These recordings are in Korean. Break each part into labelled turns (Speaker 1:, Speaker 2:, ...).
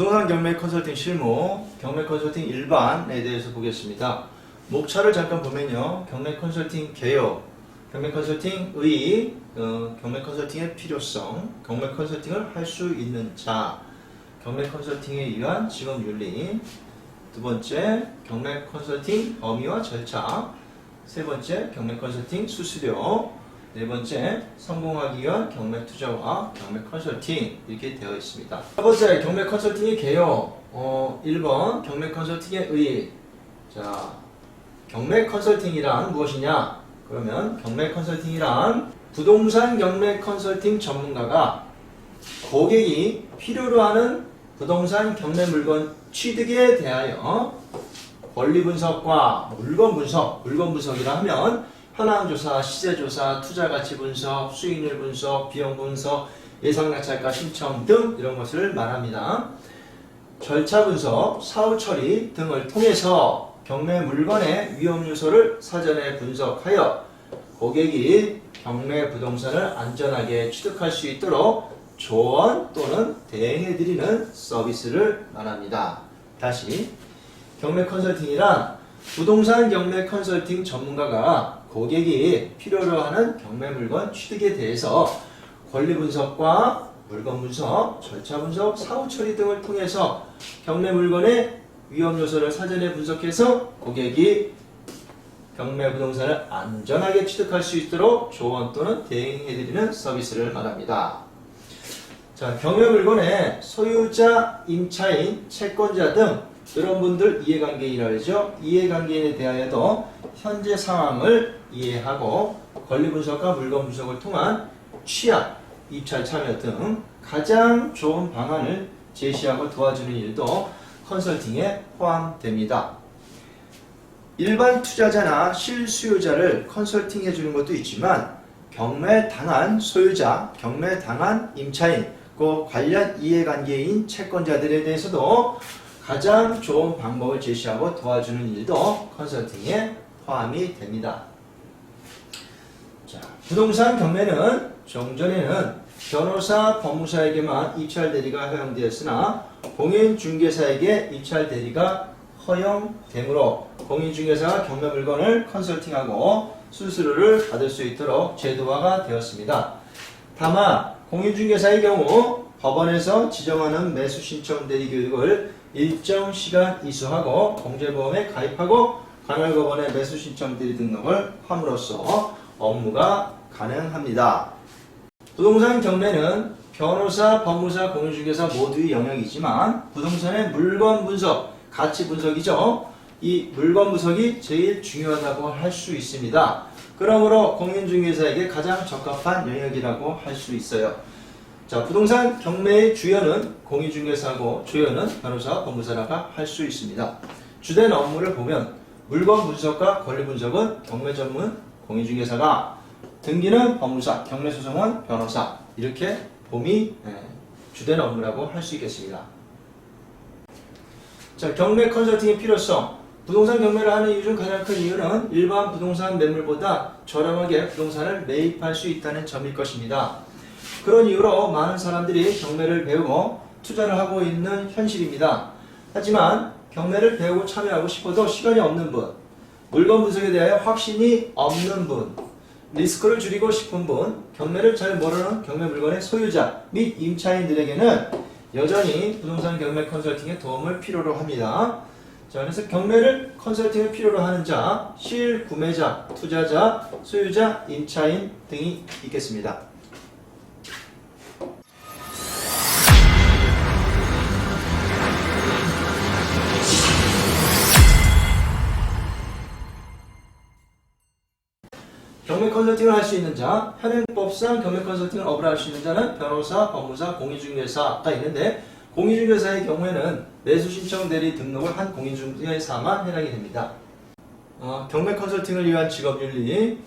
Speaker 1: 부동산 경매 컨설팅 실무, 경매 컨설팅 일반에 대해서 보겠습니다. 목차를 잠깐 보면요. 경매 컨설팅 개요, 경매 컨설팅 의, 경매 컨설팅의 필요성, 경매 컨설팅을 할 수 있는 자, 경매 컨설팅에 의한 직업윤리, 두 번째 경매 컨설팅 범위와 절차, 세 번째 경매 컨설팅 수수료, 네 번째 성공하기 위한 경매 투자와 경매 컨설팅 이렇게 되어 있습니다. 첫 번째 경매 컨설팅의 개요. 1번 경매 컨설팅의 의. 자, 경매 컨설팅이란 무엇이냐? 그러면 경매 컨설팅이란 부동산 경매 컨설팅 전문가가 고객이 필요로 하는 부동산 경매 물건 취득에 대하여 권리 분석과 물건 분석이라 하면 현황조사, 시세조사, 투자가치 분석, 수익률 분석, 비용 분석, 예상낙찰가 신청 등 이런 것을 말합니다. 절차 분석, 사후 처리 등을 통해서 경매 물건의 위험 요소를 사전에 분석하여 고객이 경매 부동산을 안전하게 취득할 수 있도록 조언 또는 대행해드리는 서비스를 말합니다. 다시, 경매 컨설팅이란 부동산 경매 컨설팅 전문가가 고객이 필요로 하는 경매 물건 취득에 대해서 권리 분석과 물건 분석, 절차 분석, 사후 처리 등을 통해서 경매 물건의 위험 요소를 사전에 분석해서 고객이 경매 부동산을 안전하게 취득할 수 있도록 조언 또는 대행해드리는 서비스를 말합니다. 자, 경매 물건의 소유자, 임차인, 채권자 등 이런 분들 이해관계인이라고 하죠. 이해관계인에 대하여도 현재 상황을 이해하고 권리 분석과 물건 분석을 통한 취합, 입찰 참여 등 가장 좋은 방안을 제시하고 도와주는 일도 컨설팅에 포함됩니다. 일반 투자자나 실수요자를 컨설팅 해주는 것도 있지만 경매 당한 소유자, 경매 당한 임차인, 그 관련 이해관계인 채권자들에 대해서도 가장 좋은 방법을 제시하고 도와주는 일도 컨설팅에 포함이 됩니다. 자, 부동산 경매는 종전에는 변호사, 법무사에게만 입찰 대리가 허용되었으나 공인중개사에게 입찰 대리가 허용되므로 공인중개사가 경매 물건을 컨설팅하고 수수료를 받을 수 있도록 제도화가 되었습니다. 다만 공인중개사의 경우 법원에서 지정하는 매수 신청 대리 교육을 일정 시간 이수하고 공제보험에 가입하고 관할법원에 매수 신청 대리 등록을 함으로써 업무가 가능합니다. 부동산 경매는 변호사, 법무사, 공인중개사 모두의 영역이지만 부동산의 물건 분석, 가치 분석이죠. 이 물건 분석이 제일 중요하다고 할 수 있습니다. 그러므로 공인중개사에게 가장 적합한 영역이라고 할 수 있어요. 자, 부동산 경매의 주연은 공인중개사고 조연은 변호사, 법무사라고 할 수 있습니다. 주된 업무를 보면 물건 분석과 권리 분석은 경매 전문 공인중개사가, 등기는 법무사, 경매 소송은 변호사, 이렇게 봄이 주된 업무라고 할 수 있겠습니다. 자, 경매 컨설팅의 필요성. 부동산 경매를 하는 이유 중 가장 큰 이유는 일반 부동산 매물보다 저렴하게 부동산을 매입할 수 있다는 점일 것입니다. 그런 이유로 많은 사람들이 경매를 배우고 투자를 하고 있는 현실입니다. 하지만 경매를 배우고 참여하고 싶어도 시간이 없는 분, 물건 분석에 대하여 확신이 없는 분, 리스크를 줄이고 싶은 분, 경매를 잘 모르는 경매 물건의 소유자 및 임차인들에게는 여전히 부동산 경매 컨설팅의 도움을 필요로 합니다. 자, 그래서 경매를 컨설팅을 필요로 하는 자, 실구매자, 투자자, 소유자, 임차인 등이 있겠습니다. 경매 컨설팅을 할 수 있는 자, 현행법상 경매 컨설팅을 업을 할 수 있는 자는 변호사, 법무사, 공인중개사가 있는데 공인중개사의 경우에는 매수 신청 대리 등록을 한 공인중개사만 해당이 됩니다. 경매 컨설팅을 위한 직업윤리.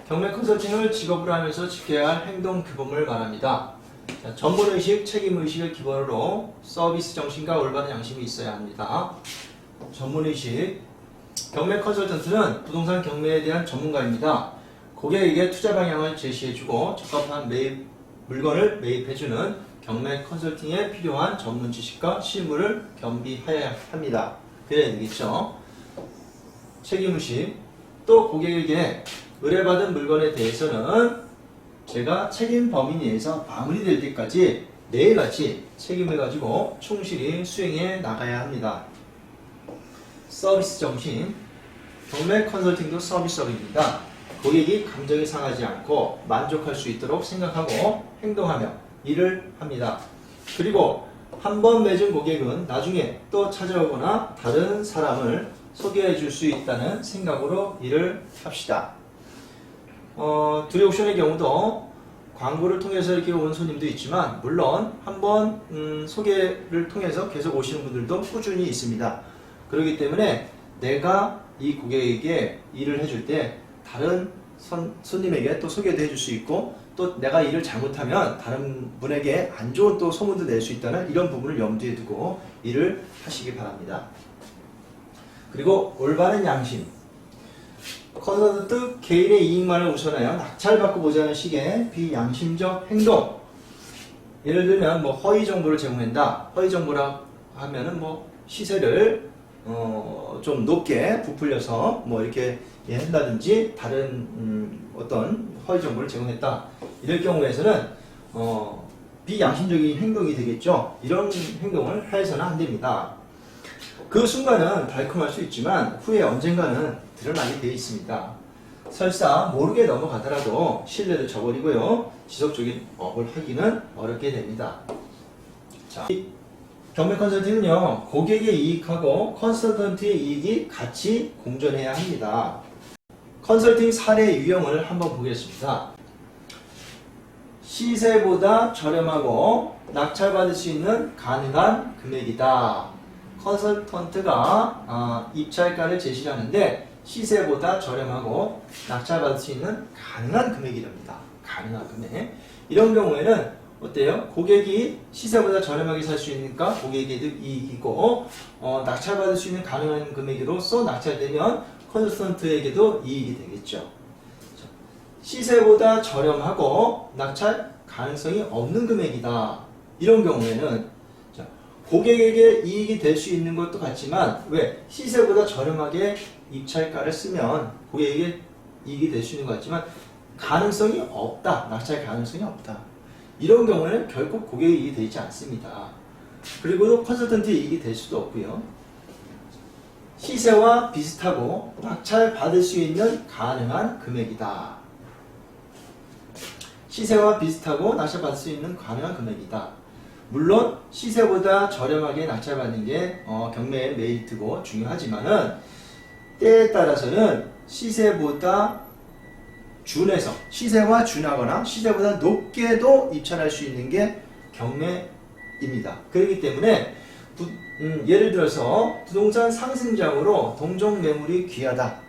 Speaker 1: 경매 컨설팅을 직업으로 하면서 지켜야 할 행동 규범을 말합니다. 자, 전문의식, 책임의식을 기본으로 서비스 정신과 올바른 양심이 있어야 합니다. 전문의식. 경매 컨설턴트는 부동산 경매에 대한 전문가입니다. 고객에게 투자 방향을 제시해주고 적합한 물건을 매입해주는 경매 컨설팅에 필요한 전문 지식과 실무를 겸비해야 합니다. 그래야 되겠죠. 책임의식. 또 고객에게 의뢰받은 물건에 대해서는 제가 책임 범위 내에서 마무리될 때까지 매일같이 책임을 가지고 충실히 수행해 나가야 합니다. 서비스 정신. 경매 컨설팅도 서비스업입니다. 고객이 감정이 상하지 않고 만족할 수 있도록 생각하고 행동하며 일을 합니다. 그리고 한 번 맺은 고객은 나중에 또 찾아오거나 다른 사람을 소개해 줄 수 있다는 생각으로 일을 합시다. 두리옥션의 경우도 광고를 통해서 이렇게 온 손님도 있지만 물론 한번 소개를 통해서 계속 오시는 분들도 꾸준히 있습니다. 그렇기 때문에 내가 이 고객에게 일을 해줄 때 다른 손님에게 또 소개도 해줄 수 있고 또 내가 일을 잘못하면 다른 분에게 안 좋은 또 소문도 낼 수 있다는 이런 부분을 염두에 두고 일을 하시기 바랍니다. 그리고 올바른 양심. 컨설턴트 개인의 이익만을 우선하여 낙찰받고 보자는 식의 비양심적 행동. 예를 들면 뭐 허위 정보를 제공한다. 허위 정보라 하면은 뭐 시세를 좀 높게 부풀려서 뭐 이렇게 한다든지 다른 어떤 허위 정보를 제공했다. 이럴 경우에서는 비양심적인 행동이 되겠죠. 이런 행동을 해서는 안 됩니다. 그 순간은 달콤할 수 있지만 후에 언젠가는 드러나게 되어 있습니다. 설사 모르게 넘어가더라도 신뢰를 저버리고요. 지속적인 업을 하기는 어렵게 됩니다. 자, 경매 컨설팅은요, 고객의 이익하고 컨설턴트의 이익이 같이 공존해야 합니다. 컨설팅 사례 유형을 한번 보겠습니다. 시세보다 저렴하고 낙찰받을 수 있는 가능한 금액이다. 컨설턴트가 입찰가를 제시를 하는데 시세보다 저렴하고 낙찰받을 수 있는 가능한 금액이랍니다. 가능한 금액. 이런 경우에는 어때요? 고객이 시세보다 저렴하게 살 수 있으니까 고객에게도 이익이고 낙찰받을 수 있는 가능한 금액으로서 낙찰되면 컨설턴트에게도 이익이 되겠죠. 시세보다 저렴하고 낙찰 가능성이 없는 금액이다. 이런 경우에는 고객에게 이익이 될 수 있는 것도 같지만 왜? 시세보다 저렴하게 입찰가를 쓰면 고객에게 이익이 될 수 있는 것 같지만 가능성이 없다. 낙찰 가능성이 없다. 이런 경우에는 결국 고객의 이익이 되지 않습니다. 그리고 컨설턴트의 이익이 될 수도 없고요. 시세와 비슷하고 낙찰 받을 수 있는 가능한 금액이다. 시세와 비슷하고 낙찰 받을 수 있는 가능한 금액이다. 물론 시세보다 저렴하게 낙찰받는 게 경매의 메리트고 중요하지만은 때에 따라서는 시세보다 준해서 시세와 준하거나 시세보다 높게도 입찰할 수 있는 게 경매입니다. 그렇기 때문에 예를 들어서 부동산 상승장으로 동종 매물이 귀하다.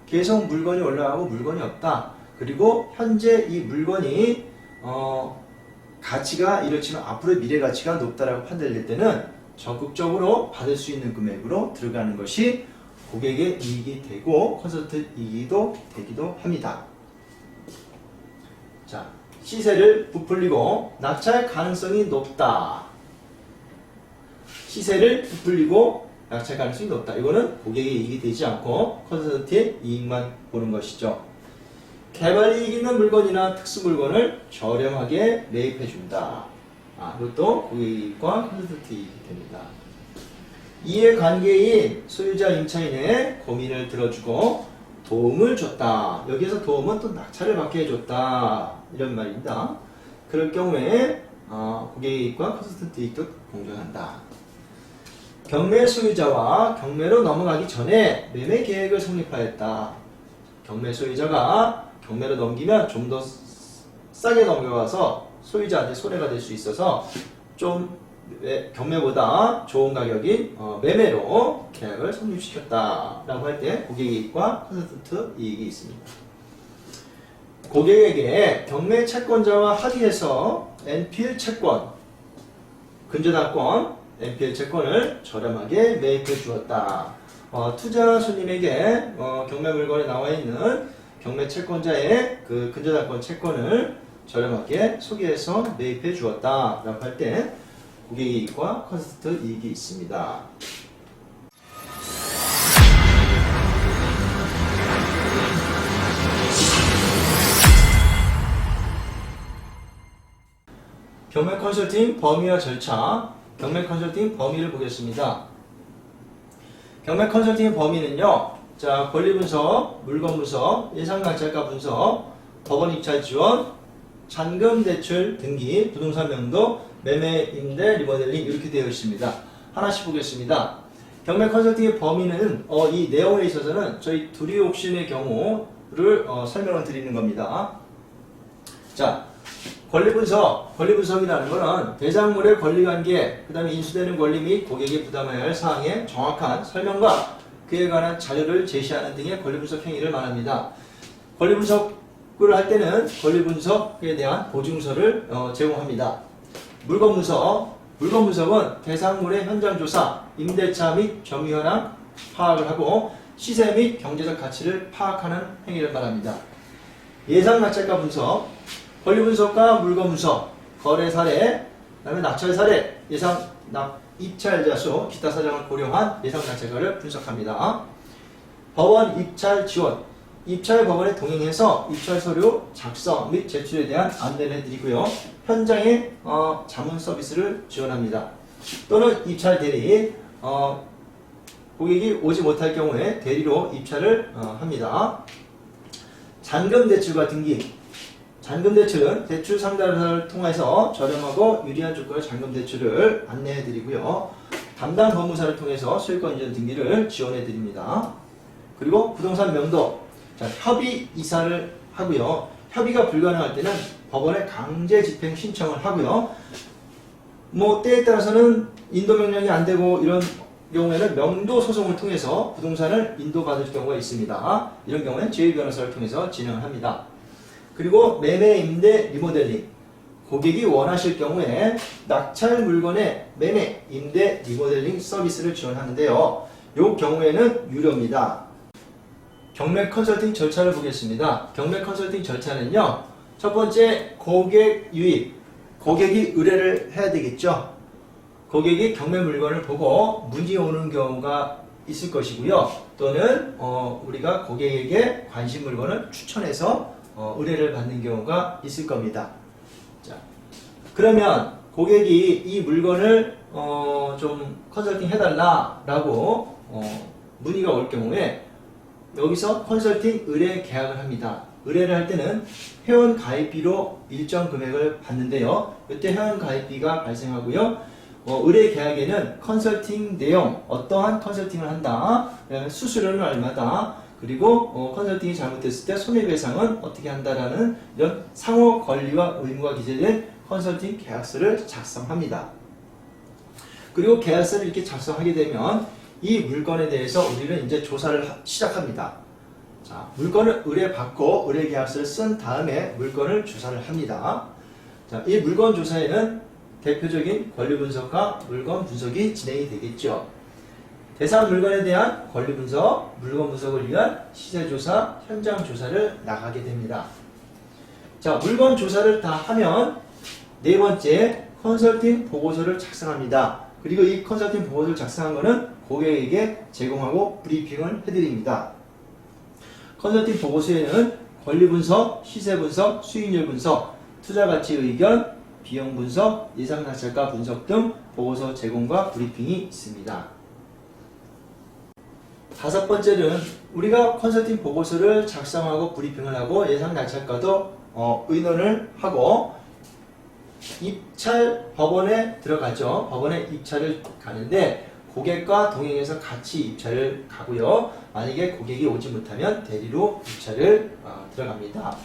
Speaker 1: 계속 물건이 올라가고 물건이 없다. 그리고 현재 이 물건이 가치가 이렇지만 앞으로의 미래 가치가 높다라고 판단될 때는 적극적으로 받을 수 있는 금액으로 들어가는 것이 고객의 이익이 되고 컨설턴트 이익도 되기도 합니다. 자, 시세를 부풀리고 낙찰 가능성이 높다. 시세를 부풀리고 낙찰 가능성이 높다. 이거는 고객의 이익이 되지 않고 컨설턴트의 이익만 보는 것이죠. 개발 이익 있는 물건이나 특수 물건을 저렴하게 매입해준다. 이것도 고객 이익과 컨설턴트 이익이 됩니다. 이해관계인 소유자 임차인의 고민을 들어주고 도움을 줬다. 여기에서 도움은 또 낙찰을 받게 해줬다. 이런 말입니다. 그럴 경우에 고객 이익과 컨설턴트 이익도 공존한다. 경매 소유자와 경매로 넘어가기 전에 매매 계획을 성립하였다. 경매 소유자가 경매로 넘기면 좀 더 싸게 넘겨가서 소유자한테 손해가 될 수 있어서 좀 경매보다 좋은 가격인 매매로 계약을 성립시켰다 라고 할 때 고객 이익과 컨설턴트 이익이 있습니다. 고객에게 경매 채권자와 합의해서 NPL 채권, 근저당권, NPL 채권을 저렴하게 매입해 주었다. 투자 손님에게 경매 물건에 나와 있는 경매 채권자의 그 근저당권 채권을 저렴하게 소개해서 매입해 주었다 라고 할 때 고객 이익과 컨설턴트 이익이 있습니다. 경매 컨설팅 범위와 절차, 경매 컨설팅 범위를 보겠습니다. 경매 컨설팅의 범위는요, 자, 권리 분석, 물건 분석, 예상 낙찰가 분석, 법원 입찰 지원, 잔금 대출 등기, 부동산 명도, 매매, 임대, 리모델링 이렇게 되어 있습니다. 하나씩 보겠습니다. 경매 컨설팅의 범위는 이 내용에 있어서는 저희 두리 옥션의 경우를 설명을 드리는 겁니다. 자, 권리 분석이라는 것은 대장물의 권리관계, 그 다음에 인수되는 권리 및 고객이 부담해야 할 사항의 정확한 설명과 그에 관한 자료를 제시하는 등의 권리 분석 행위를 말합니다. 권리 분석을 할 때는 권리 분석에 대한 보증서를 제공합니다. 물건 분석은 대상물의 현장 조사, 임대차 및 점유 현황 파악을 하고 시세 및 경제적 가치를 파악하는 행위를 말합니다. 예상 낙찰가 분석, 권리 분석과 물건 분석, 거래 사례, 그다음에 낙찰 사례, 예상 입찰자 수, 기타 사정을 고려한 예상 낙찰가를 분석합니다. 법원 입찰 지원, 입찰 법원에 동행해서 입찰 서류 작성 및 제출에 대한 안내를 해드리고요. 현장에 자문 서비스를 지원합니다. 또는 입찰 대리, 고객이 오지 못할 경우에 대리로 입찰을 합니다. 잔금 대출과 등기, 잔금 대출은 대출 상담사를 통해서 저렴하고 유리한 조건의 잔금 대출을 안내해 드리고요. 담당 법무사를 통해서 소유권 이전 등기를 지원해 드립니다. 그리고 부동산 명도, 자, 협의 이사를 하고요. 협의가 불가능할 때는 법원에 강제 집행 신청을 하고요. 때에 따라서는 인도 명령이 안 되고 이런 경우에는 명도 소송을 통해서 부동산을 인도받을 경우가 있습니다. 이런 경우에는 제2변호사를 통해서 진행을 합니다. 그리고 매매, 임대, 리모델링, 고객이 원하실 경우에 낙찰 물건의 매매, 임대, 리모델링 서비스를 지원하는데요. 이 경우에는 유료입니다. 경매 컨설팅 절차를 보겠습니다. 경매 컨설팅 절차는요, 첫 번째 고객 유입, 고객이 의뢰를 해야 되겠죠. 고객이 경매 물건을 보고 문의 오는 경우가 있을 것이고요. 또는 우리가 고객에게 관심 물건을 추천해서 의뢰를 받는 경우가 있을 겁니다. 자, 그러면 고객이 이 물건을 좀 컨설팅 해달라라고 문의가 올 경우에 여기서 컨설팅 의뢰 계약을 합니다. 의뢰를 할 때는 회원 가입비로 일정 금액을 받는데요. 이때 회원 가입비가 발생하고요. 의뢰 계약에는 컨설팅 내용, 어떠한 컨설팅을 한다, 수수료는 얼마다, 그리고 컨설팅이 잘못됐을 때 손해배상은 어떻게 한다라는 이런 상호 권리와 의무가 기재된 컨설팅 계약서를 작성합니다. 그리고 계약서를 이렇게 작성하게 되면 이 물건에 대해서 우리는 이제 조사를 시작합니다. 자, 물건을 의뢰받고 의뢰 계약서를 쓴 다음에 물건을 조사를 합니다. 자, 이 물건 조사에는 대표적인 권리 분석과 물건 분석이 진행이 되겠죠. 대상 물건에 대한 권리 분석, 물건 분석을 위한 시세 조사, 현장 조사를 나가게 됩니다. 자, 물건 조사를 다 하면 네 번째 컨설팅 보고서를 작성합니다. 그리고 이 컨설팅 보고서를 작성한 것은 고객에게 제공하고 브리핑을 해드립니다. 컨설팅 보고서에는 권리 분석, 시세 분석, 수익률 분석, 투자 가치 의견, 비용 분석, 예상 낙찰가 분석 등 보고서 제공과 브리핑이 있습니다. 다섯 번째는 우리가 컨설팅 보고서를 작성하고 브리핑을 하고 예상 낙찰가도 의논을 하고 입찰 법원에 들어가죠. 법원에 입찰을 가는데 고객과 동행해서 같이 입찰을 가고요. 만약에 고객이 오지 못하면 대리로 입찰을 들어갑니다.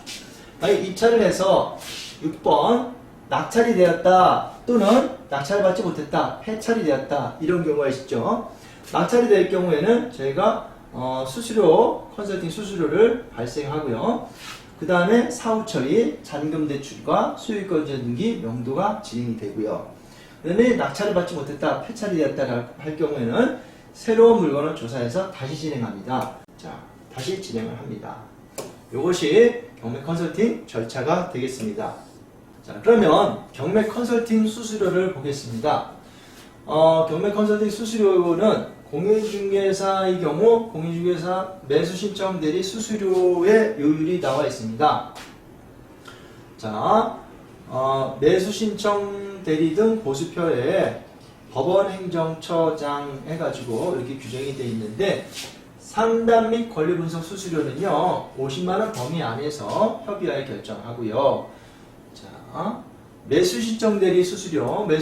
Speaker 1: 만약 입찰을 해서 6번 낙찰이 되었다 또는 낙찰받지 못했다, 폐찰이 되었다 이런 경우가 있죠. 낙찰이 될 경우에는 저희가 수수료, 컨설팅 수수료를 발생하고요. 그 다음에 사후 처리, 잔금 대출과 소유권 등기 명도가 진행이 되고요. 그 다음에 낙찰을 받지 못했다, 폐찰이 되었다 할 경우에는 새로운 물건을 조사해서 다시 진행합니다. 자, 다시 진행을 합니다. 이것이 경매 컨설팅 절차가 되겠습니다. 자, 그러면 경매 컨설팅 수수료를 보겠습니다. 경매 컨설팅 수수료는 공인중개사의 경우 공인중개사 매수 신청 대리 수수료의 요율이 나와 있습니다. 자, 매수 신청 대리 등 보수표에 법원 행정처장 해가지고 이렇게 규정이 되어 있는데 상담 및 권리 분석 수수료는요 50만원 범위 안에서 협의하에 결정하고요. 자, 매수 신청 대리 수수료는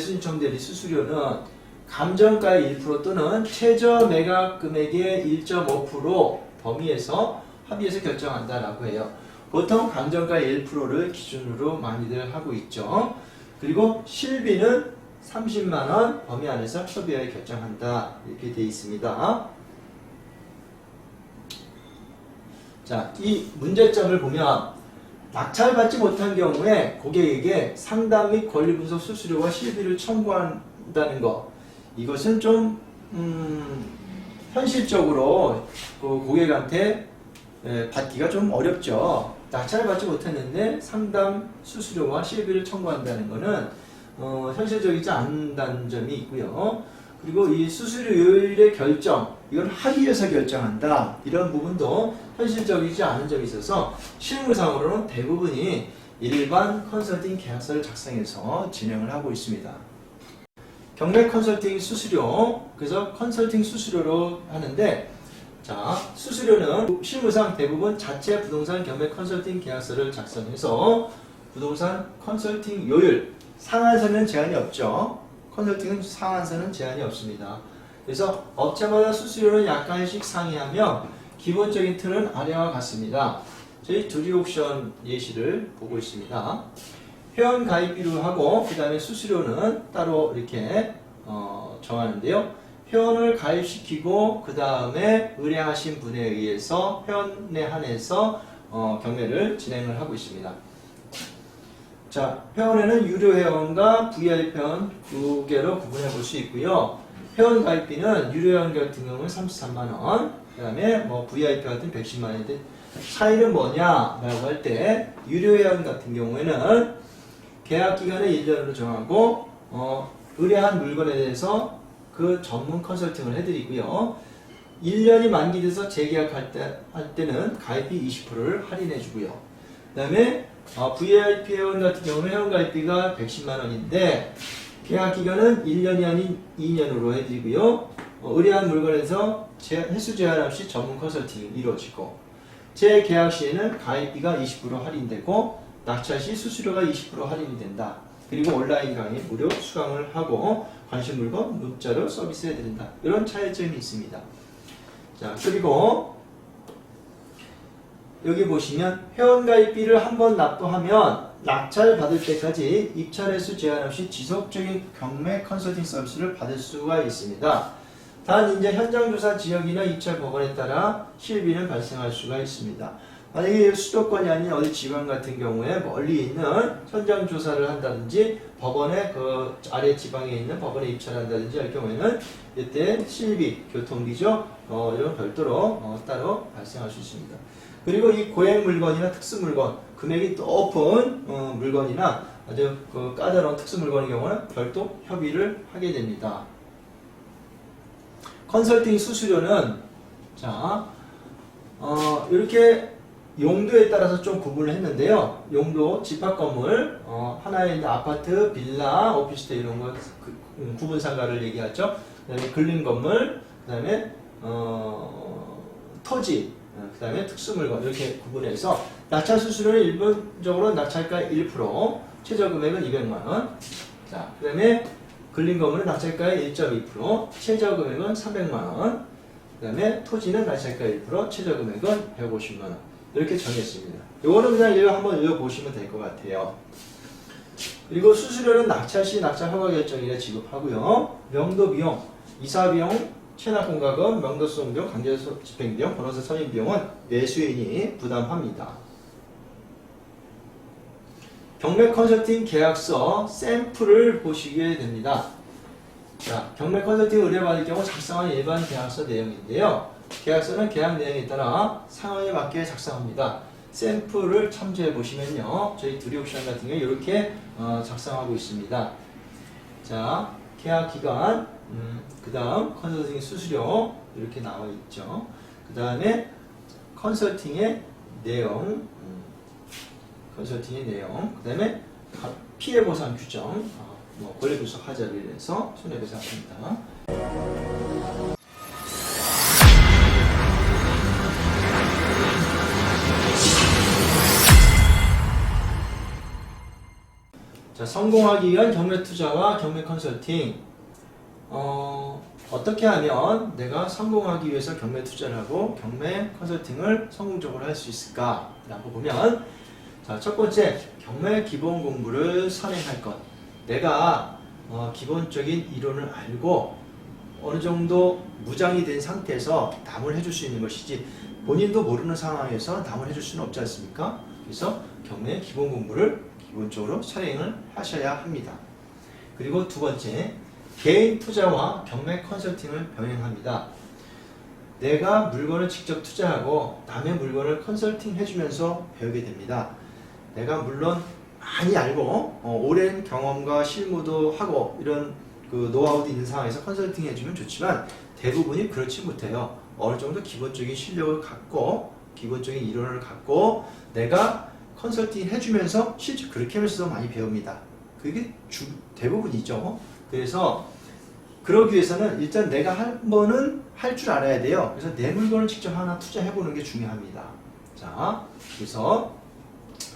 Speaker 1: 감정가의 1% 또는 최저 매각 금액의 1.5% 범위에서 합의해서 결정한다라고 해요. 보통 감정가의 1%를 기준으로 많이들 하고 있죠. 그리고 실비는 30만원 범위 안에서 협의하에 결정한다 이렇게 되어 있습니다. 자, 이 문제점을 보면 낙찰받지 못한 경우에 고객에게 상담 및 권리 분석 수수료와 실비를 청구한다는 것, 이것은 좀 현실적으로 고객한테 받기가 좀 어렵죠. 낙찰받지 못했는데 상담 수수료와 실비를 청구한다는 것은 현실적이지 않다는 점이 있고요. 그리고 이 수수료율의 결정, 이건 합의해서 결정한다. 이런 부분도 현실적이지 않은 점이 있어서 실무상으로는 대부분이 일반 컨설팅 계약서를 작성해서 진행을 하고 있습니다. 경매 컨설팅 수수료, 그래서 컨설팅 수수료로 하는데, 자, 수수료는 실무상 대부분 자체 부동산 경매 컨설팅 계약서를 작성해서 부동산 컨설팅 요율, 상한선은 제한이 없죠. 컨설팅은 상한선은 제한이 없습니다. 그래서 업체마다 수수료는 약간씩 상이하며 기본적인 틀은 아래와 같습니다. 저희 두리옥션 예시를 보고 있습니다. 회원 가입비로 하고 그 다음에 수수료는 따로 이렇게 정하는데요. 회원을 가입시키고 그 다음에 의뢰하신 분에 의해서 회원에 한해서 경매를 진행을 하고 있습니다. 자, 회원에는 유료 회원과 VIP 회원 두 개로 구분해 볼 수 있고요. 회원 가입비는 유료 회원 같은 경우는 33만원, 그 다음에 VIP 같은 110만원인데 차이는 뭐냐라고 할 때 유료 회원 같은 경우에는 계약 기간을 1년으로 정하고 의뢰한 물건에 대해서 그 전문 컨설팅을 해드리고요. 1년이 만기돼서 재계약할 때는 가입비 20%를 할인해 주고요. 그 다음에 VIP 회원 같은 경우는 회원 가입비가 110만원인데 계약 기간은 1년이 아닌 2년으로 해드리고요. 의뢰한 물건에서 횟수 제한 없이 전문 컨설팅이 이루어지고 재계약 시에는 가입비가 20% 할인되고 낙찰 시 수수료가 20% 할인이 된다. 그리고 온라인 강의 무료 수강을 하고 관심 물건 문자로 서비스해드린다. 이런 차이점이 있습니다. 자, 그리고 여기 보시면 회원가입비를 한번 납부하면 낙찰 받을 때까지 입찰 횟수 제한 없이 지속적인 경매 컨설팅 서비스를 받을 수가 있습니다. 단 이제 현장 조사 지역이나 입찰 법원에 따라 실비는 발생할 수가 있습니다. 만약에 수도권이 아닌 어디 지방 같은 경우에 멀리 있는 현장 조사를 한다든지 법원에 그 아래 지방에 있는 법원에 입찰한다든지 할 경우에는 이때 실비, 교통비죠. 이런 별도로 따로 발생할 수 있습니다. 그리고 이 고액 물건이나 특수 물건, 금액이 높은 물건이나 아주 까다로운 특수 물건의 경우는 별도 협의를 하게 됩니다. 컨설팅 수수료는 자, 이렇게 용도에 따라서 좀 구분을 했는데요. 용도, 집합 건물, 하나에 있는 아파트, 빌라, 오피스텔 이런 거 구분 상가를 얘기하죠. 그다음에 근린 건물, 그다음에 토지, 그다음에 특수 물건 이렇게 구분해서 낙찰 수수료는 일반적으로 낙찰가 1%, 최저 금액은 200만 원. 자, 그다음에 근린 건물은 낙찰가의 1.2%, 최저 금액은 300만 원. 그다음에 토지는 낙찰가 1%, 최저 금액은 150만 원. 이렇게 정했습니다. 요거는 그냥 이거 한번 읽어보시면 될 것 같아요. 그리고 수수료는 낙찰 시 낙찰 허가 결정일에 지급하고요. 명도 비용, 이사 비용, 체납 공과금, 명도 수송 비용, 강제 집행 비용, 변호사 선임 비용은 매수인이 부담합니다. 경매 컨설팅 계약서 샘플을 보시게 됩니다. 자, 경매 컨설팅 의뢰받을 경우 작성한 일반 계약서 내용인데요. 계약서는 계약 내용에 따라 상황에 맞게 작성합니다. 샘플을 참조해 보시면요. 저희 두리옥션 같은 경우에 이렇게 작성하고 있습니다. 자, 계약 기간, 그 다음 컨설팅 수수료 이렇게 나와 있죠. 그 다음에 컨설팅의 내용, 그 다음에 피해보상 규정, 권리분석 하자로 인해서 손해배상합니다. 자, 성공하기 위한 경매 투자와 경매 컨설팅. 어떻게 하면 내가 성공하기 위해서 경매 투자를 하고 경매 컨설팅을 성공적으로 할 수 있을까? 라고 보면, 자, 첫 번째, 경매 기본 공부를 선행할 것. 내가 기본적인 이론을 알고 어느 정도 무장이 된 상태에서 남을 해줄 수 있는 것이지, 본인도 모르는 상황에서 남을 해줄 수는 없지 않습니까? 그래서 경매 기본 공부를 기본적으로 선행을 하셔야 합니다. 그리고 두 번째, 개인 투자와 경매 컨설팅을 병행합니다. 내가 물건을 직접 투자하고 남의 물건을 컨설팅 해주면서 배우게 됩니다. 내가 물론 많이 알고 오랜 경험과 실무도 하고 이런 그 노하우도 있는 상황에서 컨설팅 해주면 좋지만 대부분이 그렇지 못해요. 어느 정도 기본적인 실력을 갖고 기본적인 이론을 갖고 내가 컨설팅 해주면서 실제 그렇게 하면서 많이 배웁니다. 그게 대부분이죠. 그래서 그러기 위해서는 일단 내가 한 번은 할 줄 알아야 돼요. 그래서 내 물건을 직접 하나 투자해보는 게 중요합니다. 자, 그래서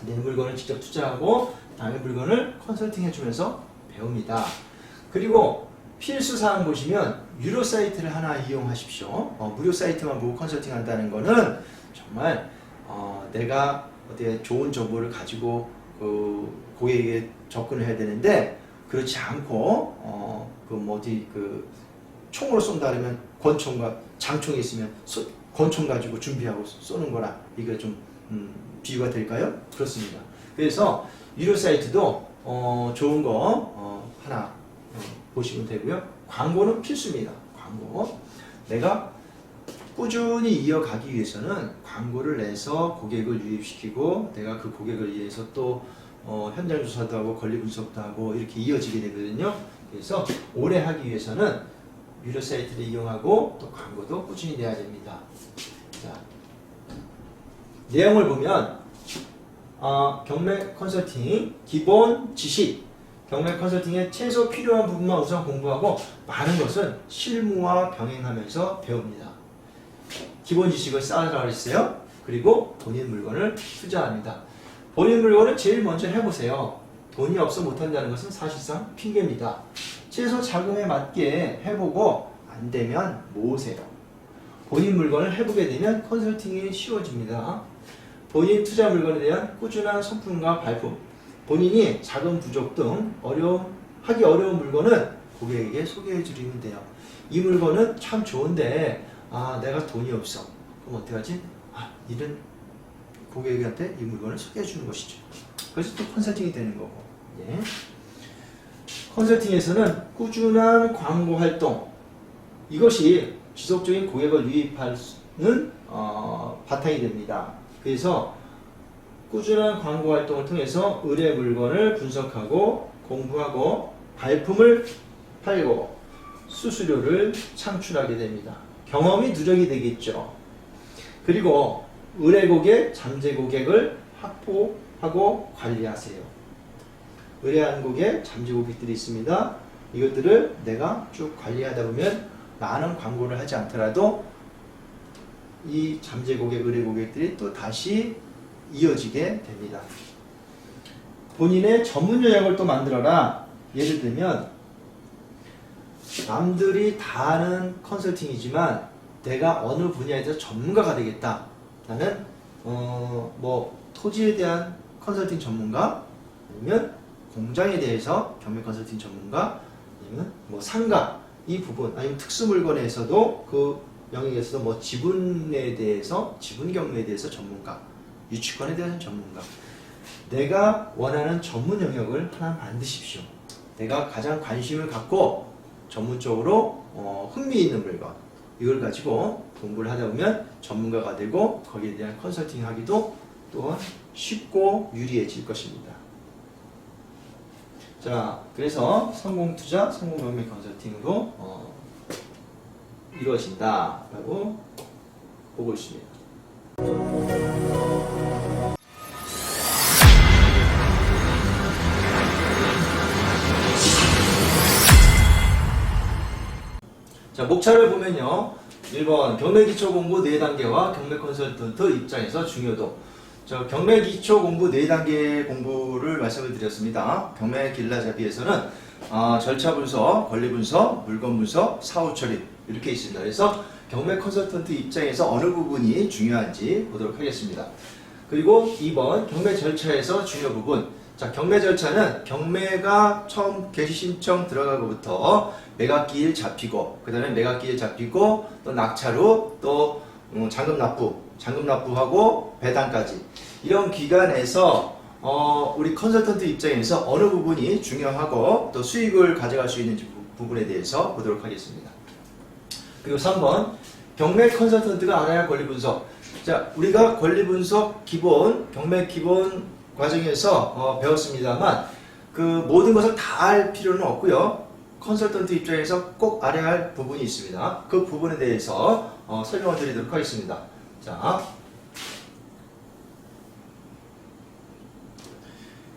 Speaker 1: 내 물건을 직접 투자하고 남의 물건을 컨설팅 해주면서 배웁니다. 그리고 필수사항 보시면 유료 사이트를 하나 이용하십시오. 무료 사이트만 보고 컨설팅 한다는 거는 정말 내가 어떻게 좋은 정보를 가지고 그 고객에게 접근을 해야 되는데 그렇지 않고 총으로 쏜다 그러면 권총과 장총이 있으면 권총 가지고 준비하고 쏘는 거라 이게 좀 비유가 될까요? 그렇습니다. 그래서 유료 사이트도 좋은 거 하나 보시면 되고요. 광고는 필수입니다. 광고. 내가 꾸준히 이어가기 위해서는 광고를 내서 고객을 유입시키고 내가 그 고객을 위해서 또 현장 조사도 하고 권리 분석도 하고 이렇게 이어지게 되거든요. 그래서 오래 하기 위해서는 유료 사이트를 이용하고 또 광고도 꾸준히 내야 됩니다. 자, 내용을 보면 경매 컨설팅 기본 지식, 경매 컨설팅의 최소 필요한 부분만 우선 공부하고 많은 것은 실무와 병행하면서 배웁니다. 기본 지식을 쌓으라고 했어요. 그리고 본인 물건을 투자합니다. 본인 물건을 제일 먼저 해보세요. 돈이 없어 못한다는 것은 사실상 핑계입니다. 최소 자금에 맞게 해보고 안 되면 모으세요. 본인 물건을 해보게 되면 컨설팅이 쉬워집니다. 본인 투자 물건에 대한 꾸준한 소품과 발품, 본인이 자금 부족 등 하기 어려운 물건은 고객에게 소개해 주시면 돼요. 이 물건은 참 좋은데 내가 돈이 없어. 그럼 어떡하지? 이런 고객한테 이 물건을 소개해 주는 것이죠. 그래서 또 컨설팅이 되는 거고. 예. 컨설팅에서는 꾸준한 광고 활동, 이것이 지속적인 고객을 유입할 수는 바탕이 됩니다. 그래서 꾸준한 광고 활동을 통해서 의뢰 물건을 분석하고 공부하고 발품을 팔고 수수료를 창출하게 됩니다. 경험이 누적이 되겠죠. 그리고 의뢰 고객, 잠재 고객을 확보하고 관리하세요. 의뢰한 고객, 잠재 고객들이 있습니다. 이것들을 내가 쭉 관리하다 보면 많은 광고를 하지 않더라도 이 잠재 고객, 의뢰 고객들이 또 다시 이어지게 됩니다. 본인의 전문 영역을 또 만들어라. 예를 들면 남들이 다 아는 컨설팅이지만 내가 어느 분야에서 전문가가 되겠다. 나는 토지에 대한 컨설팅 전문가, 아니면 공장에 대해서 경매 컨설팅 전문가, 아니면 상가 이 부분, 아니면 특수 물건에서도 그 영역에서도 지분에 대해서, 지분 경매에 대해서 전문가, 유치권에 대한 전문가. 내가 원하는 전문 영역을 하나 만드십시오. 내가 가장 관심을 갖고 전문적으로 흥미 있는 물건, 이걸 가지고 공부를 하다 보면 전문가가 되고 거기에 대한 컨설팅 하기도 또한 쉽고 유리해질 것입니다. 자, 그래서 성공투자, 성공경매 컨설팅으로 이루어진다라고 보고 있습니다. 자, 목차를 보면요. 1번 경매 기초 공부 4단계와 경매 컨설턴트 입장에서 중요도. 경매 기초 공부 4단계 공부를 말씀을 드렸습니다. 경매 길라잡이에서는 절차 분석, 권리 분석, 물건 분석, 사후 처리 이렇게 있습니다. 그래서 경매 컨설턴트 입장에서 어느 부분이 중요한지 보도록 하겠습니다. 그리고 2번 경매 절차에서 중요 부분. 자, 경매 절차는 경매가 처음 개시 신청 들어가고부터 매각기일 잡히고, 그 다음에 매각기일 잡히고, 또 낙찰후, 또 잔금 납부하고 배당까지 이런 기간에서 우리 컨설턴트 입장에서 어느 부분이 중요하고 또 수익을 가져갈 수 있는 부분에 대해서 보도록 하겠습니다. 그리고 3번 경매 컨설턴트가 알아야 할 권리 분석. 자, 우리가 권리 분석 기본, 경매 기본 과정에서 배웠습니다만 그 모든 것을 다 알 필요는 없고요. 컨설턴트 입장에서 꼭 알아야 할 부분이 있습니다. 그 부분에 대해서 설명을 드리도록 하겠습니다. 자,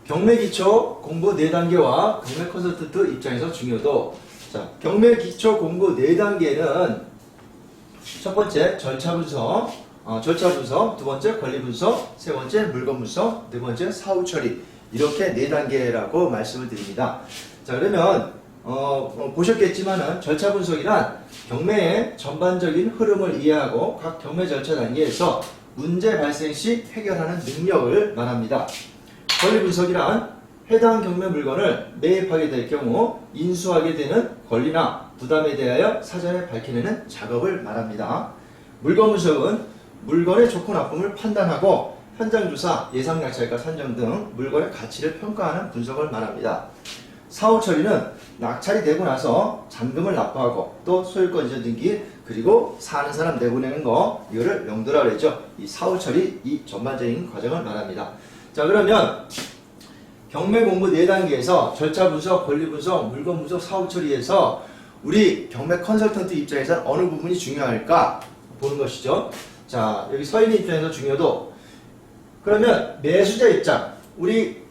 Speaker 1: 경매 기초 공부 4단계와 경매 컨설턴트 입장에서 중요도. 자, 경매 기초 공부 4단계는 첫 번째 절차 분석, 두 번째 권리 분석, 세 번째 물건 분석, 네 번째 사후 처리. 이렇게 4단계라고 말씀을 드립니다. 자, 그러면 보셨겠지만은 절차 분석이란 경매의 전반적인 흐름을 이해하고 각 경매 절차 단계에서 문제 발생 시 해결하는 능력을 말합니다. 권리 분석이란 해당 경매 물건을 매입하게 될 경우 인수하게 되는 권리나 부담에 대하여 사전에 밝혀내는 작업을 말합니다. 물건 분석은 물건의 좋고 나쁨을 판단하고 현장 조사, 예상 낙찰가 산정 등 물건의 가치를 평가하는 분석을 말합니다. 사후 처리는 낙찰이 되고 나서 잔금을 납부하고 또 소유권 이전 등기 그리고 사는 사람 내보내는 거, 이거를 명도라 그랬죠. 이 사후 처리, 이 전반적인 과정을 말합니다. 자, 그러면 경매 공부 4단계에서 절차 분석, 권리 분석, 물건 분석, 사후 처리에서 우리 경매 컨설턴트 입장에서 어느 부분이 중요할까 보는 것이죠. 자, 여기 서인의 입장에서 중요도. 그러면 매수자 입장, 우리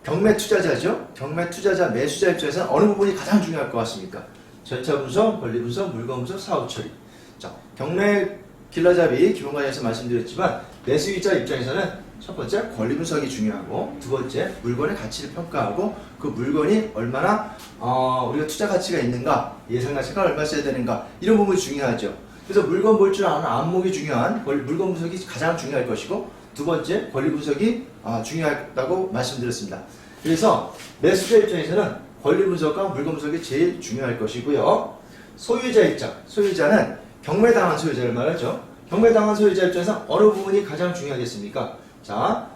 Speaker 1: 경매 투자자죠. 경매 투자자, 매수자 입장에서 어느 부분이 가장 중요할 것 같습니까? 절차 분석, 권리 분석, 물건 분석, 사후 처리. 자, 경매 길라잡이 기본 과정에서 말씀드렸지만 매수자 입장에서는 첫 번째 권리 분석이 중요하고, 두 번째 물건의 가치를 평가하고 그 물건이 얼마나 우리가 투자 가치가 있는가, 예상 가치가 얼마 써야 되는가, 이런 부분이 중요하죠. 그래서 물건 볼 줄 아는 안목이 중요한 물건 분석이 가장 중요할 것이고, 두 번째 권리 분석이 중요하다고 말씀드렸습니다. 그래서 매수자 입장에서는 권리 분석과 물건 분석이 제일 중요할 것이고요. 소유자 입장, 소유자는 경매당한 소유자를 말하죠. 경매당한 소유자 입장에서 어느 부분이 가장 중요하겠습니까? 자,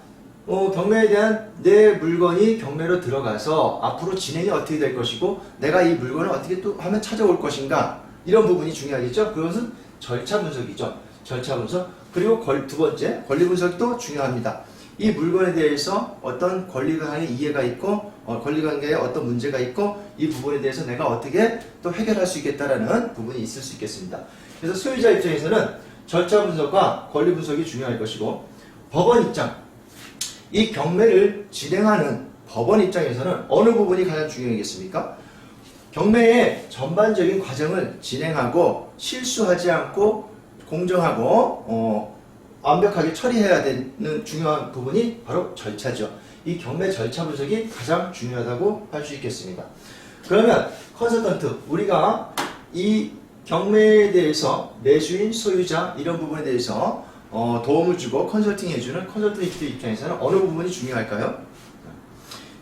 Speaker 1: 경매에 대한 내 물건이 경매로 들어가서 앞으로 진행이 어떻게 될 것이고 내가 이 물건을 어떻게 또 하면 찾아올 것인가, 이런 부분이 중요하겠죠. 그것은 절차 분석이죠. 절차 분석. 그리고 두 번째 권리 분석이 또 중요합니다. 이 물건에 대해서 어떤 권리관계의 이해가 있고 권리관계에 어떤 문제가 있고 이 부분에 대해서 내가 어떻게 또 해결할 수 있겠다라는 부분이 있을 수 있겠습니다. 그래서 소유자 입장에서는 절차 분석과 권리 분석이 중요할 것이고, 법원 입장, 이 경매를 진행하는 법원 입장에서는 어느 부분이 가장 중요하겠습니까? 경매의 전반적인 과정을 진행하고 실수하지 않고 공정하고 완벽하게 처리해야 되는 중요한 부분이 바로 절차죠. 이 경매 절차 분석이 가장 중요하다고 할 수 있겠습니다. 그러면 컨설턴트, 우리가 이 경매에 대해서 매수인, 소유자 이런 부분에 대해서 도움을 주고 컨설팅 해주는 컨설턴트 입장에서는 어느 부분이 중요할까요?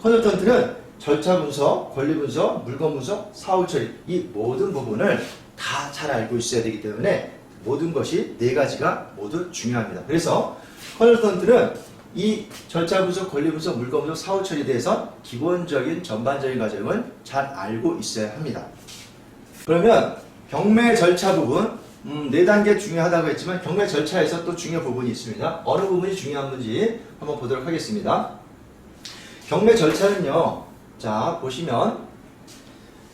Speaker 1: 컨설턴트는 절차 분석, 권리 분석, 물건 분석, 사후 처리, 이 모든 부분을 다 잘 알고 있어야 되기 때문에 모든 것이 4가지가 모두 중요합니다. 그래서 컨설턴트는 이 절차 분석, 권리 분석, 물건 분석, 사후 처리에 대해서 기본적인 전반적인 과정을 잘 알고 있어야 합니다. 그러면 경매 절차 부분, 네 단계 중요하다고 했지만 경매 절차에서 또 중요한 부분이 있습니다. 어느 부분이 중요한지 한번 보도록 하겠습니다. 경매 절차는요. 자, 보시면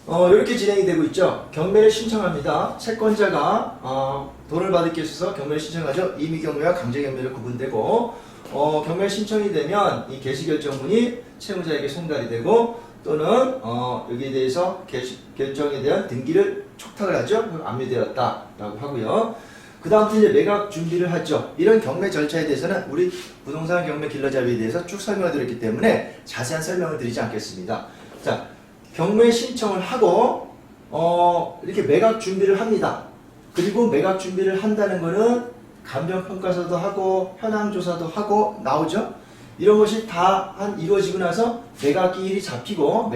Speaker 1: 이렇게 진행이 되고 있죠. 경매를 신청합니다. 채권자가 돈을 받을 게 있어서 경매를 신청하죠. 임의경매와 강제경매로 구분되고 경매 신청이 되면 이 개시결정문이 채무자에게 송달이 되고 또는 여기에 대해서 결정에 대한 등기를 촉탁을 하죠. 압류되었다라고 하고요. 그 다음부터 이제 매각 준비를 하죠. 이런 경매 절차에 대해서는 우리 부동산 경매 길러잡이에 대해서 쭉 설명을 드렸기 때문에 자세한 설명을 드리지 않겠습니다. 자, 경매 신청을 하고 이렇게 매각 준비를 합니다. 그리고 매각 준비를 한다는 거는 감정평가서도 하고 현황조사도 하고 나오죠. 이런 것이 다 이루어지고 나서 매각기일이 잡히고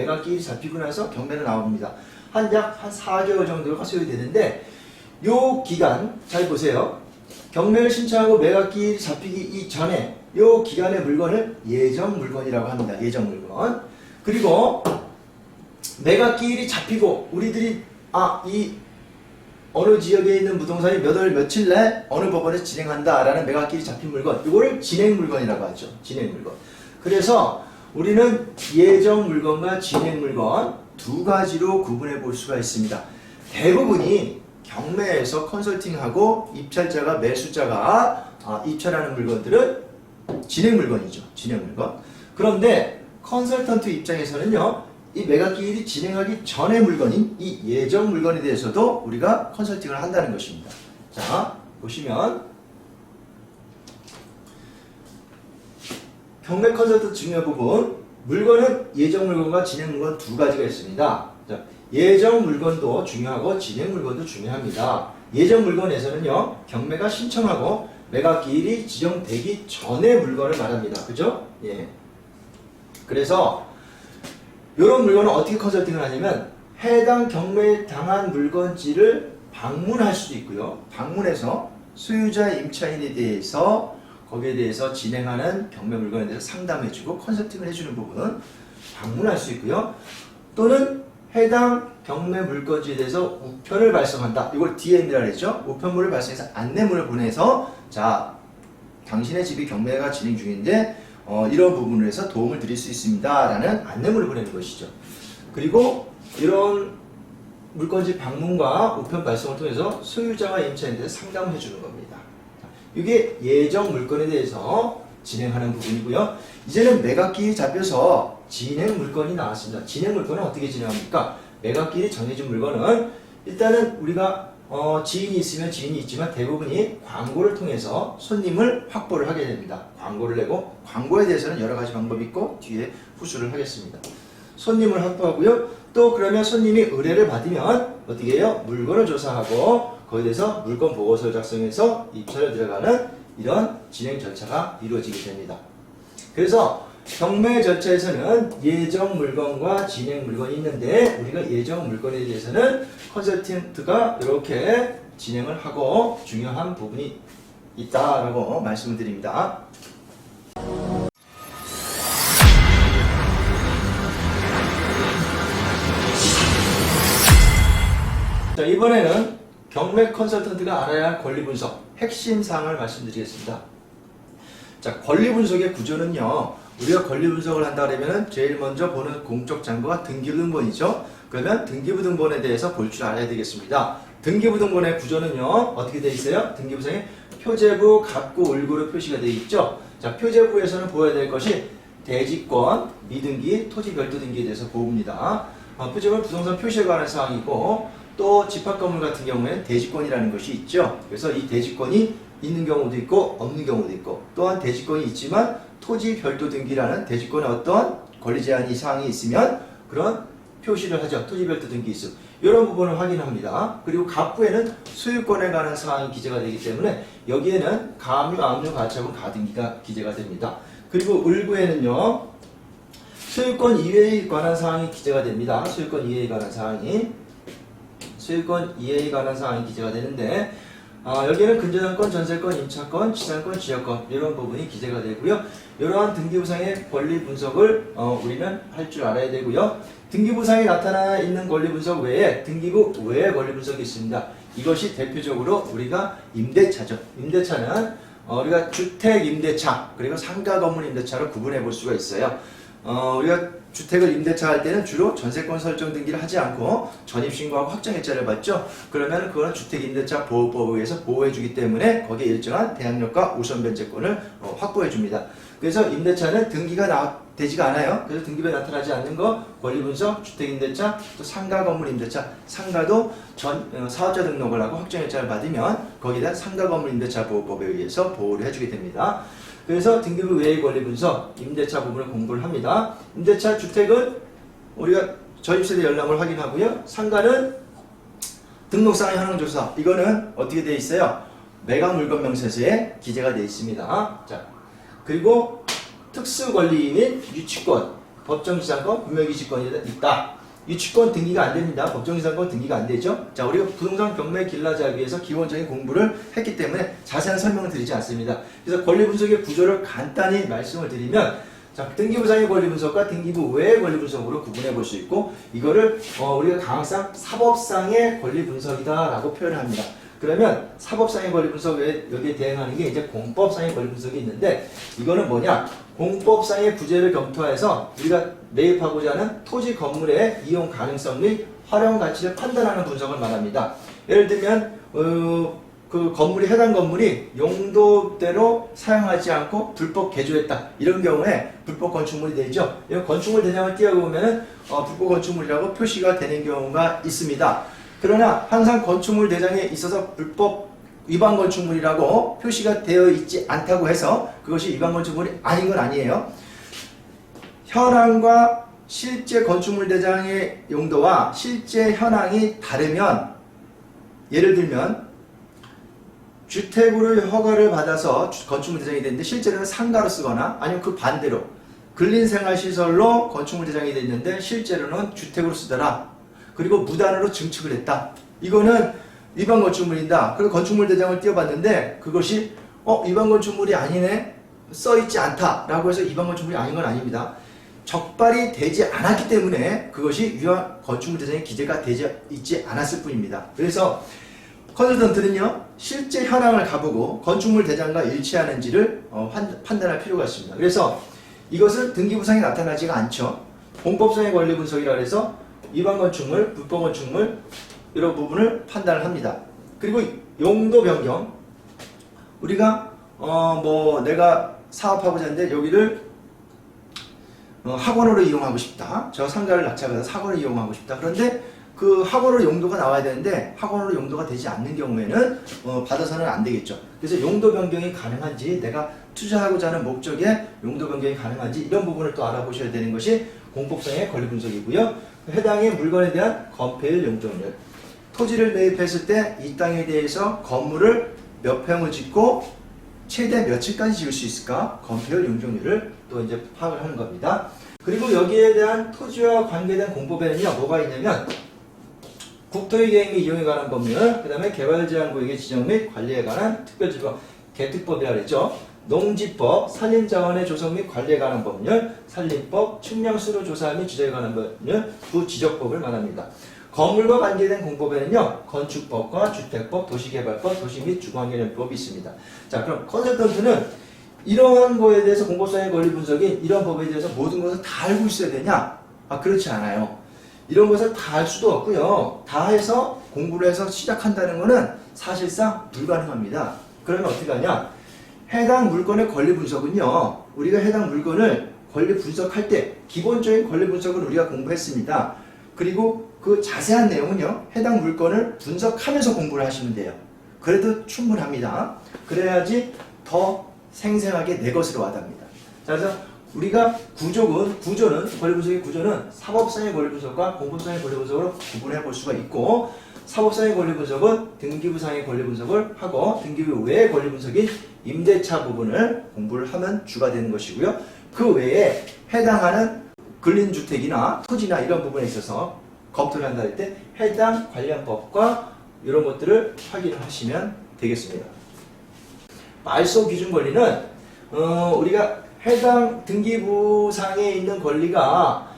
Speaker 1: 나서 경매로 나옵니다. 약 4개월 정도가 소요되는데 요 기간 잘 보세요. 경매를 신청하고 매각기일이 잡히기 이전에 요 기간의 물건을 예정 물건이라고 합니다. 예정 물건. 그리고 매각기일이 잡히고 우리들이 이 어느 지역에 있는 부동산이 몇 월 며칠 날 어느 법원에서 진행한다라는 매각기일이 잡힌 물건, 이거를 진행 물건이라고 하죠. 진행 물건. 그래서 우리는 예정 물건과 진행 물건 두 가지로 구분해 볼 수가 있습니다. 대부분이 경매에서 컨설팅하고 입찰자가 매수자가 입찰하는 물건들은 진행 물건이죠. 진행 물건. 그런데 컨설턴트 입장에서는요. 이 매각기일이 진행하기 전의 물건인 이 예정 물건에 대해서도 우리가 컨설팅을 한다는 것입니다. 자, 보시면 경매 컨설턴트 중요한 부분, 물건은 예정 물건과 진행 물건 두 가지가 있습니다. 자, 예정 물건도 중요하고 진행 물건도 중요합니다. 예정 물건에서는요, 경매가 신청하고 매각기일이 지정되기 전의 물건을 말합니다. 그죠? 예. 그래서 이런 물건은 어떻게 컨설팅을 하냐면 해당 경매에 당한 물건지를 방문할 수도 있고요. 방문해서 소유자 임차인에 대해서 거기에 대해서 진행하는 경매 물건에 대해서 상담해주고 컨설팅을 해주는 부분은 방문할 수 있고요. 또는 해당 경매 물건지에 대해서 우편을 발송한다. 이걸 DM이라고 했죠. 우편물을 발송해서 안내문을 보내서 자, 당신의 집이 경매가 진행 중인데 이런 부분을 해서 도움을 드릴 수 있습니다. 라는 안내문을 보내는 것이죠. 그리고 이런 물건지 방문과 우편 발송을 통해서 소유자와 임차인에 대해서 상담을 해주는 겁니다. 이게 예정 물건에 대해서 진행하는 부분이고요. 이제는 매각기일이 잡혀서 진행 물건이 나왔습니다. 진행 물건은 어떻게 진행합니까? 매각기일이 정해진 물건은 일단은 우리가 지인이 있으면 지인이 있지만 대부분이 광고를 통해서 손님을 확보를 하게 됩니다. 광고를 내고 광고에 대해서는 여러 가지 방법이 있고 뒤에 후수를 하겠습니다. 손님을 확보하고요. 또 그러면 손님이 의뢰를 받으면 어떻게 해요? 물건을 조사하고 거기에 대해서 물건 보고서를 작성해서 입찰에 들어가는 이런 진행 절차가 이루어지게 됩니다. 그래서 경매 절차에서는 예정 물건과 진행 물건이 있는데 우리가 예정 물건에 대해서는 컨설턴트가 이렇게 진행을 하고 중요한 부분이 있다라고 말씀을 드립니다. 자, 이번에는 경매 컨설턴트가 알아야 할 권리 분석 핵심 사항을 말씀드리겠습니다. 자, 권리 분석의 구조는요. 우리가 권리 분석을 한다 그러면 제일 먼저 보는 공적 장부가 등기부등본이죠. 그러면 등기부등본에 대해서 볼 줄 알아야 되겠습니다. 등기부등본의 구조는요. 어떻게 되어 있어요? 등기부상에 표제부, 갑구, 을구로 표시가 되어 있죠. 자, 표제부에서는 보아야 될 것이 대지권, 미등기, 토지 별도 등기에 대해서 보입니다. 표제부는 부동산 표시에 관한 사항이고 또 집합건물 같은 경우에는 대지권이라는 것이 있죠. 그래서 이 대지권이 있는 경우도 있고 없는 경우도 있고 또한 대지권이 있지만 토지 별도 등기라는 대지권에 어떤 권리 제한이 사항이 있으면 그런 표시를 하죠. 토지 별도 등기 있음. 이런 부분을 확인합니다. 그리고 갑부에는 소유권에 관한 사항이 기재가 되기 때문에 여기에는 가압류, 압류, 가처분, 가등기가 기재가 됩니다. 그리고 을구에는요. 소유권 이외에 관한 사항이 기재가 됩니다. 소유권 이외에 관한 사항이 기재가 되는데 여기에는 근저당권, 전세권, 임차권, 취산권, 지역권 이런 부분이 기재가 되고요. 이러한 등기부상의 권리 분석을 우리는 할 줄 알아야 되고요. 등기부상에 나타나 있는 권리 분석 외에 등기부 외의 권리 분석이 있습니다. 이것이 대표적으로 우리가 임대차죠. 임대차는 우리가 주택 임대차 그리고 상가 건물 임대차로 구분해 볼 수가 있어요. 우리가 주택을 임대차 할 때는 주로 전세권 설정 등기를 하지 않고 전입신고하고 확정일자를 받죠. 그러면 그거는 주택임대차 보호법에 의해서 보호해 주기 때문에 거기에 일정한 대항력과 우선 변제권을 확보해 줍니다. 그래서 임대차는 등기가 되지가 않아요. 그래서 등기부에 나타나지 않는 거 권리분석, 주택임대차, 또 상가 건물 임대차, 상가도 사업자 등록을 하고 확정일자를 받으면 거기다 상가 건물 임대차 보호법에 의해서 보호를 해주게 됩니다. 그래서 등기부 외의 권리 분석, 임대차 부분을 공부를 합니다. 임대차 주택은 우리가 전입세대 열람을 확인하고요. 상가는 등록상의 현황조사. 이거는 어떻게 되어 있어요? 매각 물건 명세서에 기재가 되어 있습니다. 자, 그리고 특수 권리인 유치권, 법정지상권, 유명기지권이 있다. 유치권 등기가 안 됩니다. 법정지상권 등기가 안 되죠. 자, 우리가 부동산 경매 길라자기 위해서 기본적인 공부를 했기 때문에 자세한 설명을 드리지 않습니다. 그래서 권리 분석의 구조를 간단히 말씀을 드리면, 자, 등기부상의 권리 분석과 등기부 외의 권리 분석으로 구분해 볼 수 있고, 이거를 우리가 항상 사법상의 권리 분석이다라고 표현을 합니다. 그러면 사법상의 권리 분석에 여기에 대응하는 게 이제 공법상의 권리 분석이 있는데, 이거는 뭐냐? 공법상의 구제를 검토해서 우리가 매입하고자 하는 토지 건물의 이용 가능성 및 활용 가치를 판단하는 분석을 말합니다. 예를 들면 그 건물이 해당 건물이 용도대로 사용하지 않고 불법 개조했다. 이런 경우에 불법 건축물이 되죠. 이런 건축물 대장을 띄워보면은 불법 건축물이라고 표시가 되는 경우가 있습니다. 그러나 항상 건축물 대장에 있어서 불법 위반 건축물이라고 표시가 되어 있지 않다고 해서 그것이 위반 건축물이 아닌 건 아니에요. 현황과 실제 건축물 대장의 용도와 실제 현황이 다르면, 예를 들면 주택으로 허가를 받아서 건축물 대장이 됐는데 실제로는 상가로 쓰거나, 아니면 그 반대로 근린생활시설로 건축물 대장이 됐는데 실제로는 주택으로 쓰더라. 그리고 무단으로 증축을 했다. 이거는 위반 건축물이다. 그리고 건축물 대장을 띄워봤는데 그것이 위반 건축물이 아니네, 써있지 않다 라고 해서 위반 건축물이 아닌 건 아닙니다. 적발이 되지 않았기 때문에 그것이 위반 건축물 대장에 기재가 되지 있지 않았을 뿐입니다. 그래서 컨설턴트는요, 실제 현황을 가보고 건축물 대장과 일치하는지를 판단할 필요가 있습니다. 그래서 이것은 등기부상에 나타나지가 않죠. 공법상의 권리 분석이라 해서 위반 건축물, 불법 건축물 이런 부분을 판단을 합니다. 그리고 용도 변경, 우리가 내가 사업하고자 하는데 여기를 학원으로 이용하고 싶다. 저 상가를 낙찰받아서 학원을 이용하고 싶다. 그런데 그 학원으로 용도가 나와야 되는데 학원으로 용도가 되지 않는 경우에는 받아서는 안 되겠죠. 그래서 용도 변경이 가능한지, 내가 투자하고자 하는 목적에 용도 변경이 가능한지 이런 부분을 또 알아보셔야 되는 것이 공법상의 권리 분석이고요. 해당의 물건에 대한 건폐율 용적률, 토지를 매입했을 때 이 땅에 대해서 건물을 몇 평을 짓고 최대 몇 층까지 지을 수 있을까? 건폐율 용적률을 또 이제 파악을 하는 겁니다. 그리고 여기에 대한 토지와 관계된 공법에는요, 뭐가 있냐면 국토의 계획 및 이용에 관한 법률, 그 다음에 개발제한구역의 지정 및 관리에 관한 특별지법, 개특법이라 그랬죠. 농지법, 산림자원의 조성 및 관리에 관한 법률, 산림법, 측량수로 조사 및 지정에 관한 법률, 부지적법을 말합니다. 건물과 관계된 공법에는요, 건축법과 주택법, 도시개발법, 도시 및 주거환경법이 있습니다. 자, 그럼 컨설턴트는 이러한 거에 대해서 공법상의 권리 분석인 이런 법에 대해서 모든 것을 다 알고 있어야 되냐? 그렇지 않아요. 이런 것을 다 할 수도 없고요. 다 해서 공부를 해서 시작한다는 것은 사실상 불가능합니다. 그러면 어떻게 하냐? 해당 물건의 권리 분석은요, 우리가 해당 물건을 권리 분석할 때 기본적인 권리 분석을 우리가 공부했습니다. 그리고 그 자세한 내용은요, 해당 물건을 분석하면서 공부를 하시면 돼요. 그래도 충분합니다. 그래야지 더 생생하게 내 것으로 와닿습니다. 자, 그래서 우리가 구조는 권리 분석의 구조는 사법상의 권리 분석과 공법상의 권리 분석으로 구분해 볼 수가 있고, 사법상의 권리 분석은 등기부상의 권리 분석을 하고 등기부 외의 권리 분석인 임대차 부분을 공부를 하면 주가 되는 것이고요. 그 외에 해당하는 근린주택이나 토지나 이런 부분에 있어서 검토를 한다 할 때 해당 관련 법과 이런 것들을 확인을 하시면 되겠습니다. 말소 기준 권리는 우리가 해당 등기부상에 있는 권리가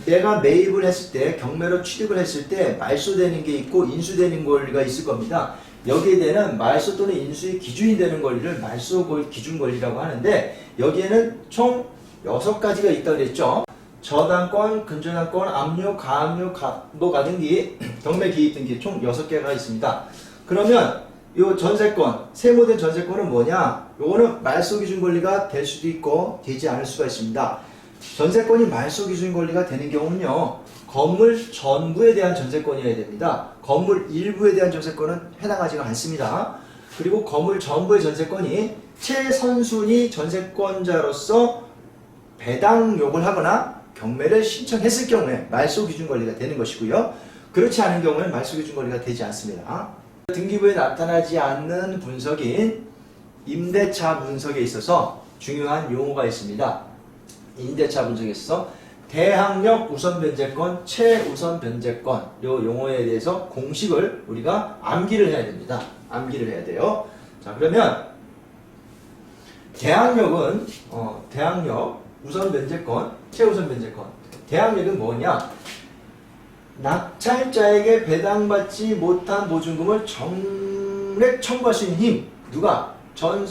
Speaker 1: 내가 매입을 했을 때 경매로 취득을 했을 때 말소되는 게 있고 인수되는 권리가 있을 겁니다. 여기에 대한 말소 또는 인수의 기준이 되는 권리를 말소 기준 권리라고 하는데 여기에는 총 6가지가 있다고 그랬죠. 저당권, 근저당권, 압류, 가압류, 가등기, 경매 기입 등기 총 6개가 있습니다. 그러면 요 전세권, 세무된 전세권은 뭐냐? 요거는 말소 기준 권리가 될 수도 있고 되지 않을 수가 있습니다. 전세권이 말소 기준 권리가 되는 경우는요. 건물 전부에 대한 전세권이어야 됩니다. 건물 일부에 대한 전세권은 해당하지가 않습니다. 그리고 건물 전부의 전세권이 최선순위 전세권자로서 배당 요구를 하거나 경매를 신청했을 경우에 말소 기준 권리가 되는 것이고요. 그렇지 않은 경우에는 말소 기준 권리가 되지 않습니다. 등기부에 나타나지 않는 분석인 임대차 분석에 있어서 중요한 용어가 있습니다. 임대차 분석에 있어서 대항력 우선 변제권, 최우선 변제권 요 용어에 대해서 공식을 우리가 암기를 해야 됩니다. 암기를 해야 돼요. 자, 그러면 대항력은 대항력 우선 변제권, 최우선 변제권. 대항력은 뭐냐? 낙찰자에게 배당받지 못한 보증금을 정액 청구할 수 있는 힘. 누가? 전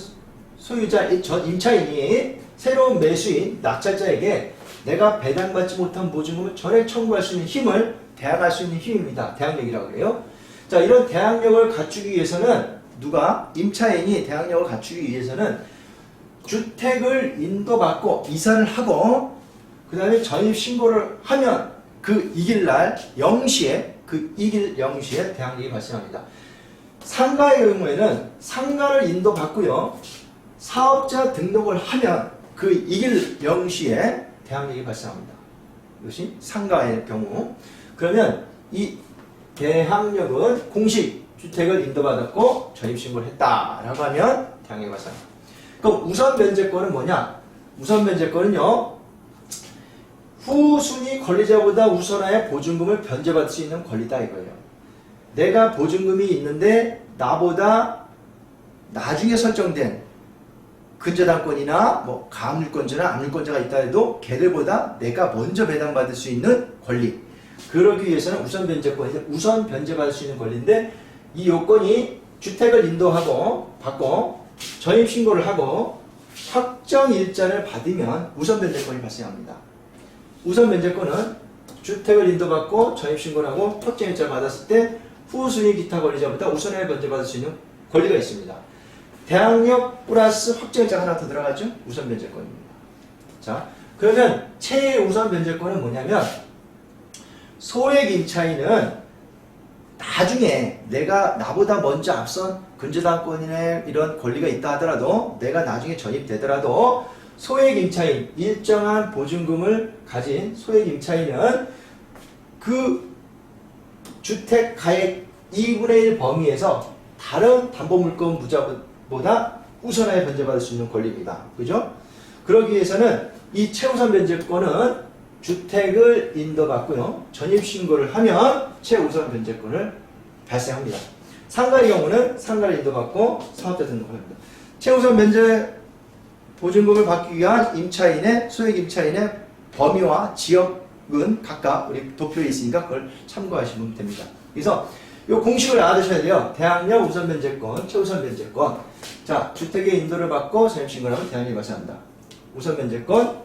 Speaker 1: 소유자, 전 임차인이 새로운 매수인 낙찰자에게 내가 배당받지 못한 보증금을 전액 청구할 수 있는 힘을 대항할 수 있는 힘입니다. 대항력이라고 해요. 자, 이런 대항력을 갖추기 위해서는 누가? 임차인이 대항력을 갖추기 위해서는 주택을 인도받고 이사를 하고 그 다음에 전입신고를 하면 그 이길날 0시에 대항력이 발생합니다. 상가의 경우에는 상가를 인도받고요. 사업자 등록을 하면 그 이길 0시에 대항력이 발생합니다. 이것이 상가의 경우. 그러면 이 대항력은 공식 주택을 인도받았고 전입신고를 했다라고 하면 대항력이 발생합니다. 그럼 우선 변제권은 뭐냐? 우선 변제권은요. 후순위 권리자보다 우선하여 보증금을 변제받을 수 있는 권리다 이거예요. 내가 보증금이 있는데 나보다 나중에 설정된 근저당권이나 뭐 가압류권자나 압류권자가 있다 해도 걔들보다 내가 먼저 배당받을 수 있는 권리. 그러기 위해서는 우선 변제권인데 우선 변제받을 수 있는 권리인데 이 요건이 주택을 인도하고 받고 전입신고를 하고 확정일자를 받으면 우선 변제권이 발생합니다. 우선 변제권은 주택을 인도받고 전입신고를 하고 확정일자를 받았을 때 후순위 기타 권리자보다 우선하여 변제받을 수 있는 권리가 있습니다. 대항력 플러스 확정일자가 하나 더 들어가죠? 우선 변제권입니다. 자, 그러면 최우선 변제권은 뭐냐면 소액 임차인은 나중에 내가 나보다 먼저 앞선 근저당권이나 이런 권리가 있다 하더라도 내가 나중에 전입되더라도 소액 임차인, 일정한 보증금을 가진 소액 임차인은 그 주택 가액 2분의 1 범위에서 다른 담보물권 부자보다 우선하여 변제받을 수 있는 권리입니다. 그죠? 그러기 위해서는 이 최우선 변제권은 주택을 인도받고요. 전입신고를 하면 최우선 변제권을 발생합니다. 상가의 경우는 상가를 인도받고 사업자 등록을 합니다. 최우선 변제 보증금을 받기 위한 임차인의 소액 임차인의 범위와 지역은 각각 우리 도표에 있으니까 그걸 참고하시면 됩니다. 그래서 이 공식을 알아두셔야 돼요. 대항력 우선 변제권, 최우선 변제권. 자, 주택의 인도를 받고 전입신고를 하면 대항력이 발생합니다. 우선 변제권,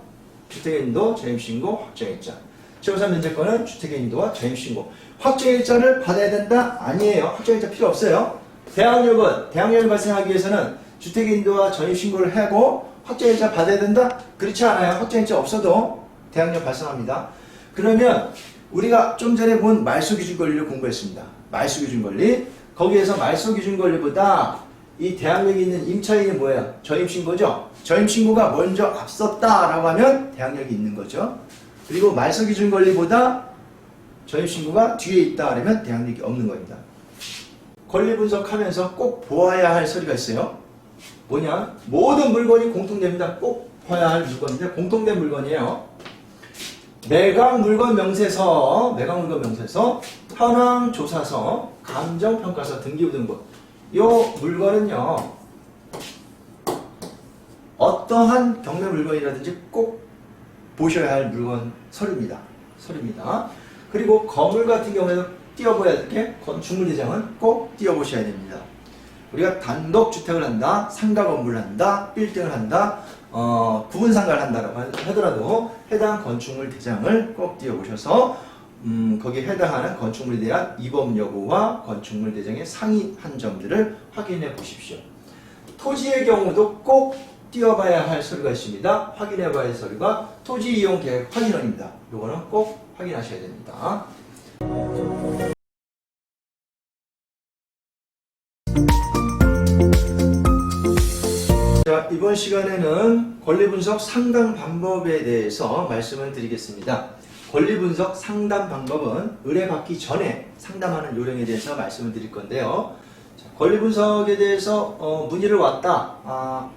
Speaker 1: 주택의 인도, 전입신고, 확정일자. 최우선 변제권은 주택의 인도와 전입신고. 확정일자를 받아야 된다? 아니에요. 확정일자 필요 없어요. 대항력을 발생하기 위해서는 주택의 인도와 전입신고를 하고 확정일자 받아야 된다? 그렇지 않아요. 확정일자 없어도 대항력 발생합니다. 그러면 우리가 좀 전에 본 말소기준 권리를 공부했습니다. 말소기준 권리. 거기에서 말소기준 권리보다 이 대항력이 있는 임차인이 뭐예요? 전입신고죠? 전입신고가 먼저 앞섰다라고 하면 대항력이 있는 거죠. 그리고 말소기준 권리보다 전입신고가 뒤에 있다 그러면 대항력이 없는 겁니다. 권리 분석하면서 꼭 보아야 할 서류가 있어요. 뭐냐? 모든 물건이 공통됩니다. 꼭 봐야 할 물건인데 공통된 물건이에요. 매각 물건 명세서, 현황 조사서, 감정 평가서, 등기부 등본. 이 물건은요. 어떠한 경매 물건이라든지 꼭 보셔야 할 물건 서류입니다. 서류입니다. 그리고 건물 같은 경우에는 띄워봐야 될 게 건축물 대장은 꼭 띄워보셔야 됩니다. 우리가 단독 주택을 한다, 상가 건물을 한다, 빌딩을 한다, 부분 상가를 한다라고 하더라도 해당 건축물 대장을 꼭 띄워보셔서 거기에 해당하는 건축물에 대한 위법 여부와 건축물 대장의 상이한 점들을 확인해 보십시오. 토지의 경우도 꼭 띄워봐야 할 서류가 있습니다. 확인해봐야 할 서류가 토지 이용 계획 확인원입니다. 이거는 꼭 확인하셔야 됩니다. 자, 이번 시간에는 권리분석 상담 방법에 대해서 말씀을 드리겠습니다. 권리분석 상담 방법은 의뢰받기 전에 상담하는 요령에 대해서 말씀을 드릴 건데요. 자, 권리분석에 대해서 문의를 왔다.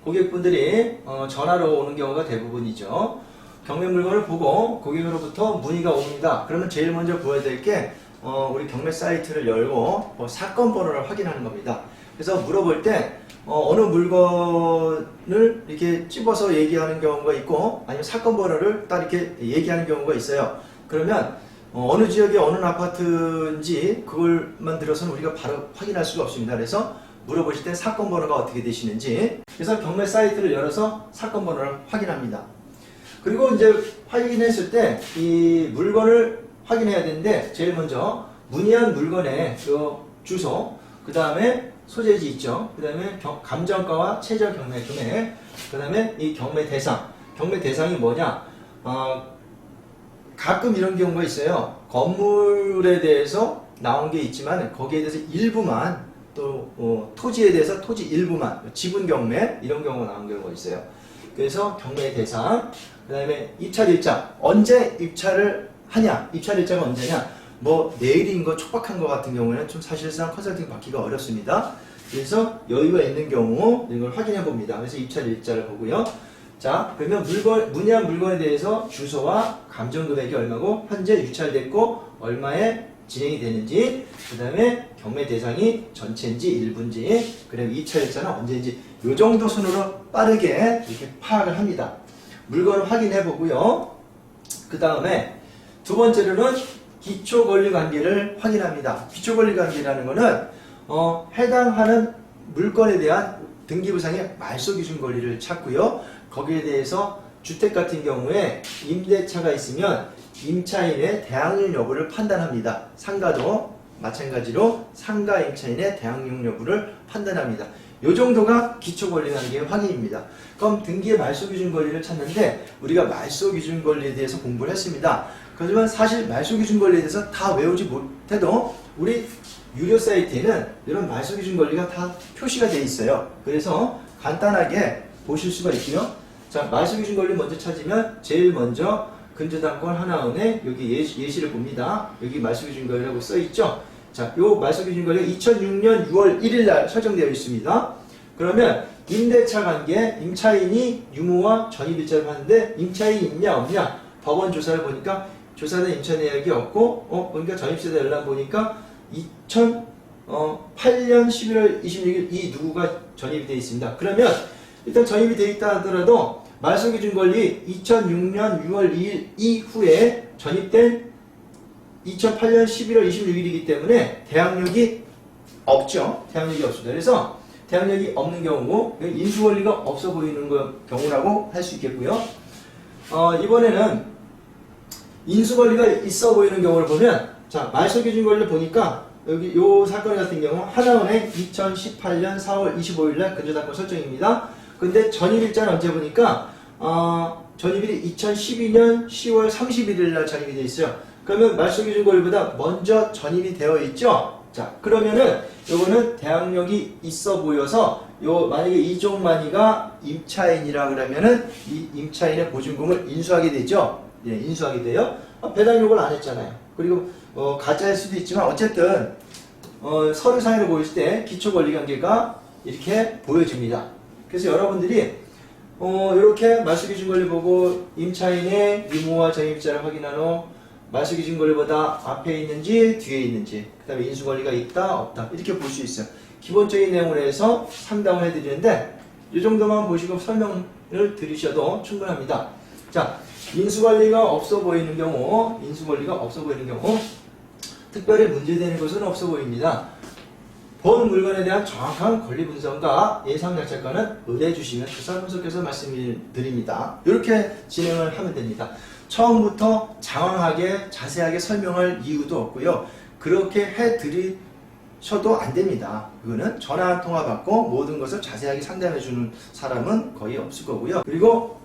Speaker 1: 고객분들이 전화로 오는 경우가 대부분이죠. 경매 물건을 보고 고객으로부터 문의가 옵니다. 그러면 제일 먼저 보여야 될 게 우리 경매 사이트를 열고 사건 번호를 확인하는 겁니다. 그래서 물어볼 때 어느 물건을 이렇게 집어서 얘기하는 경우가 있고 아니면 사건 번호를 딱 이렇게 얘기하는 경우가 있어요. 그러면 어느 지역의 어느 아파트인지 그걸만 들어서는 우리가 바로 확인할 수가 없습니다. 그래서 물어보실 때 사건 번호가 어떻게 되시는지, 그래서 경매 사이트를 열어서 사건 번호를 확인합니다. 그리고 이제 확인했을 때 이 물건을 확인해야 되는데 제일 먼저 문의한 물건의 그 주소, 그 다음에 소재지 있죠. 그 다음에 감정가와 최저 경매 금액, 그 다음에 이 경매 대상. 경매 대상이 뭐냐? 가끔 이런 경우가 있어요. 건물에 대해서 나온 게 있지만 거기에 대해서 일부만, 또 토지에 대해서 토지 일부만, 지분 경매 이런 경우가 나온 경우가 있어요. 그래서 경매 대상, 그 다음에 입찰 일자, 언제 입찰을 하냐? 입찰 일자가 언제냐? 뭐 내일인 거 촉박한 거 같은 경우에는 좀 사실상 컨설팅 받기가 어렵습니다. 그래서 여유가 있는 경우 이걸 확인해 봅니다. 그래서 입찰 일자를 보고요. 자, 그러면 문의한 물건에 대해서 주소와 감정 금액이 얼마고 현재 유찰됐고 얼마에 진행이 되는지, 그 다음에 경매 대상이 전체인지 일부인지, 그리고 입찰 일자는 언제인지 이 정도 순으로 빠르게 이렇게 파악을 합니다. 물건을 확인해 보고요. 그 다음에 두 번째로는 기초 권리 관계를 확인합니다. 기초 권리 관계라는 것은 해당하는 물건에 대한 등기부상의 말소 기준 권리를 찾고요. 거기에 대해서 주택 같은 경우에 임대차가 있으면 임차인의 대항력 여부를 판단합니다. 상가도 마찬가지로 상가 임차인의 대항력 여부를 판단합니다. 이 정도가 기초 권리 관계의 확인입니다. 그럼 등기의 말소 기준 권리를 찾는데 우리가 말소 기준 권리에 대해서 공부를 했습니다. 하지만 사실 말소 기준 권리에 대해서 다 외우지 못해도 우리 유료 사이트에는 이런 말소 기준 권리가 다 표시가 되어 있어요. 그래서 간단하게 보실 수가 있고요. 자, 말소 기준 권리 먼저 찾으면 제일 먼저 근저당권 하나은행 여기 예시를 봅니다. 여기 말소 기준 권리라고 써 있죠. 자, 요 말소 기준 권리가 2006년 6월 1일 날 설정되어 있습니다. 그러면 임대차 관계, 임차인이 유무와 전입일자를 하는데 임차인이 있냐 없냐? 법원 조사를 보니까 조사된 임차 내역이 없고, 그러니까 전입세대 연락 보니까 2008년 11월 26일 이 누구가 전입이 되어 있습니다. 그러면 일단 전입이 되어 있다 하더라도 말소 기준 권리 2006년 6월 2일 이후에 전입된 2008년 11월 26일이기 때문에 대항력이 없죠. 대항력이 없습니다. 그래서 대항력이 없는 경우고 인수 권리가 없어 보이는 경우라고 할 수 있겠고요. 이번에는 인수 권리가 있어 보이는 경우를 보면, 자, 말소 기준 권리를 보니까 여기 요 사건 같은 경우 하나은행 2018년 4월 25일 날 근저당권 설정입니다. 근데 전입일자는 언제 보니까 전입일이 2012년 10월 31일 날 전입이 되어 있어요. 그러면 말소 기준 권리보다 먼저 전입이 되어 있죠. 자, 그러면은 요거는 대항력이 있어 보여서 만약에 이종만이가 임차인이라 그러면은 이 임차인의 보증금을 인수하게 되죠. 예, 인수하게 돼요. 배당 요구를 안 했잖아요. 그리고 가짜일 수도 있지만 어쨌든 서류상으로 보일 때 기초 권리 관계가 이렇게 보여집니다. 그래서 여러분들이 이렇게 말소 기준 권리 보고 임차인의 유무와 전입자를 확인한 후 말소 기준 권리보다 앞에 있는지 뒤에 있는지, 그 다음에 인수 권리가 있다 없다 이렇게 볼 수 있어요. 기본적인 내용을 해서 상담을 해드리는데 이 정도만 보시고 설명을 들으셔도 충분합니다. 자, 인수관리가 없어 보이는 경우, 특별히 문제되는 것은 없어 보입니다. 본 물건에 대한 정확한 권리 분석과 예상 약자권은 의뢰해 주시면 조사 분석해서 말씀드립니다. 이렇게 진행을 하면 됩니다. 처음부터 장황하게 자세하게 설명할 이유도 없고요. 그렇게 해드리셔도 안 됩니다. 이거는 전화 한 통화 받고 모든 것을 자세하게 상담해 주는 사람은 거의 없을 거고요. 그리고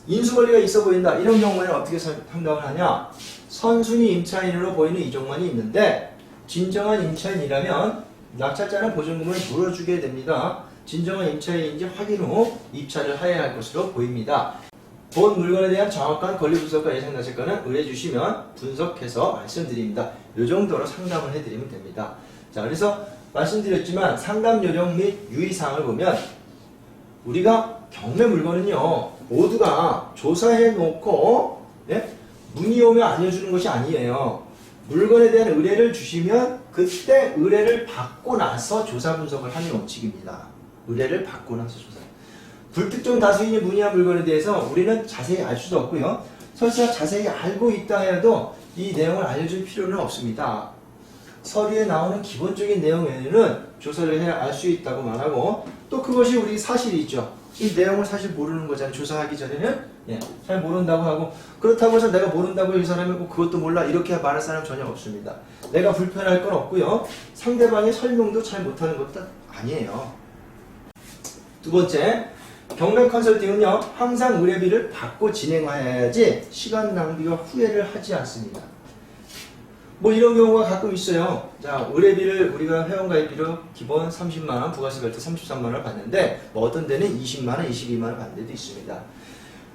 Speaker 1: 인수권리가 있어 보인다. 이런 경우에는 어떻게 상담을 하냐? 선순위 임차인으로 보이는 이종만이 있는데 진정한 임차인이라면 낙찰자는 보증금을 물어주게 됩니다. 진정한 임차인인지 확인 후 입찰을 하여야 할 것으로 보입니다. 본 물건에 대한 정확한 권리 분석과 예상 낙찰권은 의뢰해 주시면 분석해서 말씀드립니다. 이 정도로 상담을 해드리면 됩니다. 자, 그래서 말씀드렸지만 상담 요령 및 유의사항을 보면 우리가 경매 물건은요 모두가 조사해 놓고 문의 오면 알려주는 것이 아니에요. 물건에 대한 의뢰를 주시면 그때 의뢰를 받고 나서 조사 분석을 하는 원칙입니다. 의뢰를 받고 나서 조사. 불특정 다수인이 문의한 물건에 대해서 우리는 자세히 알 수도 없고요. 설사 자세히 알고 있다 해도 이 내용을 알려줄 필요는 없습니다. 서류에 나오는 기본적인 내용 외에는 조사를 해야 알 수 있다고 말하고 또 그것이 우리 사실이죠. 이 내용을 사실 모르는 거잖아요. 조사하기 전에는 잘 모른다고 하고 그렇다고 해서 내가 모른다고 이 사람이 그것도 몰라 이렇게 말할 사람 전혀 없습니다. 내가 불편할 건 없고요. 상대방의 설명도 잘 못하는 것도 아니에요. 두 번째, 경매 컨설팅은요 항상 의뢰비를 받고 진행해야지 시간 낭비와 후회를 하지 않습니다. 뭐 이런 경우가 가끔 있어요. 자, 의뢰비를 우리가 회원가입비로 기본 30만원, 부가세 별도 33만원을 받는데 뭐 어떤 데는 20만원, 22만원 받는 데도 있습니다.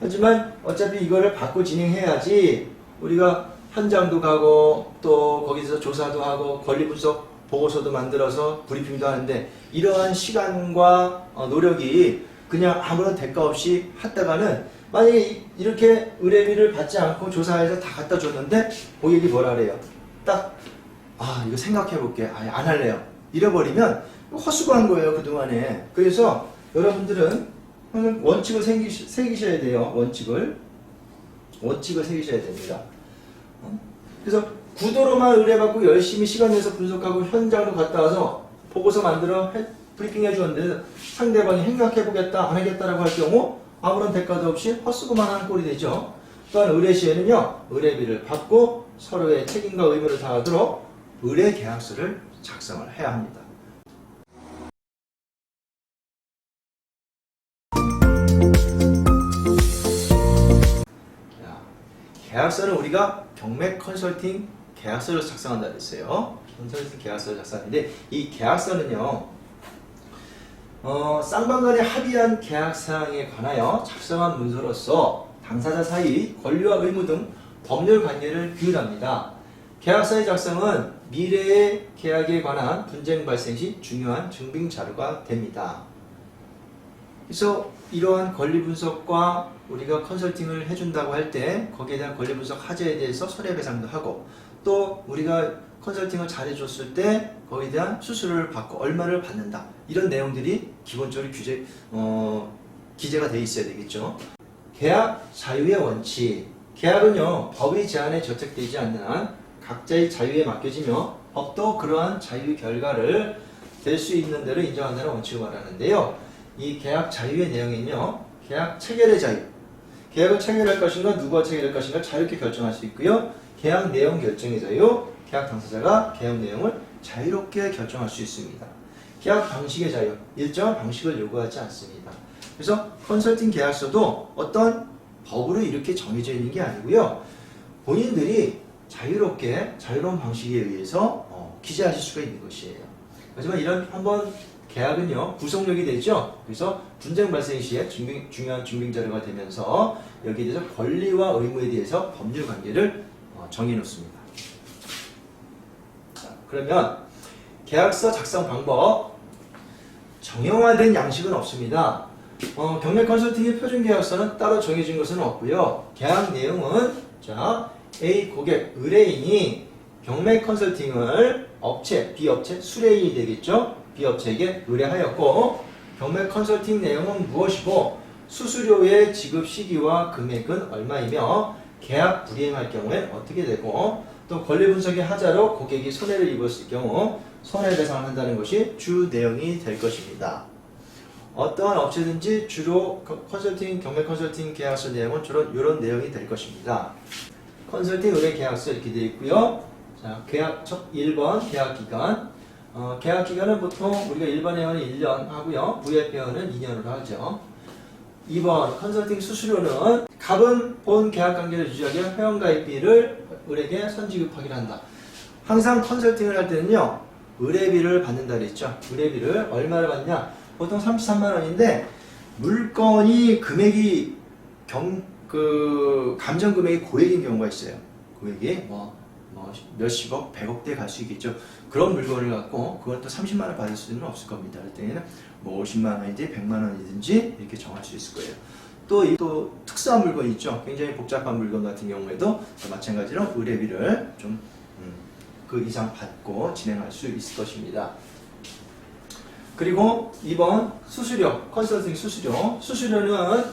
Speaker 1: 하지만 어차피 이거를 받고 진행해야지 우리가 현장도 가고 또 거기서 조사도 하고 권리 분석 보고서도 만들어서 브리핑도 하는데 이러한 시간과 노력이 그냥 아무런 대가 없이 했다가는 만약에 이렇게 의뢰비를 받지 않고 조사해서 다 갖다 줬는데 고객이 뭐라 그래요? 딱 이거 생각해 볼게. 아예 안 할래요. 잃어버리면 헛수고한 거예요 그동안에. 그래서 여러분들은 원칙을 새기셔야 돼요. 원칙을 새기셔야 됩니다. 그래서 구도로만 의뢰받고 열심히 시간 내서 분석하고 현장도 갔다 와서 보고서 만들어 브리핑 해주는데 상대방이 생각해 보겠다 안 하겠다라고 할 경우 아무런 대가도 없이 헛수고만 하는 꼴이 되죠. 또한 의뢰 시에는요 의뢰비를 받고 서로의 책임과 의무를 다하도록 의뢰 계약서를 작성을 해야 합니다. 계약서는 우리가 경매 컨설팅 계약서를 작성한다 그랬어요. 컨설팅 계약서를 작성하는데 이 계약서는요 쌍방간에 합의한 계약사항에 관하여 작성한 문서로서 당사자 사이 권리와 의무 등 법률 관계를 규율합니다. 계약서의 작성은 미래의 계약에 관한 분쟁 발생 시 중요한 증빙 자료가 됩니다. 그래서 이러한 권리 분석과 우리가 컨설팅을 해준다고 할 때 거기에 대한 권리 분석 하자에 대해서 손해배상도 하고 또 우리가 컨설팅을 잘해줬을 때 거기에 대한 수수료를 받고 얼마를 받는다 이런 내용들이 기본적으로 기재가 되어 있어야 되겠죠. 계약 자유의 원칙. 계약은요 법의 제한에 저촉되지 않는 한 각자의 자유에 맡겨지며 법도 그러한 자유 결과를 될 수 있는 대로 인정한다는 원칙을 말하는데요. 이 계약 자유의 내용은요 계약 체결의 자유, 계약을 체결할 것인가 누가 체결할 것인가 자유롭게 결정할 수 있고요. 계약 내용 결정의 자유, 계약 당사자가 계약 내용을 자유롭게 결정할 수 있습니다. 계약 방식의 자유, 일정한 방식을 요구하지 않습니다. 그래서 컨설팅 계약서도 어떤 법으로 이렇게 정해져 있는 게 아니고요. 본인들이 자유로운 방식에 의해서 기재하실 수가 있는 것이에요. 하지만 이런 한번 계약은요 구속력이 되죠. 그래서 분쟁 발생 시에 중요한 증빙 자료가 되면서 여기에 대해서 권리와 의무에 대해서 법률 관계를 정해 놓습니다. 그러면 계약서 작성 방법 정형화된 양식은 없습니다. 경매 컨설팅의 표준 계약서는 따로 정해진 것은 없고요. 계약 내용은 A 고객 의뢰인이 경매 컨설팅을 B업체 수뢰인이 되겠죠. B업체에게 의뢰하였고 경매 컨설팅 내용은 무엇이고 수수료의 지급 시기와 금액은 얼마이며 계약 불이행할 경우엔 어떻게 되고 또 권리 분석의 하자로 고객이 손해를 입었을 경우 손해배상을 한다는 것이 주 내용이 될 것입니다. 어떠한 업체든지 주로 컨설팅, 경매 컨설팅 계약서 내용은 주로 이런 내용이 될 것입니다. 컨설팅 의뢰 계약서 이렇게 되어 있고요. 자, 계약 첫 1번 계약 기간. 계약 기간은 보통 우리가 일반 회원은 1년 하고요. VIP 회원은 2년으로 하죠. 2번 컨설팅 수수료는 갑은 본 계약 관계를 유지하기 위해 회원가입비를 의뢰에게 선지급하기로 한다. 항상 컨설팅을 할 때는요. 의뢰비를 받는다 그랬죠. 의뢰비를 얼마를 받냐? 보통 33만 원인데 물건이 금액이 감정 금액이 고액인 경우가 있어요. 고액이 몇십억, 100억대 갈 수 있겠죠. 그런 물건을 갖고 그걸 또 30만 원 받을 수는 없을 겁니다. 그럴 때는 뭐 50만 원이든지 100만 원이든지 이렇게 정할 수 있을 거예요. 또 특수한 물건이 있죠. 굉장히 복잡한 물건 같은 경우에도 마찬가지로 의뢰비를 좀 그 이상 받고 진행할 수 있을 것입니다. 그리고 2번 수수료, 컨설팅 수수료. 수수료는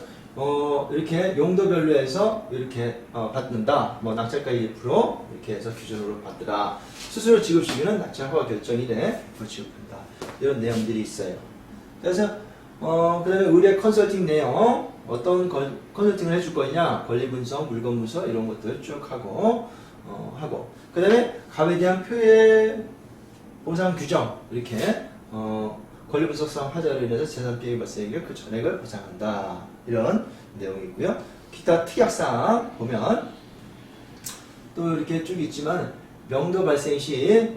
Speaker 1: 이렇게 용도별로 해서 이렇게 받는다. 뭐 낙찰가 1% 이렇게 해서 기준으로 받더라. 수수료 지급 시기는 낙찰 허가 결정 이래 지급한다. 이런 내용들이 있어요. 그래서 그다음에 의뢰 컨설팅 내용 어떤 컨설팅을 해줄 거냐, 권리 분석, 물건 분석 이런 것들 쭉 하고 그다음에 갑에 대한 표해 보상 규정 이렇게 권리 분석상 하자로 인해서 재산 피해 발생액을 그 전액을 보상한다. 이런 내용이 있고요. 기타 특약사항 보면 또 이렇게 쭉 있지만 명도 발생 시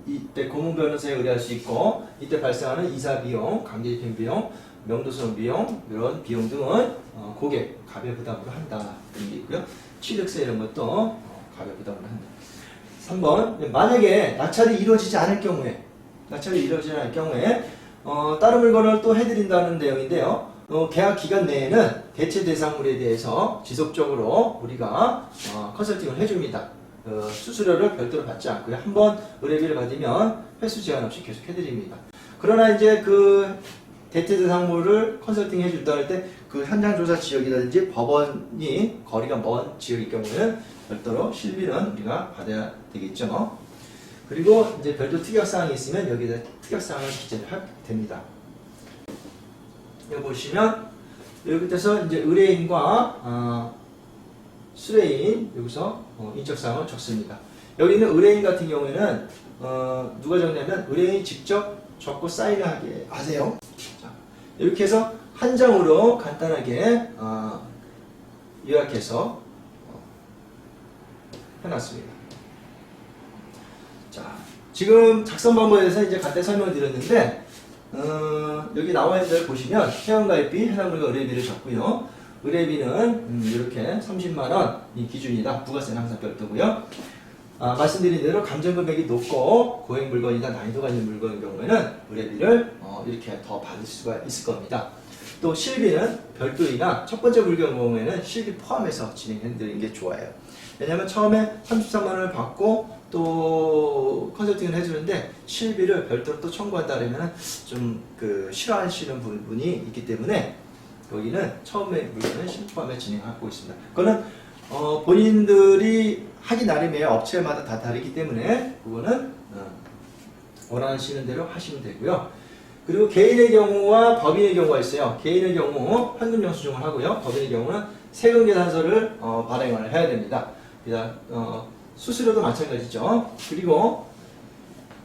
Speaker 1: 이때 고문 변호사에 의뢰할 수 있고 이때 발생하는 이사 비용, 강제 집행 비용, 명도소송 비용 이런 비용 등은 고객 갑의 부담으로 한다. 이런 게 있고요. 취득세 이런 것도 갑의 부담으로 한다. 3번 만약에 낙찰이 이루어지지 않을 경우에 다른 물건을 또 해드린다는 내용인데요. 계약 기간 내에는 대체 대상물에 대해서 지속적으로 우리가 컨설팅을 해줍니다. 수수료를 별도로 받지 않고요. 한번 의뢰비를 받으면 횟수 제한 없이 계속 해드립니다. 그러나 이제 그 대체 대상물을 컨설팅 해준다 할 때 그 현장 조사 지역이라든지 법원이 거리가 먼 지역일 경우에는 별도로 실비는 우리가 받아야 되겠죠. 그리고 이제 별도 특약사항이 있으면 여기다 특약사항을 기재를 하게 됩니다. 여기 보시면 여기서 이제 의뢰인과 수뢰인 여기서 인적사항을 적습니다. 여기 있는 의뢰인 같은 경우에는 누가 적냐면 의뢰인이 직접 적고 사인을 하게 하세요. 자, 이렇게 해서 한 장으로 간단하게 요약해서 해놨습니다. 자, 지금 작성 방법에 대해서 이제 간단히 설명을 드렸는데 여기 나와 있는 걸 보시면 회원가입비, 해당 물건 의뢰비를 적고요. 의뢰비는 이렇게 30만 원이 기준이다. 부가세는 항상 별도고요. 말씀드린 대로 감정금액이 높고 고액 물건이나 난이도가 있는 물건인 경우에는 의뢰비를 이렇게 더 받을 수가 있을 겁니다. 또 실비는 별도이나 첫 번째 물건 경우에는 실비 포함해서 진행해드리는 게 좋아요. 왜냐하면 처음에 33만 원을 받고 또 컨설팅을 해주는데 실비를 별도로 또 청구한다 그러면 좀 싫어하시는 부분이 있기 때문에 여기는 처음에 물건은 실비 포함해 진행하고 있습니다. 그거는 본인들이 하기 나름이에요. 업체마다 다 다르기 때문에 그거는 원하시는 대로 하시면 되고요. 그리고 개인의 경우와 법인의 경우가 있어요. 개인의 경우 현금 영수증을 하고요. 법인의 경우는 세금 계산서를 발행을 해야 됩니다. 수수료도 마찬가지죠. 그리고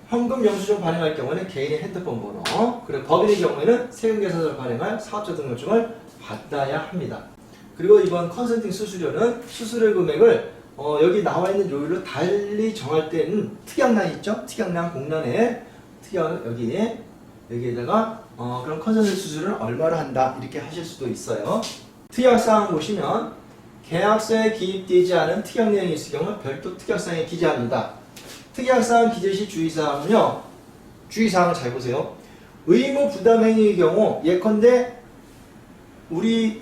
Speaker 1: 현금 영수증 발행할 경우는 개인의 핸드폰 번호, 그리고 법인의 경우에는 세금 계산서를 발행할 사업자 등록증을 받아야 합니다. 그리고 이번 컨설팅 수수료는 수수료 금액을 여기 나와 있는 요율로 달리 정할 때는 특약란 있죠? 특약란 공란에 여기에다가 그럼 컨설팅 수수료는 얼마로 한다 이렇게 하실 수도 있어요. 특약사항 보시면 계약서에 기입되지 않은 특약 내용이 있을 경우 별도 특약사항에 기재합니다. 특약사항 기재 시 주의사항은요. 주의사항을 잘 보세요. 의무 부담 행위의 경우 예컨대 우리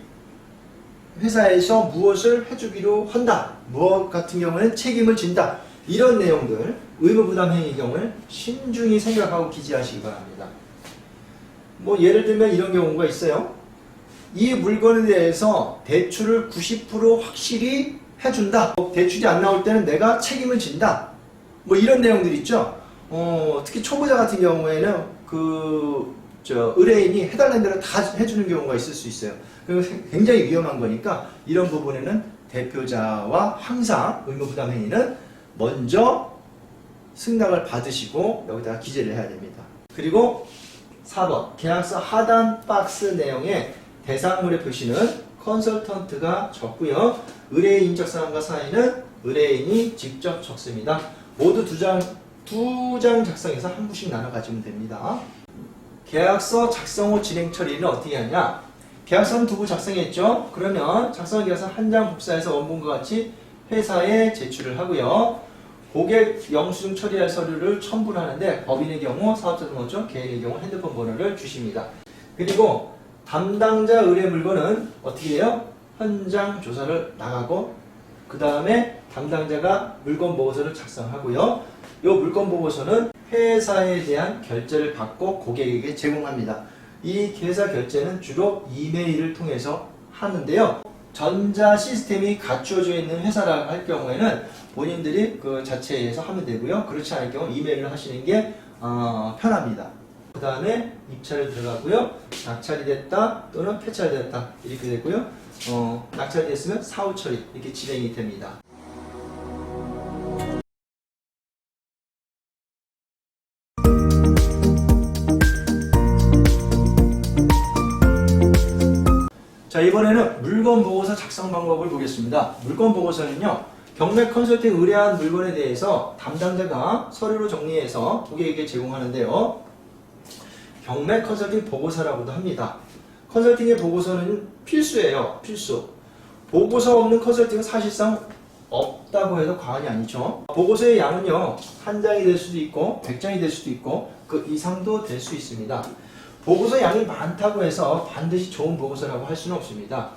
Speaker 1: 회사에서 무엇을 해주기로 한다. 무엇 같은 경우는 책임을 진다. 이런 내용들 의무 부담 행위의 경우는 신중히 생각하고 기재하시기 바랍니다. 뭐 예를 들면 이런 경우가 있어요. 이 물건에 대해서 대출을 90% 확실히 해준다. 대출이 안 나올 때는 내가 책임을 진다. 뭐 이런 내용들 있죠. 특히 초보자 같은 경우에는 의뢰인이 해달라는 대로 다 해주는 경우가 있을 수 있어요. 그래서 굉장히 위험한 거니까 이런 부분에는 대표자와 항상 의무부담 행위는 먼저 승낙을 받으시고 여기다가 기재를 해야 됩니다. 그리고 4번 계약서 하단 박스 내용에 대상물의 표시는 컨설턴트가 적고요. 의뢰인 인적사항과 사인은 의뢰인이 직접 적습니다. 모두 두 장 작성해서 한 부씩 나눠 가지면 됩니다. 계약서 작성 후 진행 처리는 어떻게 하냐? 계약서는 두 부 작성했죠? 그러면 작성한 계약서 한 장 복사해서 원본과 같이 회사에 제출을 하고요. 고객 영수증 처리할 서류를 첨부를 하는데 법인의 경우 사업자 등록증, 개인의 경우 핸드폰 번호를 주십니다. 그리고 담당자 의뢰 물건은 어떻게 해요? 현장 조사를 나가고 그 다음에 담당자가 물건 보고서를 작성하고요. 이 물건 보고서는 회사에 대한 결제를 받고 고객에게 제공합니다. 이 회사 결제는 주로 이메일을 통해서 하는데요. 전자 시스템이 갖추어져 있는 회사라고 할 경우에는 본인들이 그 자체에서 하면 되고요. 그렇지 않을 경우 이메일을 하시는 게 편합니다. 그 다음에 입찰을 들어가고요. 낙찰이 됐다 또는 폐찰이 됐다 이렇게 되고요. 낙찰이 됐으면 사후 처리 이렇게 진행이 됩니다. 자, 이번에는 물건 보고서 작성 방법을 보겠습니다. 물건 보고서는요, 경매 컨설팅 의뢰한 물건에 대해서 담당자가 서류로 정리해서 고객에게 제공하는데요. 경매 컨설팅 보고서라고도 합니다. 컨설팅의 보고서는 필수예요. 필수. 보고서 없는 컨설팅은 사실상 없다고 해도 과언이 아니죠. 보고서의 양은요, 한 장이 될 수도 있고 100장이 될 수도 있고 그 이상도 될 수 있습니다. 보고서 양이 많다고 해서 반드시 좋은 보고서라고 할 수는 없습니다.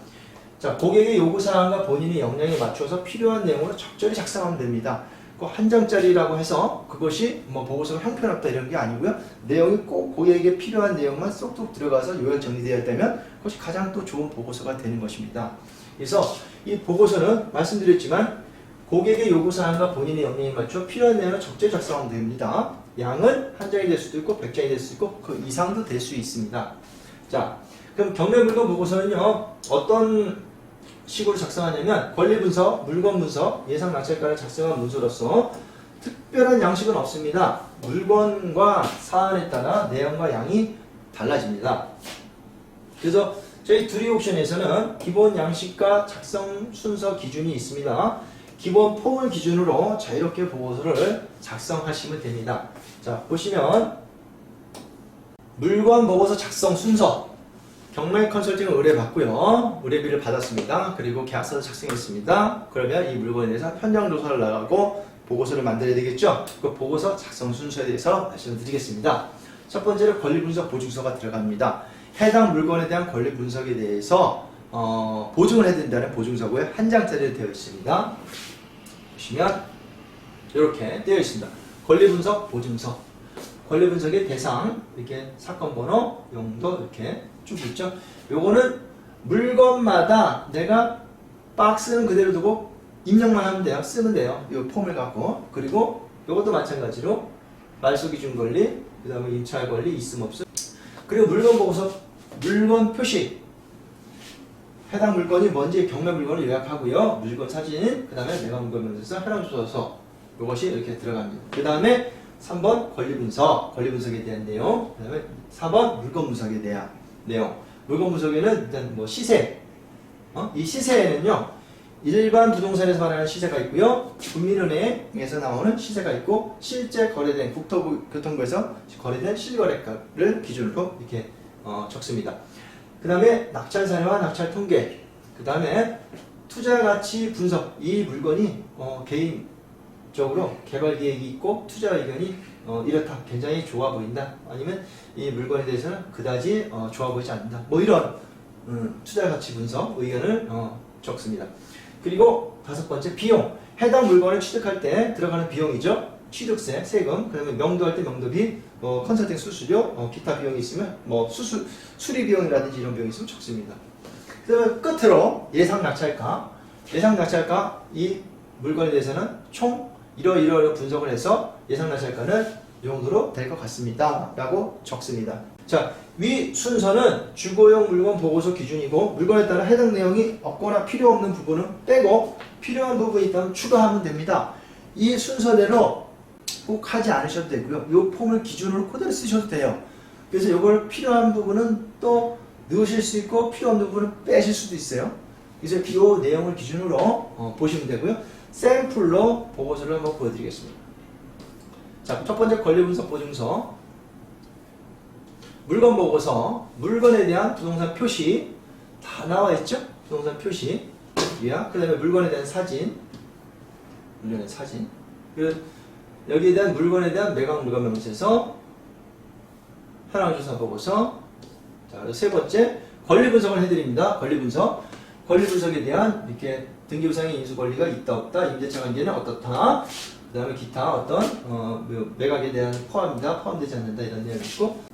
Speaker 1: 자, 고객의 요구사항과 본인의 역량에 맞춰서 필요한 내용으로 적절히 작성하면 됩니다. 꼭 한 장짜리라고 해서 그것이 뭐 보고서가 형편없다 이런 게 아니고요. 내용이 꼭 고객에게 필요한 내용만 쏙쏙 들어가서 요약 정리되어 있다면 그것이 가장 또 좋은 보고서가 되는 것입니다. 그래서 이 보고서는 말씀드렸지만 고객의 요구사항과 본인의 역량에 맞춰 필요한 내용을 적절히 작성하면 됩니다. 양은 한 장이 될 수도 있고 100장이 될 수도 있고 그 이상도 될 수 있습니다. 자, 그럼 경매 물건 보고서는요, 어떤 식으로 작성하냐면 권리 분석, 물건 분석, 예상 낙찰가를 작성한 문서로서 특별한 양식은 없습니다. 물건과 사안에 따라 내용과 양이 달라집니다. 그래서 저희 두리 옥션에서는 기본 양식과 작성 순서 기준이 있습니다. 기본 폼을 기준으로 자유롭게 보고서를 작성하시면 됩니다. 자, 보시면 물건 보고서 작성 순서 경매 컨설팅을 의뢰받고요. 의뢰비를 받았습니다. 그리고 계약서를 작성했습니다. 그러면 이 물건에 대해서 현장 조사를 나가고 보고서를 만들어야 되겠죠. 그 보고서 작성 순서에 대해서 말씀을 드리겠습니다. 첫 번째로 권리 분석 보증서가 들어갑니다. 해당 물건에 대한 권리 분석에 대해서 보증을 해야 된다는 보증서고요. 한 장짜리로 되어 있습니다. 보시면 이렇게 되어 있습니다. 권리 분석 보증서. 권리 분석의 대상, 이렇게 사건 번호, 용도 이렇게 쭉 있죠. 요거는 물건마다 내가 박스는 그대로 두고 입력만 하면 돼요. 쓰면 돼요. 이 폼을 갖고. 그리고 요것도 마찬가지로 말소기준 권리, 그 다음에 임차할 권리, 있음 없음. 그리고 물건 보고서, 물건 표시. 해당 물건이 뭔지 경매 물건을 요약하고요. 물건 사진, 그 다음에 내가 물건면에서 현황 조사서. 요것이 이렇게 들어갑니다. 그 다음에 3번 권리 분석, 권리 분석에 대한 내용. 그 다음에 4번 물건 분석에 대한 내용. 물건 분석에는 일단 뭐 시세. 이 시세에는요, 일반 부동산에서 말하는 시세가 있고요. 국민은행에서 나오는 시세가 있고, 실제 거래된 국토교통부에서 거래된 실거래가를 기준으로 이렇게 적습니다. 그 다음에 낙찰 사례와 낙찰 통계. 그 다음에 투자 가치 분석. 이 물건이 개인적으로 개발 계획이 있고 투자 의견이 이렇다. 굉장히 좋아 보인다. 아니면 이 물건에 대해서는 그다지 좋아 보이지 않는다. 뭐 이런 투자 가치 분석 의견을 적습니다. 그리고 5번째 비용. 해당 물건을 취득할 때 들어가는 비용이죠. 취득세, 세금, 그다음에 명도할 때 명도비, 컨설팅 수수료, 기타 비용이 있으면 뭐 수리 비용이라든지 이런 비용이 있으면 적습니다. 그다음에 끝으로 예상 낙찰가. 예상 낙찰가 이 물건에 대해서는 총 이러이러 분석을 해서 예상 낙찰가는 이 정도로 될 것 같습니다. 라고 적습니다. 자, 위 순서는 주거용 물건 보고서 기준이고 물건에 따라 해당 내용이 없거나 필요 없는 부분은 빼고 필요한 부분이 있다면 추가하면 됩니다. 이 순서대로 꼭 하지 않으셔도 되고요. 이 폼을 기준으로 그대로 쓰셔도 돼요. 그래서 이걸 필요한 부분은 또 넣으실 수 있고 필요 없는 부분은 빼실 수도 있어요. 그래서 이 내용을 기준으로 보시면 되고요. 샘플로 보고서를 한번 보여드리겠습니다. 자, 첫 번째 권리분석 보증서. 물건 보고서, 물건에 대한 부동산 표시 다 나와 있죠? 부동산 표시, 그 다음에 물건에 대한 사진, 물건의 사진, 여기에 대한 물건에 대한 매각 물건 명세서, 현황 조사 보고서. 자, 그리고 세 번째 권리 분석을 해드립니다. 권리 분석, 권리 분석에 대한 이렇게 등기부상의 인수 권리가 있다 없다, 임대차 관계는 어떻다, 그 다음에 기타 어떤 매각에 대한 포함이다, 포함되지 않는다 이런 내용이 있고.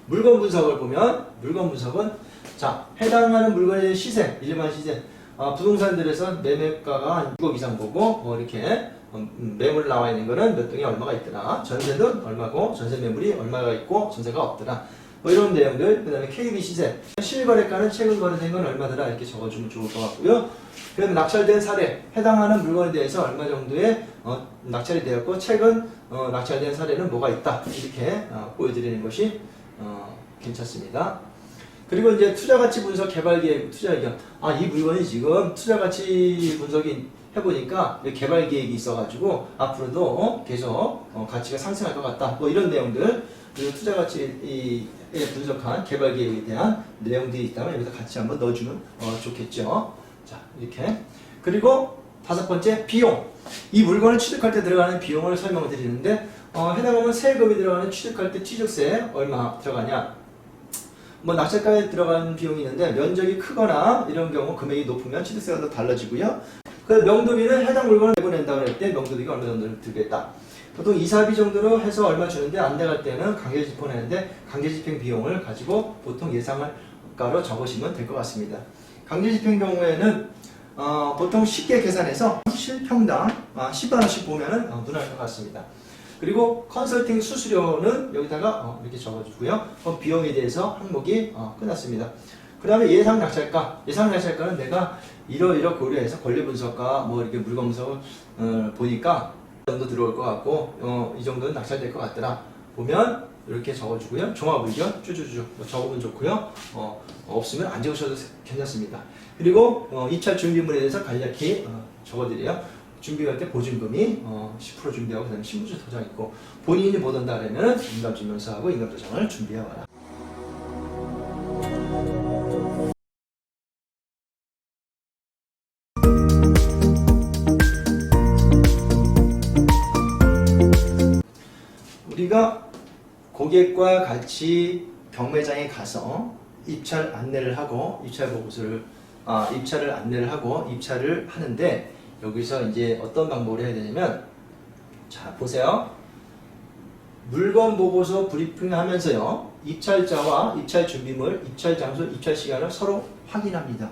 Speaker 1: 물건 분석을 보면 물건 분석은 자 해당하는 물건에 대한 시세, 일반 시세, 부동산들에서 매매가가 한 6억 이상 보고 이렇게 매물 나와 있는 거는 몇 동에 얼마가 있더라, 전세는 얼마고 전세 매물이 얼마가 있고 전세가 없더라, 뭐 이런 내용들. 그 다음에 KB 시세, 실거래가는 최근 거래된 건 얼마더라 이렇게 적어주면 좋을 것 같고요. 그 다음에 낙찰된 사례, 해당하는 물건에 대해서 얼마 정도의 낙찰이 되었고 최근 낙찰된 사례는 뭐가 있다 이렇게 보여드리는 것이 괜찮습니다. 그리고 이제 투자가치 분석, 개발계획, 투자의견. 이 물건이 지금 투자가치 분석이 해보니까 개발계획이 있어가지고 앞으로도 계속 가치가 상승할 것 같다. 뭐 이런 내용들. 그리고 투자가치에 분석한 개발계획에 대한 내용들이 있다면 여기서 같이 한번 넣어주면 좋겠죠. 자, 이렇게. 그리고 다섯 번째, 비용. 이 물건을 취득할 때 들어가는 비용을 설명을 드리는데 해당하면 세금이 들어가는 취득할 때 취득세 얼마 들어가냐. 뭐 낙찰가에 들어가는 비용이 있는데 면적이 크거나 이런 경우 금액이 높으면 취득세가 더 달라지고요. 그 명도비는 해당 물건을 내보낸다고 할 때 명도비가 얼마 정도 들겠다. 보통 이사비 정도로 해서 얼마 주는데 안 돼갈 때는 강제집행 내는데 강제집행 비용을 가지고 보통 예상가로 적으시면 될 것 같습니다. 강제집행 경우에는 보통 쉽게 계산해서 실평당 10만원씩 보면은 눈알 것 같습니다. 그리고 컨설팅 수수료는 여기다가 이렇게 적어주고요. 비용에 대해서 항목이 끝났습니다. 그 다음에 예상 낙찰가. 예상 낙찰가는 내가 이러이러 고려해서 권리 분석과 뭐 이렇게 물건 분석을 보니까 이 정도 들어올 것 같고 이 정도는 낙찰될 것 같더라. 보면 이렇게 적어주고요. 종합 의견 쭈쭈쭈 적으면 좋고요. 없으면 안 적으셔도 괜찮습니다. 그리고 입찰 준비물에 대해서 간략히 적어드려요. 준비할 때 보증금이 10% 준비하고 그다음에 신분증 도장 있고 본인이 못 온다 그러면 인감증명서하고 인감도장을 준비해와라. 우리가 고객과 같이 경매장에 가서 입찰 안내를 하고 입찰 보고서를 입찰을 안내를 하고 입찰을 하는데 여기서 이제 어떤 방법을 해야 되냐면 자 보세요. 물건 보고서 브리핑 하면서요. 입찰자와 입찰 준비물, 입찰 장소, 입찰 시간을 서로 확인합니다.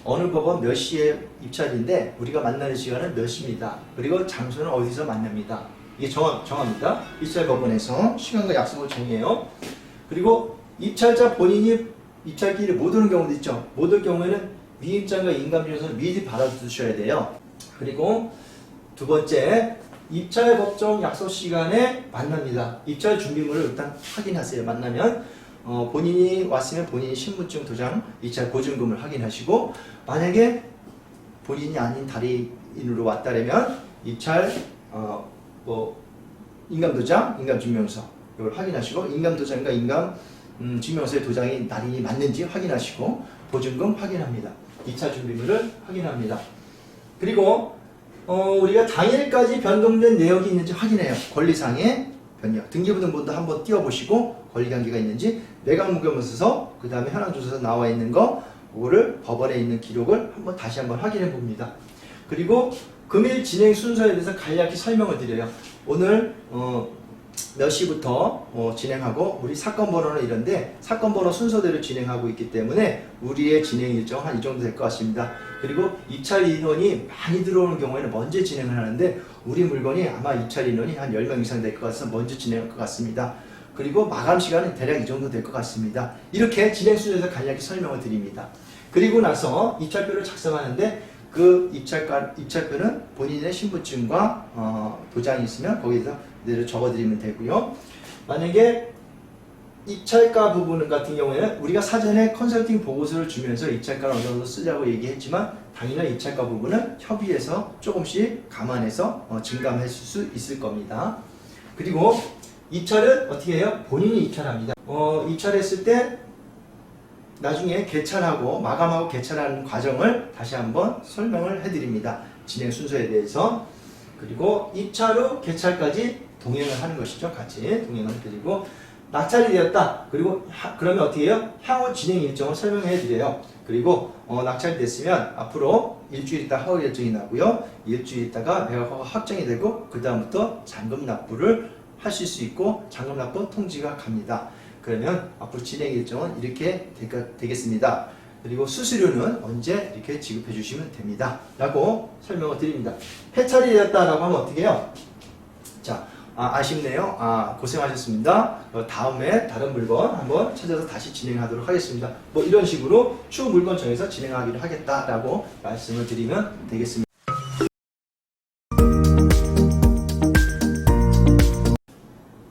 Speaker 1: 어느 법원 몇 시에 입찰인데 우리가 만나는 시간은 몇 시입니다. 그리고 장소는 어디서 만납니다. 이게 정합니다. 입찰 법원에서 시간과 약속을 정해요. 그리고 입찰자 본인이 입찰기를 못 오는 경우도 있죠. 못 올 경우에는 미입장과 인감증명서를 미리 받아두셔야 돼요. 그리고 두 번째, 입찰 법정 약속 시간에 만납니다. 입찰 준비물을 일단 확인하세요. 만나면 본인이 왔으면 본인이 신분증 도장, 입찰 보증금을 확인하시고 만약에 본인이 아닌 다리인으로 왔다면 입찰 인감도장, 인감증명서 이걸 확인하시고 인감도장과 인감증명서의 도장이 날인이 맞는지 확인하시고 보증금 확인합니다. 2차 준비물을 확인합니다. 그리고 우리가 당일까지 변동된 내역이 있는지 확인해요. 권리상의 변경. 등기부등본도 한번 띄워보시고 권리관계가 있는지 매각무효문서서 그 다음에 현황조사서 나와 있는 거 그거를 법원에 있는 기록을 다시 한번 확인해 봅니다. 그리고 금일 진행 순서에 대해서 간략히 설명을 드려요. 오늘 몇 시부터 진행하고 우리 사건 번호는 이런데 사건 번호 순서대로 진행하고 있기 때문에 우리의 진행 일정은 한 이 정도 될 것 같습니다. 그리고 입찰 인원이 많이 들어오는 경우에는 먼저 진행을 하는데 우리 물건이 아마 입찰 인원이 한 10명 이상 될 것 같아서 먼저 진행할 것 같습니다. 그리고 마감 시간은 대략 이 정도 될 것 같습니다. 이렇게 진행 순서에서 간략히 설명을 드립니다. 그리고 나서 입찰표를 작성하는데 그 입찰표는 본인의 신분증과 도장이 있으면 거기서 그대로 적어드리면 되고요. 만약에 입찰가 부분 같은 경우에는 우리가 사전에 컨설팅 보고서를 주면서 입찰가를 어느 정도 쓰자고 얘기했지만 당연히 입찰가 부분은 협의해서 조금씩 감안해서 증감했을 수 있을 겁니다. 그리고 입찰은 어떻게 해요? 본인이 입찰합니다. 입찰했을 때 나중에 개찰하고 마감하고 개찰하는 과정을 다시 한번 설명을 해드립니다. 진행 순서에 대해서. 그리고 입찰 후 개찰까지 동행을 하는 것이죠. 같이 동행을 드리고 낙찰이 되었다. 그리고 그러면 어떻게 해요? 향후 진행 일정을 설명해 드려요. 그리고 낙찰이 됐으면 앞으로 일주일 있다 허가 결정이 나고요. 일주일 있다가 매각허가 확정이 되고 그 다음부터 잔금 납부를 하실 수 있고 잔금 납부 통지가 갑니다. 그러면 앞으로 진행 일정은 이렇게 되겠습니다. 그리고 수수료는 언제 이렇게 지급해 주시면 됩니다. 라고 설명을 드립니다. 폐찰이 되었다라고 하면 어떻게 해요? 자, 아쉽네요. 고생하셨습니다. 다음에 다른 물건 한번 찾아서 다시 진행하도록 하겠습니다. 뭐 이런 식으로 추후 물건 정해서 진행하기로 하겠다라고 말씀을 드리면 되겠습니다.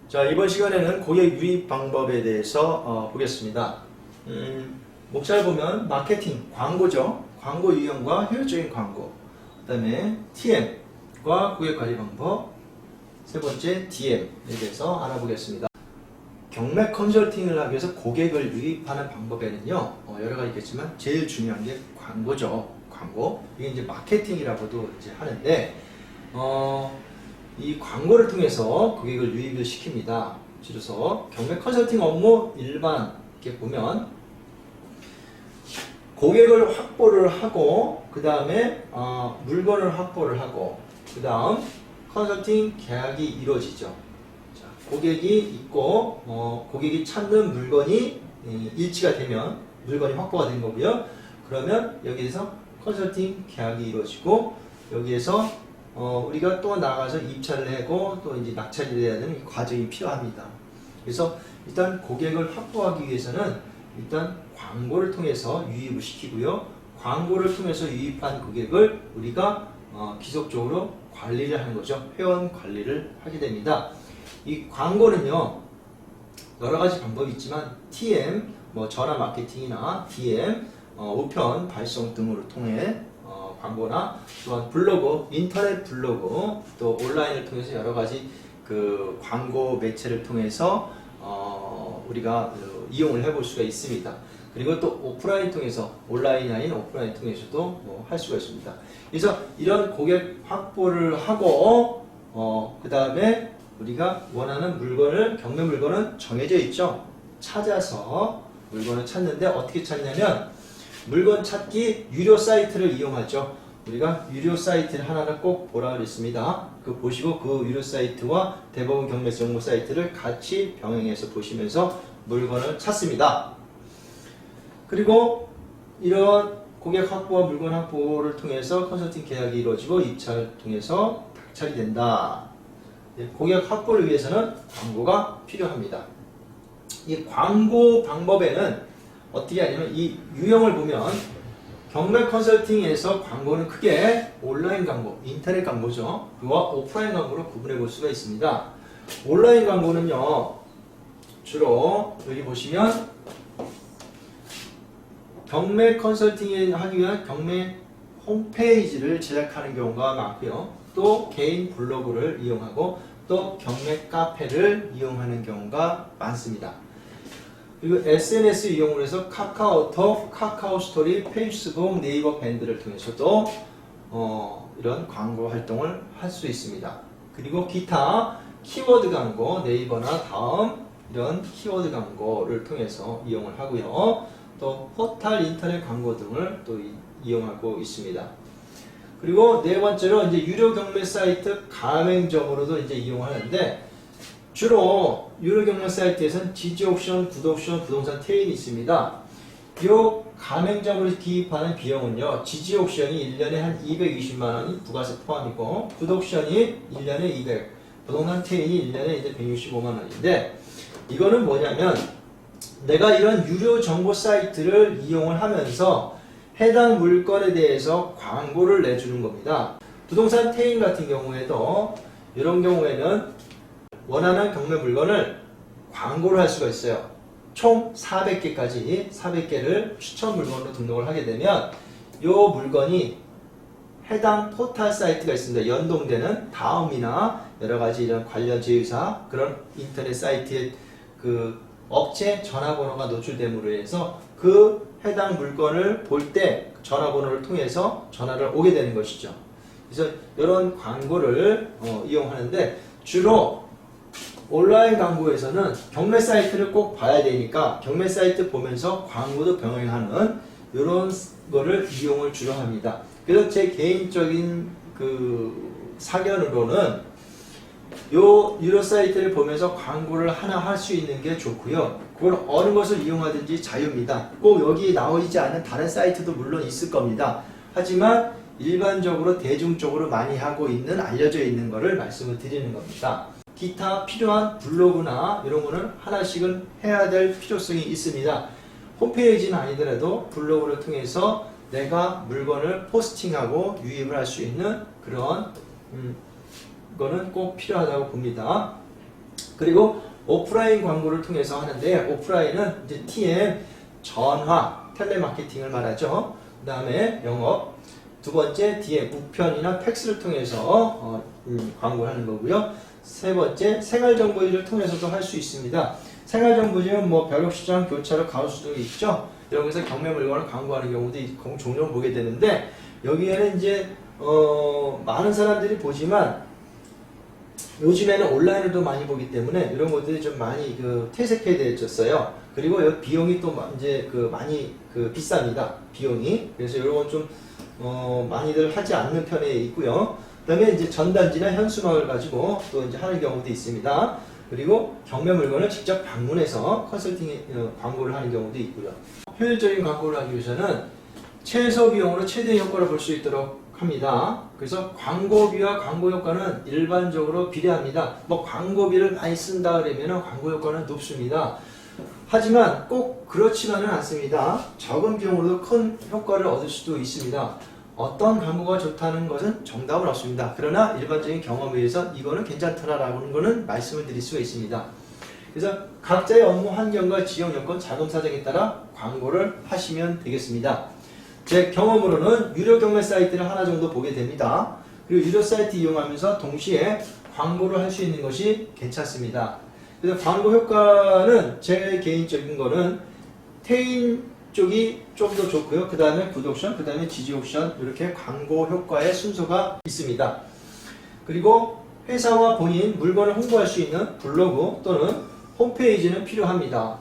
Speaker 1: 자, 이번 시간에는 고객 유입 방법에 대해서 보겠습니다. 목차를 보면 마케팅, 광고죠. 광고 유형과 효율적인 광고. 그 다음에 TM과 고객 관리 방법. 세 번째 DM에 대해서 알아보겠습니다. 경매 컨설팅을 하기 위해서 고객을 유입하는 방법에는요, 여러 가지 있겠지만 제일 중요한 게 광고죠. 광고. 이게 이제 마케팅이라고도 이제 하는데, 이 광고를 통해서 고객을 유입을 시킵니다. 줄여서 경매 컨설팅 업무 일반 이렇게 보면 고객을 확보를 하고 그 다음에 물건을 확보를 하고 그 다음 컨설팅 계약이 이루어지죠. 자, 고객이 있고 고객이 찾는 물건이 일치가 되면 물건이 확보가 된 거고요. 그러면 여기에서 컨설팅 계약이 이루어지고 여기에서 우리가 또 나가서 입찰을 하고 또 이제 낙찰이 돼야 되는 과정이 필요합니다. 그래서 일단 고객을 확보하기 위해서는 일단 광고를 통해서 유입을 시키고요. 광고를 통해서 유입한 고객을 우리가 기속적으로 관리를 하는 거죠. 회원 관리를 하게 됩니다. 이 광고는요, 여러 가지 방법이 있지만 TM, 뭐 전화 마케팅이나 DM, 우편 발송 등을 통해 광고나 또한 블로그, 인터넷 블로그, 또 온라인을 통해서 여러 가지 그 광고 매체를 통해서 우리가 이용을 해볼 수가 있습니다. 그리고 또 오프라인 통해서 온라인이 아닌 오프라인 통해서도 할 수가 있습니다. 그래서 이런 고객 확보를 하고 그 다음에 우리가 원하는 물건을 경매 물건은 정해져 있죠. 찾아서 물건을 찾는데 어떻게 찾냐면 물건 찾기 유료 사이트를 이용하죠. 우리가 유료 사이트를 하나는 꼭 보라 그랬습니다. 그 보시고 그 유료 사이트와 대법원 경매 정보 사이트를 같이 병행해서 보시면서 물건을 찾습니다. 그리고 이런 고객 확보와 물건 확보를 통해서 컨설팅 계약이 이루어지고 입찰을 통해서 낙찰이 된다. 고객 확보를 위해서는 광고가 필요합니다. 이 광고 방법에는 어떻게 하냐면 이 유형을 보면 경매 컨설팅에서 광고는 크게 온라인 광고, 인터넷 광고죠. 그와 오프라인 광고로 구분해 볼 수가 있습니다. 온라인 광고는요, 주로 여기 보시면 경매 컨설팅을 하기 위한 경매 홈페이지를 제작하는 경우가 많고요. 또 개인 블로그를 이용하고 또 경매 카페를 이용하는 경우가 많습니다. 그리고 SNS 이용을 해서 카카오톡, 카카오스토리, 페이스북, 네이버 밴드를 통해서도 이런 광고 활동을 할 수 있습니다. 그리고 기타 키워드 광고, 네이버나 다음 이런 키워드 광고를 통해서 이용을 하고요. 또 포털 인터넷 광고 등을 또 이용하고 있습니다. 그리고 네 번째로 이제 유료 경매 사이트 가맹점으로도 이제 이용하는데 주로 유료 경매 사이트에서는 지지 옵션, 구독 옵션, 부동산 테일이 있습니다. 이 가맹점으로 기입하는 비용은요, 지지 옵션이 1년에 한 220만 원이 부가세 포함이고, 구독 옵션이 1년에 200, 부동산 테일이 1년에 이제 165만 원인데, 이거는 뭐냐면, 내가 이런 유료 정보 사이트를 이용을 하면서 해당 물건에 대해서 광고를 내주는 겁니다. 부동산 테일 같은 경우에도, 이런 경우에는 원하는 경매 물건을 광고를 할 수가 있어요. 총 400개까지 400개를 추천 물건으로 등록을 하게 되면 이 물건이 해당 포털 사이트가 있습니다. 연동되는 다음이나 여러가지 이런 관련 제휴사 그런 인터넷 사이트에 그 업체 전화번호가 노출됨으로 해서 그 해당 물건을 볼 때 전화번호를 통해서 전화를 오게 되는 것이죠. 그래서 이런 광고를 이용하는데 주로 온라인 광고에서는 경매 사이트를 꼭 봐야 되니까 경매 사이트 보면서 광고도 병행하는 이런 거를 이용을 주로 합니다. 그래서 제 개인적인 그 사견으로는 요 유료 사이트를 보면서 광고를 하나 할 수 있는 게 좋고요. 그걸 어느 것을 이용하든지 자유입니다. 꼭 여기 나와 있지 않은 다른 사이트도 물론 있을 겁니다. 하지만 일반적으로 대중적으로 많이 하고 있는 알려져 있는 거를 말씀을 드리는 겁니다. 기타 필요한 블로그나 이런 거는 하나씩은 해야 될 필요성이 있습니다. 홈페이지는 아니더라도 블로그를 통해서 내가 물건을 포스팅하고 유입을 할 수 있는 그런 거는 꼭 필요하다고 봅니다. 그리고 오프라인 광고를 통해서 하는데 오프라인은 이제 TM, 전화, 텔레마케팅을 말하죠. 그 다음에 영업, 두 번째 DM, 우편이나 팩스를 통해서 광고를 하는 거고요. 세 번째, 생활정보지를 통해서도 할 수 있습니다. 생활정보지는 뭐 벼룩시장, 교차로, 가로수 등이 있죠. 이런 곳에서 경매 물건을 광고하는 경우도 종종 보게 되는데 여기에는 이제 많은 사람들이 보지만 요즘에는 온라인으로도 많이 보기 때문에 이런 것들이 좀 많이 퇴색해졌어요. 그리고 이 비용이 또 이제 많이 비쌉니다. 비용이. 그래서 이런 건 좀 많이들 하지 않는 편에 있고요. 그다음에 이제 전단지나 현수막을 가지고 또 이제 하는 경우도 있습니다. 그리고 경매 물건을 직접 방문해서 컨설팅 광고를 하는 경우도 있고요. 효율적인 광고를 하기 위해서는 최소 비용으로 최대 효과를 볼 수 있도록 합니다. 그래서 광고비와 광고 효과는 일반적으로 비례합니다. 뭐 광고비를 많이 쓴다 그러면 광고 효과는 높습니다. 하지만 꼭 그렇지만은 않습니다. 적은 비용으로도 큰 효과를 얻을 수도 있습니다. 어떤 광고가 좋다는 것은 정답은 없습니다. 그러나 일반적인 경험에 의해서 이거는 괜찮더라라는 거는 말씀을 드릴 수가 있습니다. 그래서 각자의 업무 환경과 지역 여건, 자금 사정에 따라 광고를 하시면 되겠습니다. 제 경험으로는 유료 경매 사이트를 하나 정도 보게 됩니다. 그리고 유료 사이트 이용하면서 동시에 광고를 할 수 있는 것이 괜찮습니다. 그래서 광고 효과는 제 개인적인 거는 테인 쪽이 좀 더 좋고요. 그 다음에 구독 옵션, 그 다음에 지지 옵션 이렇게 광고 효과의 순서가 있습니다. 그리고 회사와 본인 물건을 홍보할 수 있는 블로그 또는 홈페이지는 필요합니다.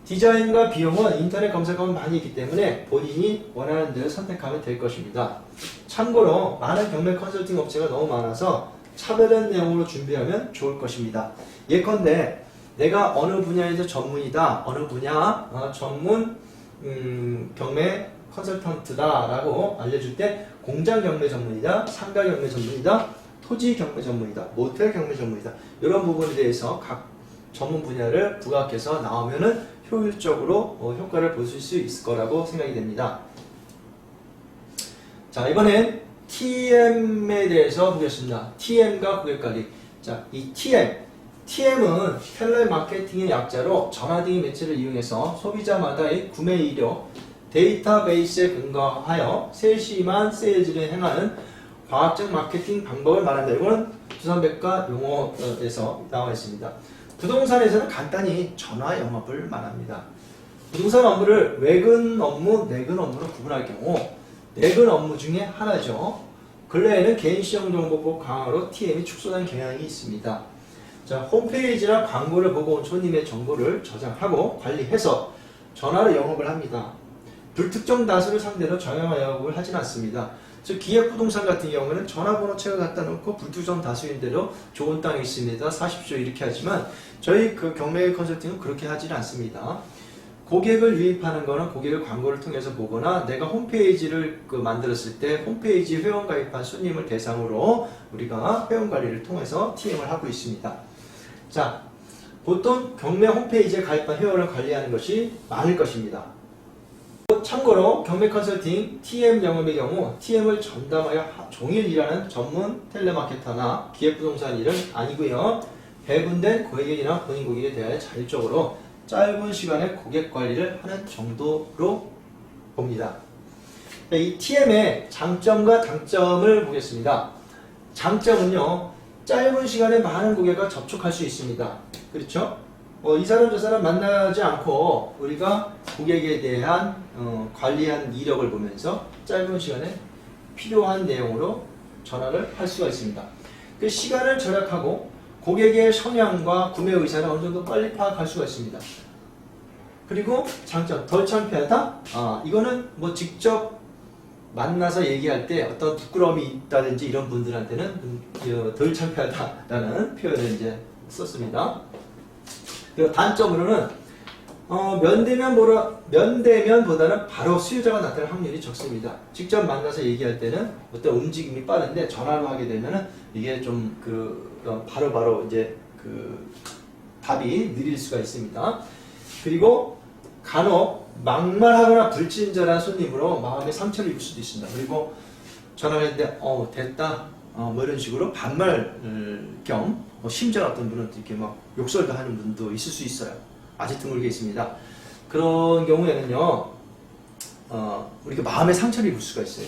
Speaker 1: 디자인과 비용은 인터넷 검색하면 많이 있기 때문에 본인이 원하는 데를 선택하면 될 것입니다. 참고로 많은 경매 컨설팅 업체가 너무 많아서 차별된 내용으로 준비하면 좋을 것입니다. 예컨대 내가 어느 분야에서 전문이다, 어느 분야 전문 경매 컨설턴트다 라고 알려줄 때 공장 경매 전문이다, 상가 경매 전문이다, 토지 경매 전문이다, 모텔 경매 전문이다 이런 부분에 대해서 각 전문 분야를 부각해서 나오면은 효율적으로 효과를 보실 수 있을 거라고 생각이 됩니다. 자, 이번엔 TM에 대해서 보겠습니다. TM과 고객관리. 자, 이 TM은 텔레마케팅의 약자로 전화 등의 매체를 이용해서 소비자마다의 구매 이력, 데이터베이스에 근거하여 세심한 세일즈를 행하는 과학적 마케팅 방법을 말한다. 이거는 두산백과 용어에서 나와 있습니다. 부동산에서는 간단히 전화 영업을 말합니다. 부동산 업무를 외근 업무, 내근 업무로 구분할 경우 내근 업무 중에 하나죠. 근래에는 개인시험정보법 강화로 TM이 축소된 경향이 있습니다. 자, 홈페이지나 광고를 보고 온 손님의 정보를 저장하고 관리해서 전화로 영업을 합니다. 불특정 다수를 상대로 저렴한 영업을 하진 않습니다. 그래서 기획부동산 같은 경우는 전화번호책을 갖다 놓고 불투정 다수인대로 좋은 땅이 있습니다, 사십시오 이렇게 하지만 저희 그 경매 컨설팅은 그렇게 하지는 않습니다. 고객을 유입하는 거는 고객을 광고를 통해서 보거나 내가 홈페이지를 만들었을 때 홈페이지 회원 가입한 손님을 대상으로 우리가 회원 관리를 통해서 TM을 하고 있습니다. 자, 보통 경매 홈페이지에 가입한 회원을 관리하는 것이 많을 것입니다. 참고로 경매 컨설팅 TM 영업의 경우 TM을 전담하여 종일 일하는 전문 텔레마케터나 기획부동산 일은 아니고요. 배분된 고객이나 본인 고객에 대하여 자율적으로 짧은 시간에 고객 관리를 하는 정도로 봅니다. 이 TM의 장점과 단점을 보겠습니다. 장점은요, 짧은 시간에 많은 고객과 접촉할 수 있습니다. 그렇죠? 이 사람 저 사람 만나지 않고 우리가 고객에 대한 관리한 이력을 보면서 짧은 시간에 필요한 내용으로 전화를 할 수가 있습니다. 그 시간을 절약하고 고객의 성향과 구매 의사를 어느 정도 빨리 파악할 수가 있습니다. 그리고 장점, 덜 창피하다? 이거는 뭐 직접 만나서 얘기할 때 어떤 부끄러움이 있다든지 이런 분들한테는 덜 창피하다라는 표현을 이제 썼습니다. 그리고 단점으로는 면대면보다는 바로 수요자가 나타날 확률이 적습니다. 직접 만나서 얘기할 때는 어떤 움직임이 빠른데 전화로 하게 되면은 이게 좀 바로바로 이제 답이 느릴 수가 있습니다. 그리고 간혹 막말하거나 불친절한 손님으로 마음에 상처를 입을 수도 있습니다. 그리고 전화를 했는데 됐다 뭐 이런 식으로 반말 겸 심지어 어떤 분은 이렇게 막 욕설도 하는 분도 있을 수 있어요. 아주 드물게 있습니다. 그런 경우에는요, 우리가 마음에 상처를 입을 수가 있어요.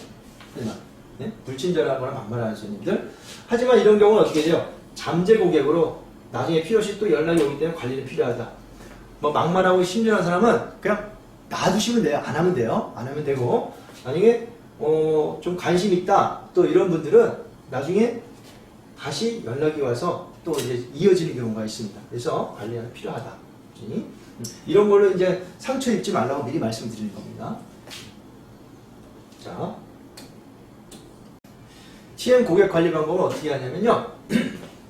Speaker 1: 하지만 네? 불친절하거나 막말하는 손님들. 하지만 이런 경우는 어떻게 돼요? 잠재 고객으로 나중에 필요시 또 연락이 오기 때문에 관리는 필요하다. 뭐 막말하고 심절한 사람은 그냥 놔두시면 돼요. 안 하면 돼요. 안 하면 되고, 나중에 좀 관심 있다 또 이런 분들은 나중에 다시 연락이 와서 또 이제 이어지는 경우가 있습니다. 그래서 관리가 필요하다. 이런 거를 이제 상처 입지 말라고 미리 말씀드리는 겁니다. 자, TM 고객 관리 방법은 어떻게 하냐면요.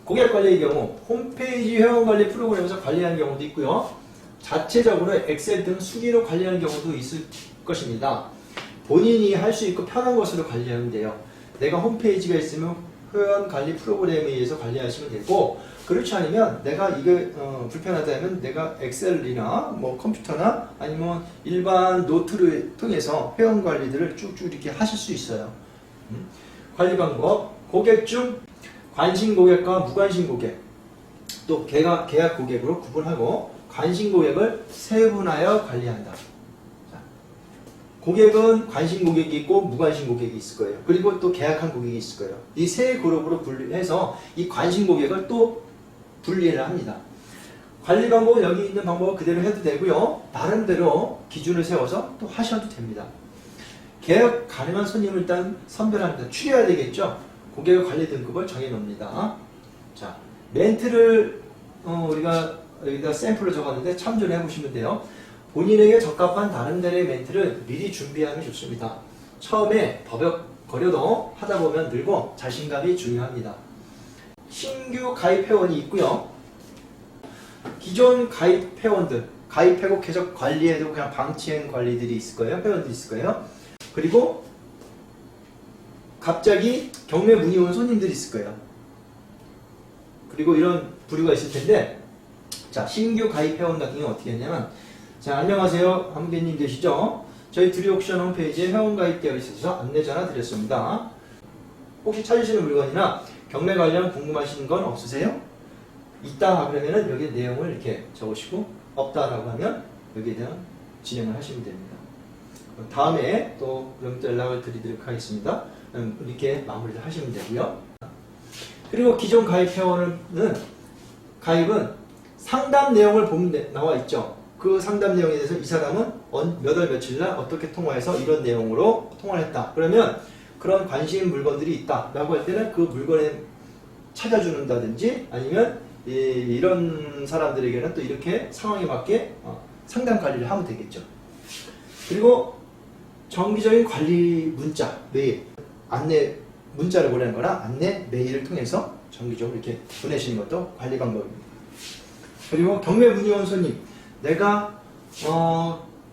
Speaker 1: 고객 관리의 경우 홈페이지 회원 관리 프로그램에서 관리하는 경우도 있고요. 자체적으로 엑셀 등 수기로 관리하는 경우도 있을 것입니다. 본인이 할 수 있고 편한 것으로 관리하면 돼요. 내가 홈페이지가 있으면 회원 관리 프로그램에 의해서 관리하시면 되고, 그렇지 않으면 내가 이게 불편하다면 내가 엑셀이나 뭐 컴퓨터나 아니면 일반 노트를 통해서 회원 관리들을 쭉쭉 이렇게 하실 수 있어요. 관리 방법, 고객 중 관심 고객과 무관심 고객, 또 계약 고객으로 구분하고 관심 고객을 세분하여 관리한다. 자, 고객은 관심 고객이 있고 무관심 고객이 있을 거예요. 그리고 또 계약한 고객이 있을 거예요. 이 세 그룹으로 분리해서 이 관심 고객을 또 분리를 합니다. 관리 방법은 여기 있는 방법을 그대로 해도 되고요. 나름대로 기준을 세워서 또 하셔도 됩니다. 계약 가능한 손님을 일단 선별합니다. 추려야 되겠죠. 고객의 관리 등급을 정해놓습니다. 자, 멘트를 우리가 여기다 샘플로 적었는데 참조를 해보시면 돼요. 본인에게 적합한 나름대로의 멘트를 미리 준비하면 좋습니다. 처음에 버벅거려도 하다 보면 늘고 자신감이 중요합니다. 신규 가입 회원이 있고요. 기존 가입 회원들, 가입하고 계속 관리해도 그냥 방치한 관리들이 있을 거예요. 회원들이 있을 거예요. 그리고 갑자기 경매 문의 온 손님들이 있을 거예요. 그리고 이런 부류가 있을 텐데, 자, 신규 가입 회원 같은 경우는 어떻게 했냐면, 자, 안녕하세요. 함께님 되시죠? 저희 드리옥션 홈페이지에 회원 가입되어 있어서 안내 전화 드렸습니다. 혹시 찾으시는 물건이나 경매 관련 궁금하신 건 없으세요? 있다 그러면은 여기 내용을 이렇게 적으시고, 없다라고 하면 여기에 대한 진행을 하시면 됩니다. 다음에 또 그럼 또 연락을 드리도록 하겠습니다. 이렇게 마무리를 하시면 되고요. 그리고 기존 가입 회원은 가입은 상담 내용을 보면 나와 있죠. 그 상담 내용에 대해서 이 사람은 몇 월 며칠 날 어떻게 통화해서 이런 내용으로 통화를 했다. 그러면 그런 관심 물건들이 있다 라고 할 때는 그 물건에 찾아주는다든지 아니면 이런 사람들에게는 또 이렇게 상황에 맞게 상담 관리를 하면 되겠죠. 그리고 정기적인 관리 문자, 메일, 안내 문자를 보내는 거나 안내 메일을 통해서 정기적으로 이렇게 보내시는 것도 관리 방법입니다. 그리고 경매 문의원 손님, 내가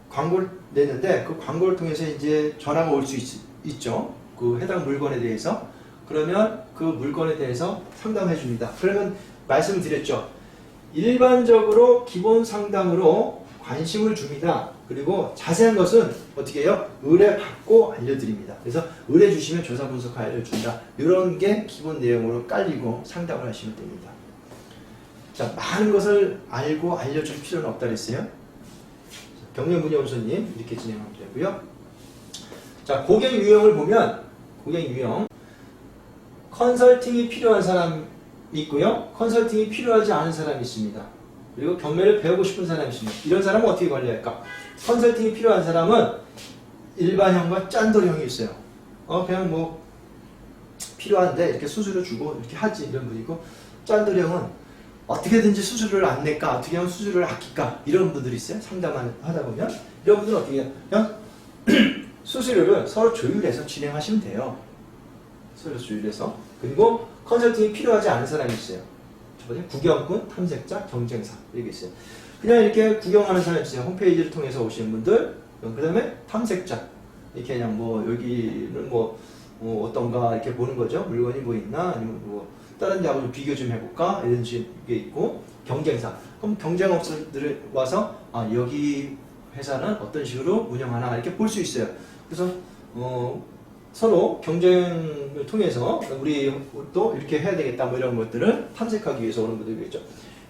Speaker 1: 광고를 냈는데 그 광고를 통해서 이제 전화가 올 수 있죠. 그 해당 물건에 대해서. 그러면 그 물건에 대해서 상담해 줍니다. 그러면 말씀을 드렸죠. 일반적으로 기본 상담으로 관심을 줍니다. 그리고 자세한 것은 어떻게 해요? 의뢰받고 알려드립니다. 그래서 의뢰 주시면 조사 분석하여 알려준다. 이런 게 기본 내용으로 깔리고 상담을 하시면 됩니다. 자, 많은 것을 알고 알려줄 필요는 없다 그랬어요. 경매 문의원 손님 이렇게 진행하면 되고요. 자, 고객 유형을 보면 고객 유형 컨설팅이 필요한 사람이 있고요. 컨설팅이 필요하지 않은 사람이 있습니다. 그리고 경매를 배우고 싶은 사람이 있습니다. 이런 사람은 어떻게 관리할까? 컨설팅이 필요한 사람은 일반형과 짠돌형이 있어요. 그냥 뭐 필요한데 이렇게 수수료 주고 이렇게 하지 이런 분이고, 짠돌형은 어떻게든지 수수료를 안 낼까, 어떻게 하면 수수료를 아낄까 이런 분들이 있어요. 상담하다 보면 이런 분들은 어떻게 해요? 그냥 수수료를 서로 조율해서 진행하시면 돼요. 서로 조율해서. 그리고 컨설팅이 필요하지 않은 사람이 있어요. 저번에 구경꾼, 탐색자, 경쟁사 이렇게 있어요. 그냥 이렇게 구경하는 사람이 있어요. 홈페이지를 통해서 오시는 분들. 그 다음에 탐색자, 이렇게 그냥 뭐 여기는 뭐 어떤가 이렇게 보는 거죠. 물건이 뭐 있나, 아니면 뭐 다른 데하고 좀 비교 좀 해볼까 이런 식의 있고, 경쟁사. 그럼 경쟁업체들이 와서 여기 회사는 어떤 식으로 운영하나 이렇게 볼 수 있어요. 그래서 서로 경쟁을 통해서 우리 또 이렇게 해야 되겠다 뭐 이런 것들을 탐색하기 위해서 오는 분들이 있죠.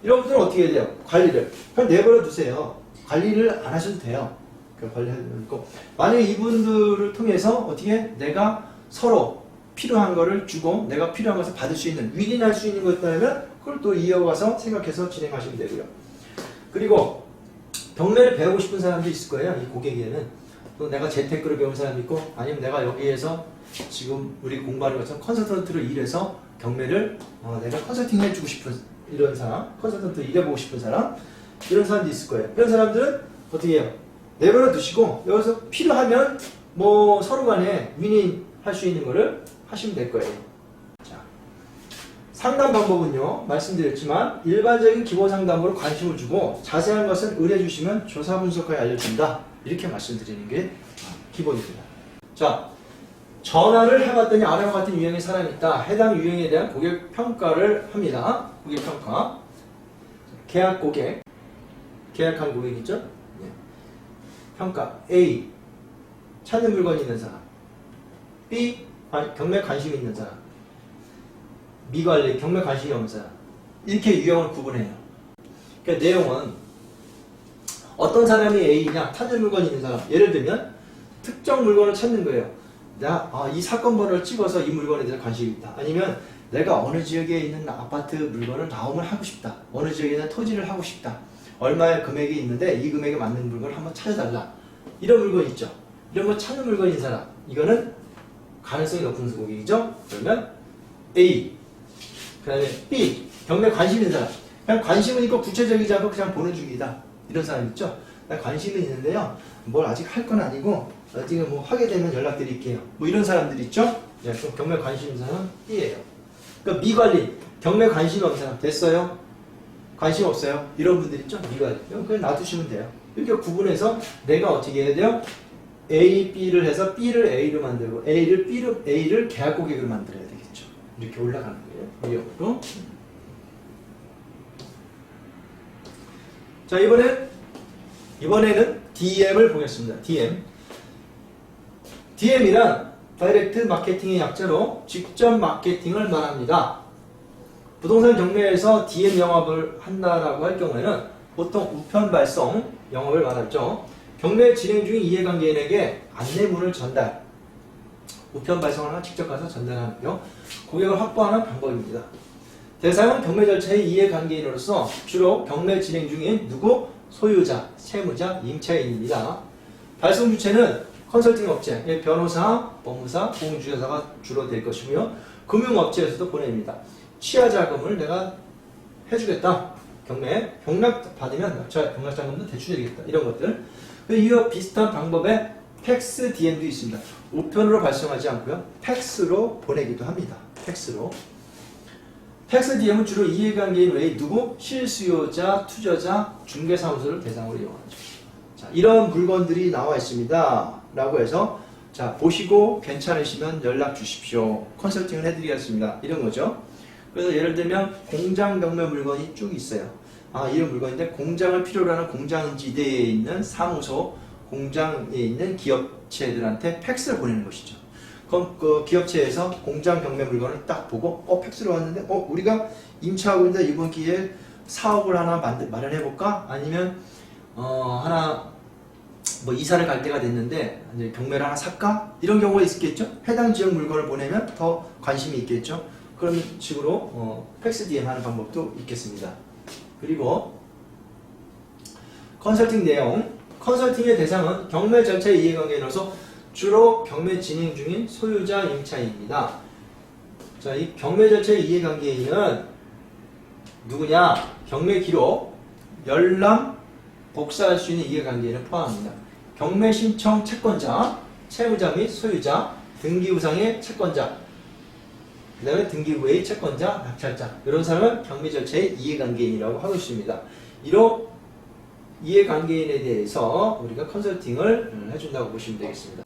Speaker 1: 이런 분들은 어떻게 해야 돼요? 관리를 그냥 내버려 두세요. 관리를 안 하셔도 돼요. 관리하고, 만약에 이분들을 통해서 어떻게 내가 서로 필요한 거를 주고 내가 필요한 것을 받을 수 있는, 윈윈할 수 있는 것이라면 그걸 또 이어가서 생각해서 진행하시면 되고요. 그리고 경매를 배우고 싶은 사람도 있을 거예요. 이 고객에는 또 내가 재테크를 배운 사람이 있고, 아니면 내가 여기에서 지금 우리 공부하는 것처럼 컨설턴트로 일해서 경매를 내가 컨설팅 해주고 싶은 이런 사람, 컨설턴트 일해보고 싶은 사람, 이런 사람도 있을 거예요. 이런 사람들은 어떻게 해요? 내버려 두시고 여기서 필요하면 뭐 서로 간에 윈윈 할 수 있는 거를 하시면 될 거예요. 자, 상담 방법은요, 말씀드렸지만 일반적인 기본 상담으로 관심을 주고 자세한 것은 의뢰 주시면 조사 분석하여 알려준다. 이렇게 말씀드리는 게 기본입니다. 자, 전화를 해봤더니 아래와 같은 유형의 사람이 있다. 해당 유형에 대한 고객 평가를 합니다. 고객 평가. 계약 고객. 계약한 고객 있죠? 네. 평가. A. 찾는 물건이 있는 사람. B. 경매 관심이 있는 사람. 미관리, 경매 관심이 없는 사람. 이렇게 유형을 구분해요. 그러니까 내용은 어떤 사람이 A냐, 찾는 물건이 있는 사람. 예를 들면 특정 물건을 찾는 거예요. 이 사건 번호를 찍어서 이 물건에 대해서 관심이 있다. 아니면 내가 어느 지역에 있는 아파트 물건을 나옴을 하고 싶다. 어느 지역에 있는 토지를 하고 싶다. 얼마의 금액이 있는데 이 금액에 맞는 물건을 한번 찾아달라. 이런 물건 있죠. 이런 거 찾는 물건인 사람. 이거는 가능성이 높은 고객이죠. 그러면 A. 그 다음에 B. 경매 관심 있는 사람. 그냥 관심은 있고 구체적이지 않고 그냥 보는 중이다. 이런 사람 있죠. 나 관심은 있는데요. 뭘 아직 할 건 아니고 지금 뭐 하게 되면 연락드릴게요. 뭐 이런 사람들 있죠. 네, 경매 관심 있는 사람은 B예요. 그러니까 미관리. 경매 관심 없는 사람. 됐어요? 관심 없어요? 이런 분들 있죠. 미관리. 그냥 놔두시면 돼요. 이렇게 구분해서 내가 어떻게 해야 돼요? A, B를 해서 B를 A로 만들고 A를 계약 고객으로 만들어야 되겠죠. 이렇게 올라가는 거예요. 위협으로. 자, 이번에는 DM을 보겠습니다. DM이란 다이렉트 마케팅의 약자로 직접 마케팅을 말합니다. 부동산 경매에서 DM 영업을 한다라고 할 경우에는 보통 우편 발송 영업을 말하죠. 경매 진행 중인 이해관계인에게 안내문을 전달, 우편 발송하거나 직접 가서 전달하는 거, 고객을 확보하는 방법입니다. 대상은 경매 절차의 이해관계인으로서 주로 경매 진행 중인 누구? 소유자, 채무자, 임차인입니다. 발송 주체는 컨설팅 업체, 변호사, 법무사, 공인중개사가 주로 될 것이고요. 금융업체에서도 보냅니다. 취하 자금을 내가 해주겠다. 경매, 경락 받으면 경락자금도 대출해주겠다. 이런 것들. 이와 비슷한 방법의 팩스 DM도 있습니다. 우편으로 발송하지 않고요. 팩스로 보내기도 합니다. 팩스로. 팩스 DM은 주로 이해관계인 외에 누구? 실수요자, 투자자, 중개사무소를 대상으로 이용하죠. 자, 이런 물건들이 나와 있습니다. 라고 해서 자, 보시고 괜찮으시면 연락 주십시오. 컨설팅을 해드리겠습니다. 이런 거죠. 그래서 예를 들면 공장 경매 물건이 쭉 있어요. 아, 이런 물건인데 공장을 필요로 하는 공장지대에 있는 사무소, 공장에 있는 기업체들한테 팩스를 보내는 것이죠. 그럼 그 기업체에서 공장 경매 물건을 딱 보고 팩스로 왔는데 우리가 임차하고 있는데 이번 기회에 사업을 하나 마련해볼까? 아니면 하나 뭐 이사를 갈 때가 됐는데 이제 경매를 하나 살까? 이런 경우가 있겠죠. 해당 지역 물건을 보내면 더 관심이 있겠죠. 그런 식으로 팩스 DM 하는 방법도 있겠습니다. 그리고 컨설팅 내용, 컨설팅의 대상은 경매 절차의 이해관계로서 주로 경매 진행 중인 소유자 임차인입니다. 자, 이 경매 절차의 이해관계인은 누구냐? 경매 기록, 열람, 복사할 수 있는 이해관계인을 포함합니다. 경매 신청 채권자, 채무자 및 소유자, 등기부상의 채권자, 그 다음에 등기부의 채권자, 낙찰자, 이런 사람은 경매 절차의 이해관계인이라고 하고 있습니다. 이런 이해관계인에 대해서 우리가 컨설팅을 해준다고 보시면 되겠습니다.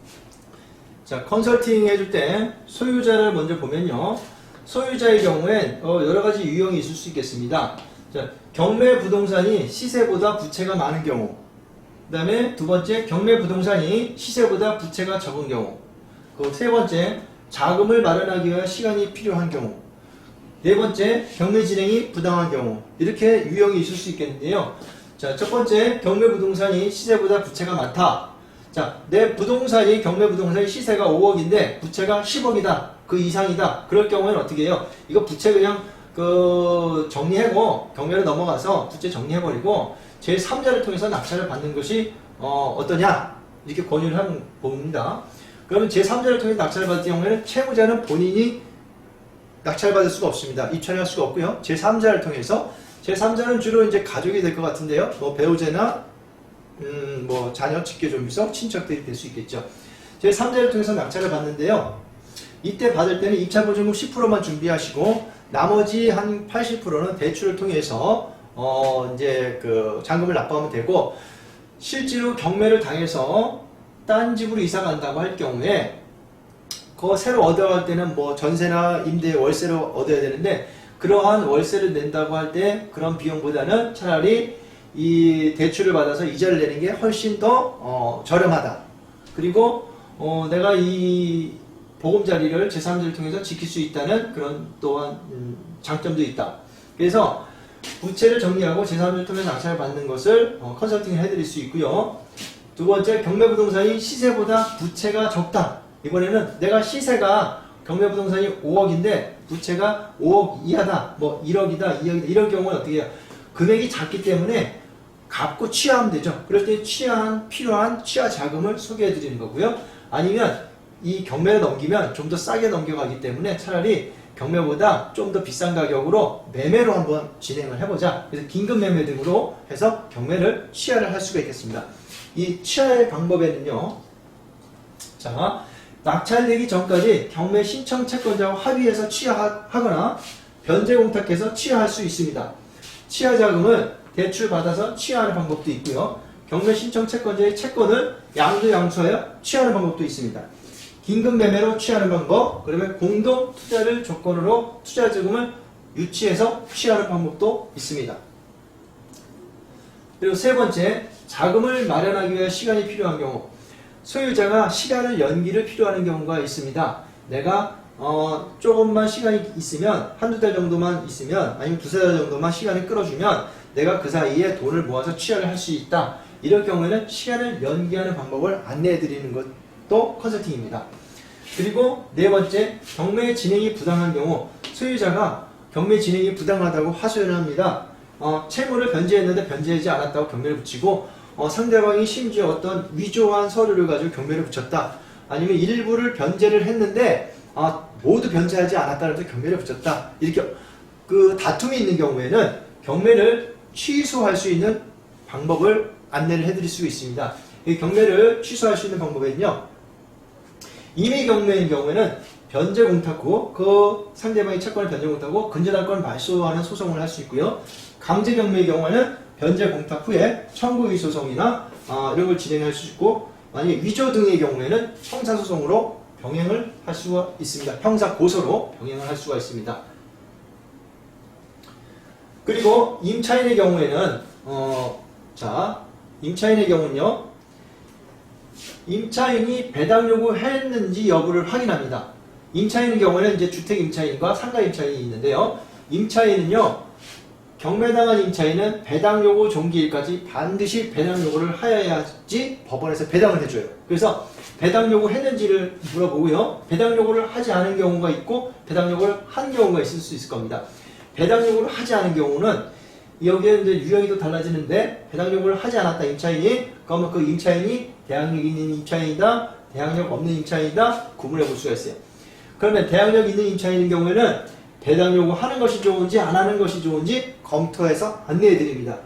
Speaker 1: 자, 컨설팅 해줄 때 소유자를 먼저 보면요. 소유자의 경우엔 여러 가지 유형이 있을 수 있겠습니다. 자, 경매 부동산이 시세보다 부채가 많은 경우, 그 다음에 두 번째 경매 부동산이 시세보다 부채가 적은 경우, 그 세 번째 자금을 마련하기 위한 시간이 필요한 경우, 네 번째 경매 진행이 부당한 경우, 이렇게 유형이 있을 수 있겠는데요. 자, 첫 번째 경매 부동산이 시세보다 부채가 많다. 자, 내 부동산이 경매 부동산이 시세가 5억인데 부채가 10억이다. 그 이상이다. 그럴 경우에는 어떻게 해요? 이거 부채 그냥 정리하고 경매로 넘어가서 부채 정리해버리고 제3자를 통해서 낙찰을 받는 것이 어떠냐? 이렇게 권유를 하는 봅니다. 그러면 제3자를 통해서 낙찰을 받을 경우에는 채무자는 본인이 낙찰을 받을 수가 없습니다. 입찰을 할 수가 없고요. 제3자를 통해서 제3자는 주로 이제 가족이 될 것 같은데요. 뭐 배우자나 뭐 자녀, 직계존비속, 친척들이 될 수 있겠죠. 제3자를 통해서 낙찰을 받는데요. 이때 받을 때는 입찰보증금 10%만 준비하시고 나머지 한 80%는 대출을 통해서 이제 그 잔금을 납부하면 되고, 실제로 경매를 당해서 딴 집으로 이사 간다고 할 경우에 그거 새로 얻어갈 때는 뭐 전세나 임대 월세로 얻어야 되는데, 그러한 월세를 낸다고 할 때 그런 비용보다는 차라리 이 대출을 받아서 이자를 내는 게 훨씬 더 저렴하다. 그리고 내가 이 보금자리를 제3자를 통해서 지킬 수 있다는 그런 또한 장점도 있다. 그래서 부채를 정리하고 제3자를 통해서 낙찰을 받는 것을 컨설팅을 해드릴 수 있고요. 두 번째, 경매부동산이 시세보다 부채가 적다. 이번에는 내가 시세가 경매부동산이 5억인데 부채가 5억 이하다, 뭐 1억이다, 2억이다, 이런 경우는 어떻게 해요? 금액이 작기 때문에 갚고 취하하면 되죠. 그럴 때 필요한 취하 자금을 소개해 드리는 거고요. 아니면 이 경매를 넘기면 좀 더 싸게 넘겨가기 때문에 차라리 경매보다 좀 더 비싼 가격으로 매매로 한번 진행을 해보자. 그래서 긴급 매매 등으로 해서 경매를 취하를 할 수가 있겠습니다. 이 취하의 방법에는요. 자, 낙찰되기 전까지 경매 신청 채권자와 합의해서 취하하거나 변제 공탁해서 취하할 수 있습니다. 취하 자금을 대출 받아서 취하하는 방법도 있고요. 경매 신청 채권자의 채권을 양도양수하여 취하하는 방법도 있습니다. 긴급 매매로 취하는 방법, 그러면 공동 투자를 조건으로 투자 자금을 유치해서 취하는 방법도 있습니다. 그리고 세 번째, 자금을 마련하기 위해 시간이 필요한 경우, 소유자가 시간을 연기를 필요하는 경우가 있습니다. 내가 조금만 시간이 있으면, 한두 달 정도만 있으면, 아니면 두세 달 정도만 시간을 끌어주면 내가 그 사이에 돈을 모아서 취하를 할 수 있다. 이럴 경우에는 시간을 연기하는 방법을 안내해 드리는 것도 컨설팅입니다. 그리고 네 번째, 경매 진행이 부당한 경우, 소유자가 경매 진행이 부당하다고 하소연을 합니다. 채무를 변제했는데 변제하지 않았다고 경매를 붙이고, 상대방이 심지어 어떤 위조한 서류를 가지고 경매를 붙였다. 아니면 일부를 변제를 했는데 모두 변제하지 않았다는 데 경매를 붙였다. 이렇게 그 다툼이 있는 경우에는 경매를 취소할 수 있는 방법을 안내를 해드릴 수 있습니다. 이 경매를 취소할 수 있는 방법은요. 임의 경매인 경우에는 변제 공탁 후 그 상대방의 채권을 변제 공탁 후 근저당권 말소하는 소송을 할 수 있고요. 강제 경매의 경우에는 변제 공탁 후에 청구의 소송이나 이런 걸 진행할 수 있고, 만약에 위조 등의 경우에는 형사소송으로 병행을 할 수가 있습니다. 형사 고소로 병행을 할 수가 있습니다. 그리고 임차인의 경우에는 임차인의 경우는요. 임차인이 배당 요구했는지 여부를 확인합니다. 임차인의 경우에는 이제 주택 임차인과 상가 임차인이 있는데요. 임차인은요. 경매당한 임차인은 배당 요구 종기일까지 반드시 배당 요구를 하여야지 법원에서 배당을 해줘요. 그래서 배당 요구했는지를 물어보고요. 배당 요구를 하지 않은 경우가 있고 배당 요구를 한 경우가 있을 수 있을 겁니다. 배당 요구를 하지 않은 경우는 여기에 이제 유형이 또 달라지는데, 배당 요구를 하지 않았다 임차인이, 그러면 그 임차인이 대항력 있는 임차인이다, 대항력 없는 임차인이다 구분해 볼 수가 있어요. 그러면 대항력 있는 임차인인 경우에는 배당 요구 하는 것이 좋은지 안 하는 것이 좋은지 검토해서 안내해 드립니다.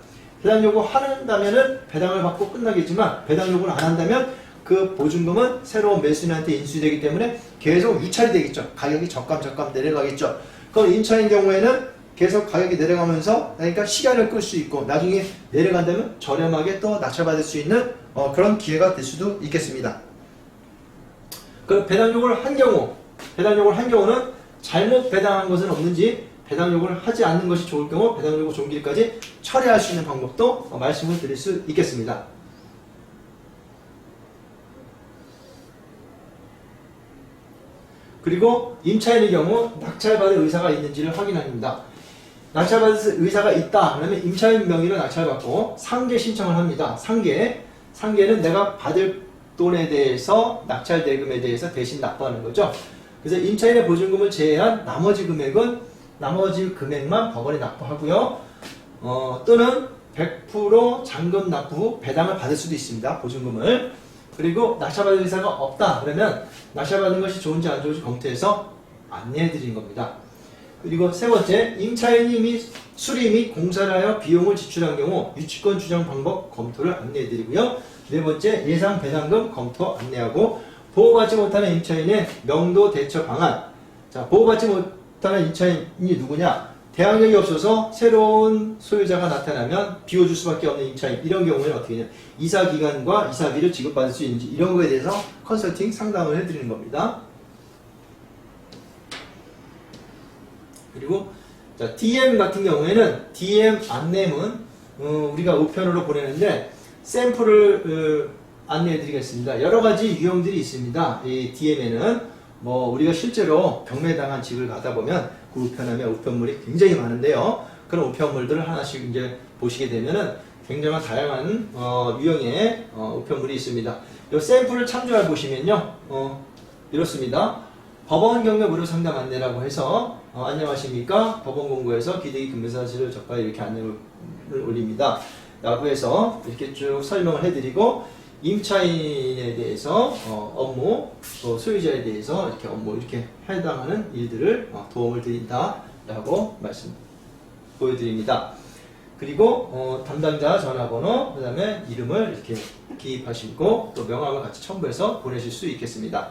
Speaker 1: 배당 요구 한다면은 배당을 받고 끝나겠지만, 배당 요구를 안 한다면 그 보증금은 새로운 매수인한테 인수되기 때문에 계속 유찰이 되겠죠. 가격이 적감 내려가겠죠. 그럼 임차인 경우에는 계속 가격이 내려가면서, 그러니까 시간을 끌 수 있고 나중에 내려간다면 저렴하게 또 낙찰받을 수 있는 그런 기회가 될 수도 있겠습니다. 그 배당 요구를 한 경우는 잘못 배당한 것은 없는지, 배당 요구를 하지 않는 것이 좋을 경우 배당 요구 종기일까지 처리할 수 있는 방법도 말씀을 드릴 수 있겠습니다. 그리고 임차인의 경우 낙찰받을 의사가 있는지를 확인합니다. 낙찰받을 의사가 있다 그러면 임차인 명의로 낙찰받고 상계 신청을 합니다. 상계는 내가 받을 돈에 대해서, 낙찰 대금에 대해서 대신 납부하는 거죠. 그래서 임차인의 보증금을 제외한 나머지 금액만 법원에 납부하고요. 또는 100% 잔금 납부 후 배당을 받을 수도 있습니다. 보증금을. 그리고 낙찰받을 의사가 없다 그러면 낙찰받는 것이 좋은지 안 좋은지 검토해서 안내해 드린 겁니다. 그리고 세 번째, 임차인이 수리 및 공사를 하여 비용을 지출한 경우 유치권 주장 방법 검토를 안내해 드리고요. 네 번째, 예상 배당금 검토 안내하고, 보호받지 못하는 임차인의 명도 대처 방안. 자, 보호받지 못하는 임차인이 누구냐? 대항력이 없어서 새로운 소유자가 나타나면 비워줄 수밖에 없는 임차인, 이런 경우에는 어떻게 되냐? 이사기간과 이사비를 지급받을 수 있는지, 이런 거에 대해서 컨설팅 상담을 해드리는 겁니다. 그리고 자, DM 같은 경우에는 DM 안내문 우리가 우편으로 보내는데 샘플을 안내해 드리겠습니다. 여러 가지 유형들이 있습니다. 이 DM에는 우리가 실제로 경매당한 집을 가다 보면 그 우편함에 우편물이 굉장히 많은데요. 그런 우편물들을 하나씩 이제 보시게 되면은 굉장한 다양한 유형의 우편물이 있습니다. 이 샘플을 참조해 보시면요. 이렇습니다. 법원 경매 무료 상담 안내라고 해서 안녕하십니까, 법원 공고에서 기대기 금매사실을 접하여 이렇게 안내를 올립니다 라고 해서 이렇게 쭉 설명을 해드리고, 임차인에 대해서 업무, 또 소유자에 대해서 이렇게 업무, 이렇게 해당하는 일들을 도움을 드린다 라고 말씀 보여드립니다. 그리고 담당자 전화번호, 그 다음에 이름을 이렇게 기입하시고 또 명함을 같이 첨부해서 보내실 수 있겠습니다.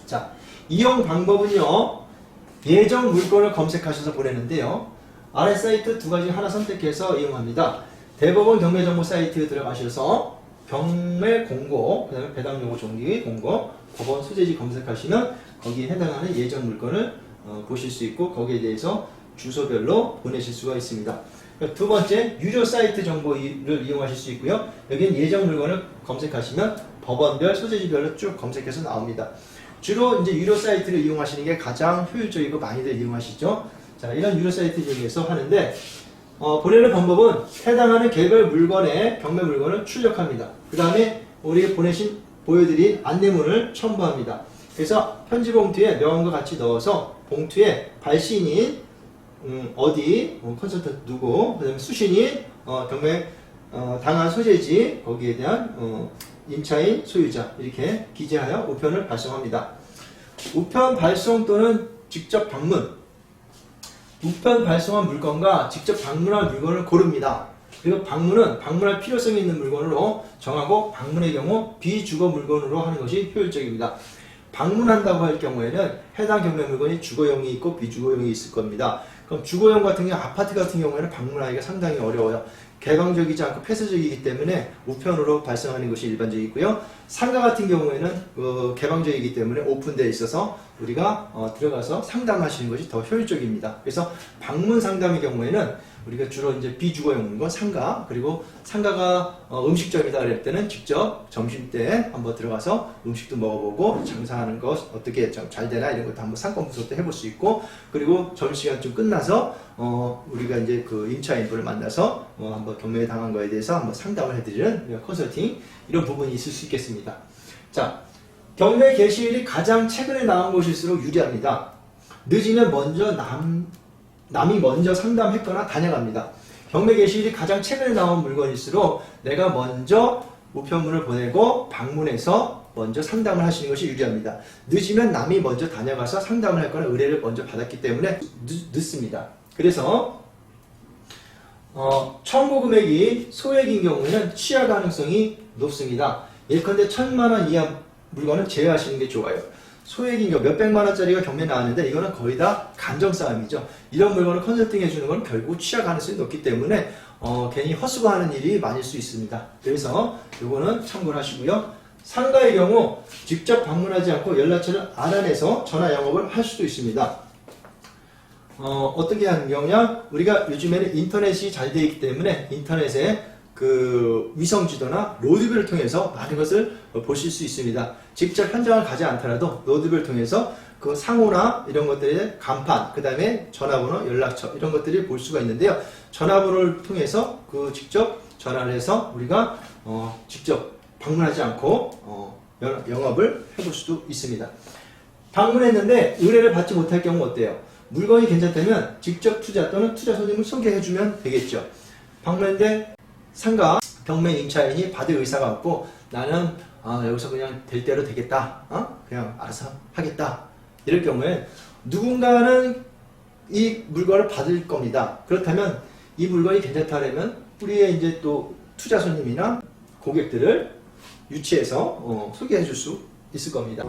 Speaker 1: 자, 이용 방법은요, 예정 물건을 검색하셔서 보내는데요. 아래 사이트 두 가지 하나 선택해서 이용합니다. 대법원 경매정보 사이트에 들어가셔서 경매 공고, 그 다음에 배당 요구 종기 공고, 법원 소재지 검색하시면 거기에 해당하는 예정 물건을 보실 수 있고, 거기에 대해서 주소별로 보내실 수가 있습니다. 두 번째, 유료 사이트 정보를 이용하실 수 있고요. 여기는 예정 물건을 검색하시면 법원별, 소재지별로 쭉 검색해서 나옵니다. 주로 이제 유료 사이트를 이용하시는 게 가장 효율적이고 많이들 이용하시죠. 자, 이런 유료 사이트 이용해서 하는데, 보내는 방법은 해당하는 개별 물건의 경매 물건을 출력합니다. 그 다음에 우리가 보여드린 안내문을 첨부합니다. 그래서 편지 봉투에 명함과 같이 넣어서 봉투에 발신인 어디 컨설턴트 누구, 그 다음에 수신인 경매 당한 소재지, 거기에 대한 임차인 소유자 이렇게 기재하여 우편을 발송합니다. 우편 발송 또는 직접 방문. 우편 발송한 물건과 직접 방문한 물건을 고릅니다. 그리고 방문은 방문할 필요성이 있는 물건으로 정하고 방문의 경우 비주거 물건으로 하는 것이 효율적입니다. 방문한다고 할 경우에는 해당 경매 물건이 주거용이 있고 비주거용이 있을 겁니다. 그럼 주거용 같은 경우 아파트 같은 경우에는 방문하기가 상당히 어려워요. 개방적이지 않고 폐쇄적이기 때문에 우편으로 발송하는 것이 일반적이고요. 상가 같은 경우에는 개방적이기 때문에 오픈되어 있어서 우리가 들어가서 상담하시는 것이 더 효율적입니다. 그래서 방문 상담의 경우에는 우리가 주로 이제 비주거용 물건 상가, 그리고 상가가 음식점이다 그럴 때는 직접 점심 때 한번 들어가서 음식도 먹어보고 장사하는 것 어떻게 잘 되나 이런 것도 한번 상권 분석도 해볼 수 있고, 그리고 점심시간 좀 끝나서 우리가 이제 그 임차인분을 만나서 한번 경매에 당한 거에 대해서 한번 상담을 해드리는 컨설팅, 이런 부분이 있을 수 있겠습니다. 자, 경매 개시일이 가장 최근에 나온 것일수록 유리합니다. 늦으면 먼저 남이 먼저 상담했거나 다녀갑니다. 경매 개시일이 가장 최근에 나온 물건일수록 내가 먼저 우편물을 보내고 방문해서 먼저 상담을 하시는 것이 유리합니다. 늦으면 남이 먼저 다녀가서 상담을 했거나 의뢰를 먼저 받았기 때문에 늦습니다. 그래서 청구 금액이 소액인 경우에는 취하 가능성이 높습니다. 예컨대 1,000만원 이하 물건은 제외하시는 게 좋아요. 소액인 경우 몇백만원짜리가 경매 나왔는데 이거는 거의 다 감정 싸움이죠. 이런 물건을 컨설팅 해주는 건 결국 취하 가능성이 높기 때문에 괜히 헛수고하는 일이 많을 수 있습니다. 그래서 이거는 참고를 하시고요. 상가의 경우 직접 방문하지 않고 연락처를 알아내서 전화 영업을 할 수도 있습니다. 어떻게 하는 경우냐? 우리가 요즘에는 인터넷이 잘 되어 있기 때문에 인터넷에 그 위성 지도나 로드뷰를 통해서 많은 것을 보실 수 있습니다. 직접 현장을 가지 않더라도 로드뷰를 통해서 그 상호나 이런 것들의 간판, 그 다음에 전화번호, 연락처 이런 것들이 볼 수가 있는데요. 전화번호를 통해서 그 직접 전화를 해서 우리가 직접 방문하지 않고 영업을 해볼 수도 있습니다. 방문했는데 의뢰를 받지 못할 경우 어때요? 물건이 괜찮다면 직접 투자 또는 투자 손님을 소개해주면 되겠죠. 방문했는데 상가 경매 임차인이 받을 의사가 없고 나는 여기서 그냥 될 대로 되겠다, 그냥 알아서 하겠다, 이럴 경우에 누군가는 이 물건을 받을 겁니다. 그렇다면 이 물건이 괜찮다면 우리의 이제 또 투자 손님이나 고객들을 유치해서 소개해 줄 수 있을 겁니다.